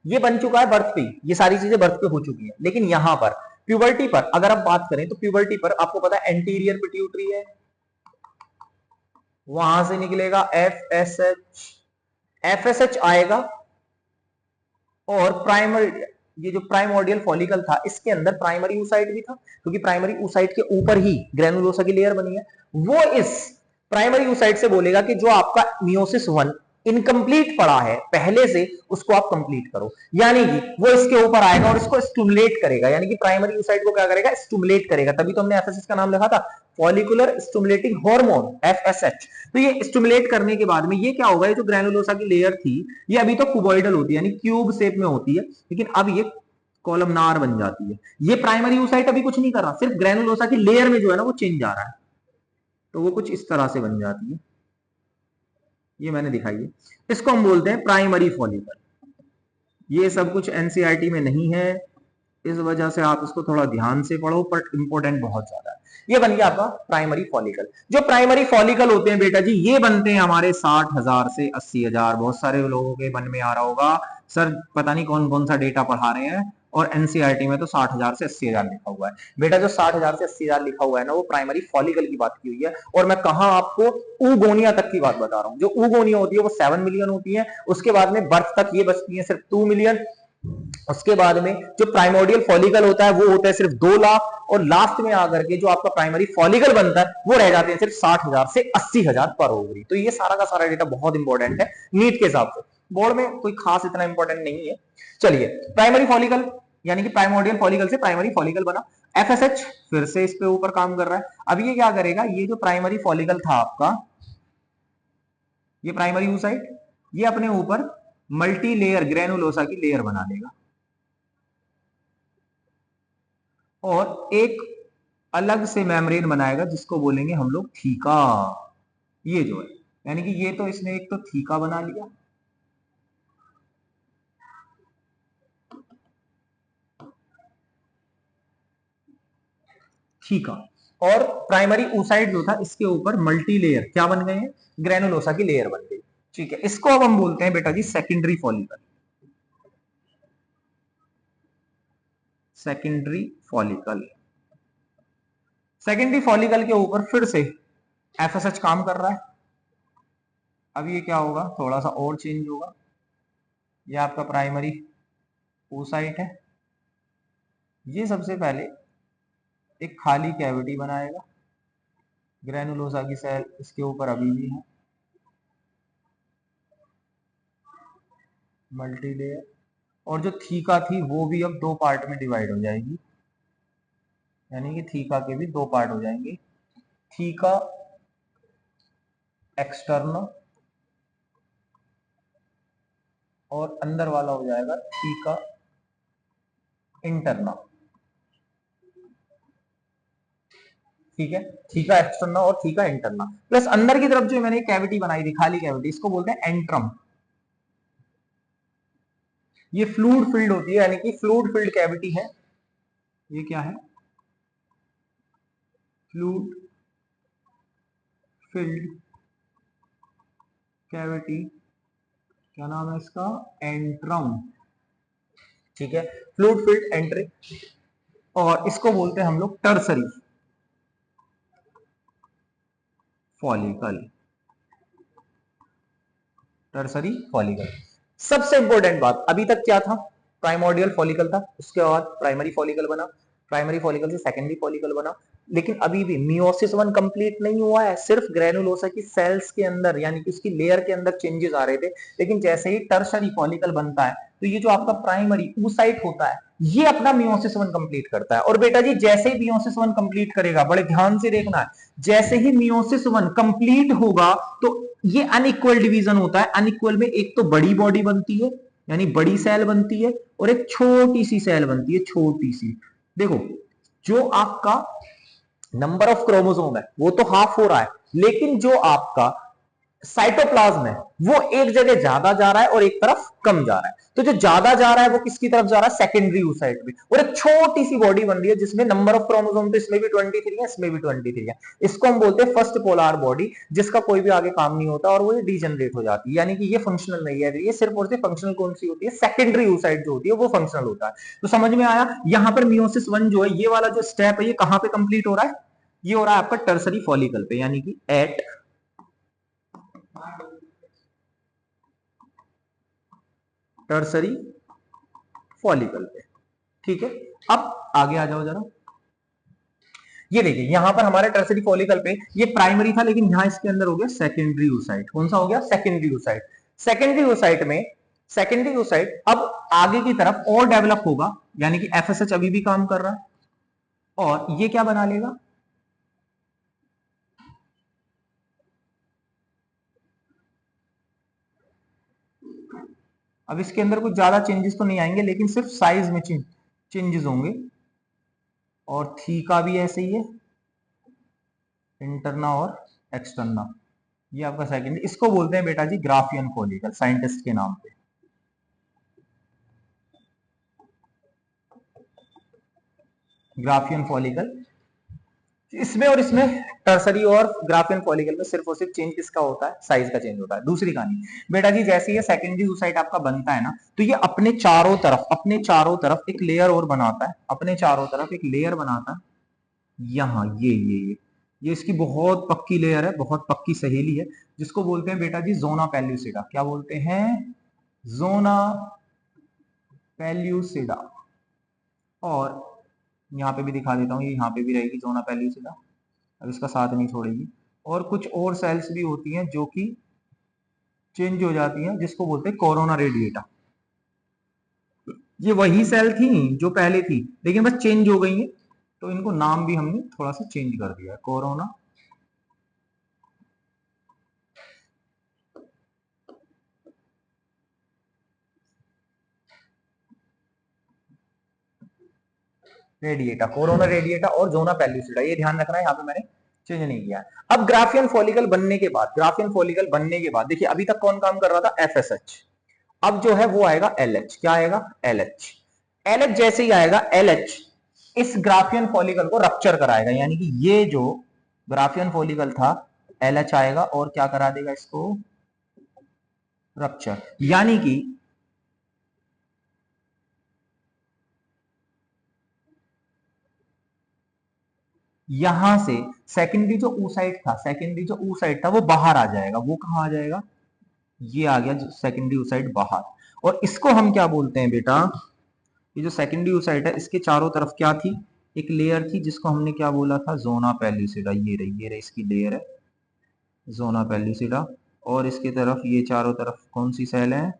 ये बन चुका है बर्थ पे, ये सारी चीजें बर्थ पे हो चुकी हैं। लेकिन यहां पर प्यूबर्टी पर अगर आप बात करें तो प्यूबर्टी पर आपको पता है एंटीरियर पिट्यूटरी है, वहां से निकलेगा एफएसएच, एफएसएच आएगा, और प्राइमरी, ये जो प्राइमोर्डियल फॉलिकल था इसके अंदर प्राइमरी oocyte भी था, क्योंकि प्राइमरी oocyte के ऊपर ही ग्रेनुलोसा की लेयर बनी है। वो इस प्राइमरी oocyte से बोलेगा कि जो आपका मियोसिस 1 इनकम्प्लीट पड़ा है पहले से, उसको आप कंप्लीट करो। यानी कि वो इसके ऊपर आएगा और इसको स्टिमुलेट करेगा, यानी कि प्राइमरी oocyte को क्या करेगा? स्टिमुलेट करेगा। तभी तो हमने एफएसएच का नाम लिखा था, फॉलिकुलर स्टिमुलेटिंग हार्मोन, एफएसएच। तो ये स्टिमुलेट करने के बाद में ये क्या होगा, ये जो ग्रेनुलोसा की लेयर थी ये अभी तो क्यूबॉइडल होती है, यानी क्यूब शेप में होती है, लेकिन अब ये कॉलमनार बन जाती है। ये प्राइमरी oocyte अभी कुछ नहीं कर रहा, सिर्फ ग्रेनुलोसा की लेयर में जो है ना वो चेंज आ रहा है, तो वो कुछ इस तरह से बन जाती है। ये मैंने दिखाई है, इसको हम बोलते हैं प्राइमरी फॉलिकल। ये सब कुछ एनसीईआरटी में नहीं है, इस वजह से आप इसको थोड़ा ध्यान से पढ़ो, पर इंपॉर्टेंट बहुत ज्यादा है। ये बन गया आपका प्राइमरी फॉलिकल। जो प्राइमरी फॉलिकल होते हैं बेटा जी, ये बनते हैं हमारे 60,000 से 80,000। बहुत सारे लोगों के मन में आ रहा होगा सर पता नहीं कौन कौन सा डेटा पढ़ा रहे हैं, और एनसीईआरटी में तो 60,000 से 80,000 लिखा हुआ है। बेटा जो 60,000 से 80,000 लिखा हुआ है ना, वो प्राइमरी फॉलिकल की बात की हुई है, और मैं कहा आपको ऊगोनिया तक की बात बता रहा हूं। जो ऊगोनिया होती है वो 7 मिलियन होती है, उसके बाद में बर्थ तक ये बचती है सिर्फ 2 मिलियन। उसके बाद में जो प्राइमोडियल फॉलिकल होता है वो होता है सिर्फ 2 लाख, और लास्ट में आकर के जो आपका प्राइमरी फॉलिकल बनता है वो रह जाते हैं सिर्फ 60,000 से 80,000 पर ओवरी। तो ये सारा का सारा डेटा बहुत इंपॉर्टेंट है नीट के हिसाब से, बोर्ड में कोई खास इतना इंपॉर्टेंट नहीं है। चलिए, प्राइमरी फॉलिकल यानी कि प्राइमोडियल फॉलिकल से प्राइमरी फॉलिकल बना। एफएसएच फिर से इस पे ऊपर काम कर रहा है। अब ये क्या करेगा, ये जो प्राइमरी फॉलिकल था आपका, ये प्राइमरी oocyte, ये अपने ऊपर मल्टी लेयर ग्रेनुलोसा की लेयर बना लेगा, और एक अलग से मेम्ब्रेन बनाएगा जिसको बोलेंगे हम लोग थीका। ये जो है, यानी कि ये तो इसने एक तो थीका बना लिया, थीका, और प्राइमरी oocyte जो था इसके ऊपर मल्टी लेयर क्या बन गए हैं, ग्रेनुलोसा की लेयर बन गई। ठीक है, इसको अब हम बोलते हैं बेटा जी secondary follicle. Secondary follicle, secondary follicle के ऊपर फिर से एफएसएच काम कर रहा है। अब ये क्या होगा, थोड़ा सा और चेंज होगा। ये आपका प्राइमरी oocyte है, ये सबसे पहले एक खाली कैविटी बनाएगा, ग्रेनुलोसा की सेल इसके ऊपर अभी भी है, मल्टी लेयर, और जो थीका थी वो भी अब 2 पार्ट में डिवाइड हो जाएगी, यानी कि थीका के भी 2 पार्ट हो जाएंगे, थीका एक्सटर्नल और अंदर वाला हो जाएगा थीका इंटरनल। ठीक है, थीका एक्सटर्नल और थीका इंटरनल, प्लस अंदर की तरफ जो मैंने कैविटी बनाई थी, खाली कैविटी, इसको बोलते हैं एंट्रम। ये फ्लूइड फील्ड होती है, यानी कि फ्लूइड फील्ड कैविटी है। ये क्या है, फ्लूइड फील्ड कैविटी, क्या नाम है इसका, एंट्रम। ठीक है, फ्लूइड फील्ड एंट्री, और इसको बोलते हैं हम लोग टर्सरी फॉलिकल। टर्सरी फॉलिकल, सबसे इंपॉर्टेंट बात, अभी तक क्या था, प्राइमोर्डियल फॉलिकल था, उसके बाद प्राइमरी फॉलिकल बना, प्राइमरी फॉलिकल से सेकेंडरी फॉलिकल बना, लेकिन अभी भी मियोसिस 1 कंप्लीट नहीं हुआ है, सिर्फ ग्रेनुलोसा की सेल्स के अंदर यानी कि उसकी लेयर के अंदर चेंजेस आ रहे थे। लेकिन जैसे ही टर्सरी फॉलिकल बनता है तो ये जो आपका प्राइमरी oocyte होता है ये अपना मियोसिस 1 कंप्लीट करता है। और बेटा जी जैसे ही मियोसिस 1 कंप्लीट करेगा, बड़े ध्यान से देखना है, जैसे ही मियोसिस 1 कंप्लीट होगा तो ये अनइक्वल डिवीजन होता है। अनइक्वल में एक तो बड़ी बॉडी बनती है यानी बड़ी सेल बनती है, और एक छोटी सी सेल बनती है, छोटी सी। देखो, जो आपका नंबर ऑफ क्रोमोसोम है वो तो हाफ हो रहा है, लेकिन जो आपका साइटोप्लाज्म है वो एक जगह ज्यादा जा रहा है और एक तरफ कम जा रहा है। तो जो ज्यादा जा रहा है वो किसकी तरफ जा रहा है, सेकेंडरी oocyte में, और एक छोटी सी बॉडी बन रही है जिसमें नंबर ऑफ क्रोमोसोम तो इसमें भी 23 है, इसमें भी 23 है। इसको हम बोलते हैं फर्स्ट पोलर बॉडी, जिसका कोई भी आगे काम नहीं होता और वो ये डीजनरेट हो जाती है, यानी कि ये फंक्शनल नहीं है। ये सिर्फ और सिर्फ फंक्शनल कौन सी होती है, सेकेंडरी oocyte जो होती है वो फंक्शनल होता है। तो समझ में आया, यहां पर मियोसिस 1 जो है, ये वाला जो स्टेप है ये कहां पे कंप्लीट हो रहा है, ये हो रहा है आपका टर्सरी फॉलिकल पे, यानी कि एट टर्सरी फॉलिकल पे। ठीक है, अब आगे आ जाओ जरा। ये देखिए यहां पर हमारे टर्सरी फॉलिकल पे ये प्राइमरी था, लेकिन यहां इसके अंदर हो गया सेकेंडरी oocyte। कौन सा हो गया, सेकेंडरी oocyte। सेकेंडरी oocyte में, सेकेंडरी oocyte अब आगे की तरफ और डेवलप होगा, यानी कि एफएसएच अभी भी काम कर रहा है, और ये क्या बना लेगा, अब इसके अंदर कुछ ज्यादा चेंजेस तो नहीं आएंगे, लेकिन सिर्फ साइज में चेंजेस होंगे, और थीका भी ऐसे ही है, इंटरना और एक्सटर्ना। ये आपका सेकंड, इसको बोलते हैं बेटा जी ग्राफियन फॉलिकल, साइंटिस्ट के नाम पे। ग्राफियन फॉलिकल, इसमें और इसमें टर्सरी और ग्राफियन फॉलिकल में सिर्फ और सिर्फ चेंज किसका होता है, साइज का चेंज होता है। दूसरी कहानी बेटा जी, जैसे ये सेकेंडरी oocyte आपका बनता है ना, तो ये अपने चारों तरफ एक लेयर और बनाता है, अपने चारों तरफ एक लेयर बनाता है। यहाँ ये इसकी बहुत पक्की लेयर है, बहुत पक्की सहेली है, जिसको बोलते हैं बेटा जी जोना पेल्यूसिडा। क्या बोलते हैं? जोना पेल्यूसिडा। और यहाँ पे भी दिखा देता हूँ, ये यहाँ पे भी रहेगी जोना पेल्यूसिडा, अब इसका साथ नहीं छोड़ेगी। और कुछ और सेल्स भी होती हैं जो कि चेंज हो जाती हैं, जिसको बोलते हैं कोरोना रेडिएटा। ये वही सेल थी जो पहले थी, लेकिन बस चेंज हो गई है, तो इनको नाम भी हमने थोड़ा सा चेंज कर दिया है, कोरोना रेडिएटा, कोरोना रेडिएटा और जोना पेल्यूसिडा, ये ध्यान रखना है, यहाँ पे मैंने चेंज नहीं किया। अब ग्राफियन फॉलिकल बनने के बाद देखिए अभी तक कौन काम कर रहा था? एफएसएच। अब जो है वो आएगा एलएच। क्या आएगा? एलएच। एलएच जैसे ही आएगा, एलएच इस ग्राफियन फॉलिकल को रप्चर कराएगा, यानी कि ये जो ग्राफियन फॉलिकल था, एलएच आएगा और क्या करा देगा इसको? रप्चर। यानी कि यहां से सेकेंडरी जो oocyte था वो बाहर आ जाएगा। वो कहां आ जाएगा? ये आ गया सेकेंडरी oocyte बाहर। और इसको हम क्या बोलते हैं बेटा? ये जो सेकेंडरी oocyte है, इसके चारों तरफ क्या थी? एक लेयर थी, जिसको हमने क्या बोला था? जोना पेल्यूसिडा। ये रही इसकी लेयर है, जोना पेल्यूसिडा। और इसके तरफ ये चारों तरफ कौन सी सेल है?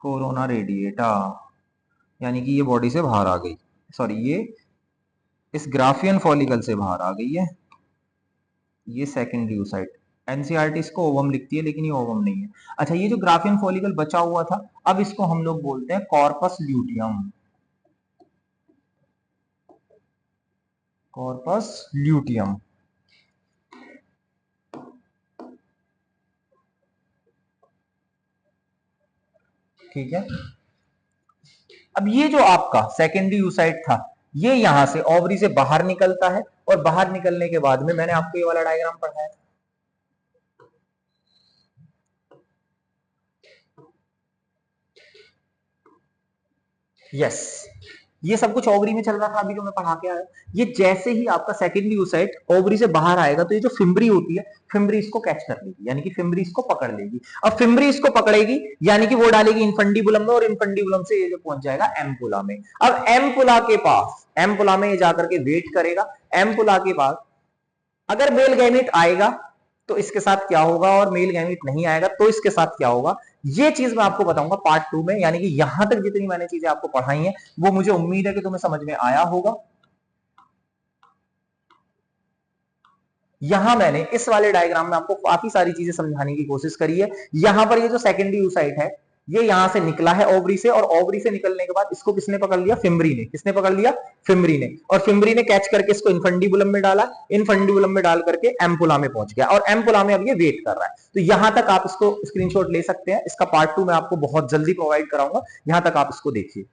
Corona radiata. यानी कि ये बॉडी से बाहर आ गई, सॉरी ये इस ग्राफियन फॉलिकल से बाहर आ गई है। ये सेकेंडरी oocyte। एनसीईआरटी इसको ओवम लिखती है, लेकिन ये ओवम नहीं है। अच्छा, ये जो ग्राफियन फॉलिकल बचा हुआ था, अब इसको हम लोग बोलते हैं कॉर्पस ल्यूटियम। कॉर्पस ल्यूटियम, ठीक है। अब ये जो आपका सेकेंडरी oocyte था, ये यहां से ओवरी से बाहर निकलता है, और बाहर निकलने के बाद में मैंने आपको ये वाला डायग्राम पढ़ाया था। यस, ये सब कुछ ओवरी में चल रहा था अभी जो मैं पढ़ा के आया। ये जैसे ही आपका सेकेंडरी oocyte ओवरी से बाहर आएगा, तो ये जो फिम्बरी होती है, फिम्बरी इसको कैच कर लेगी, यानी कि फिम्बरी इसको पकड़ लेगी। अब फिम्बरी इसको पकड़ेगी, यानी कि वो डालेगी इनफंडीबुलम में, और इनफंडीबुलम से ये जो पहुंच जाएगा एम्पुला में। अब एम्पुला में ये जाकर के वेट करेगा। एम्पुला के पास अगर मेल गैमेट आएगा तो इसके साथ क्या होगा, और मेल गैमेट नहीं आएगा तो इसके साथ क्या होगा, ये चीज मैं आपको बताऊंगा पार्ट 2 में। यानी कि यहां तक जितनी मैंने चीजें आपको पढ़ाई हैं, वो मुझे उम्मीद है कि तुम्हें समझ में आया होगा। यहां मैंने इस वाले डायग्राम में आपको काफी सारी चीजें समझाने की कोशिश करी है। यहां पर ये जो सेकेंडरी oocyte है, ये यहां से निकला है ओवरी से, और ओवरी से निकलने के बाद इसको किसने पकड़ लिया? फिम्बरी ने। किसने पकड़ लिया? फिम्बरी ने। और फिम्बरी ने कैच करके इसको इनफंडीबुलम में डाला, इनफंडीबुलम में डाल करके एम्पुला में पहुंच गया, और एम्पुला में अब ये वेट कर रहा है। तो यहां तक आप इसको स्क्रीनशॉट ले सकते हैं। इसका पार्ट 2 मैं आपको बहुत जल्दी प्रोवाइड कराऊंगा, यहां तक आप इसको देखिए।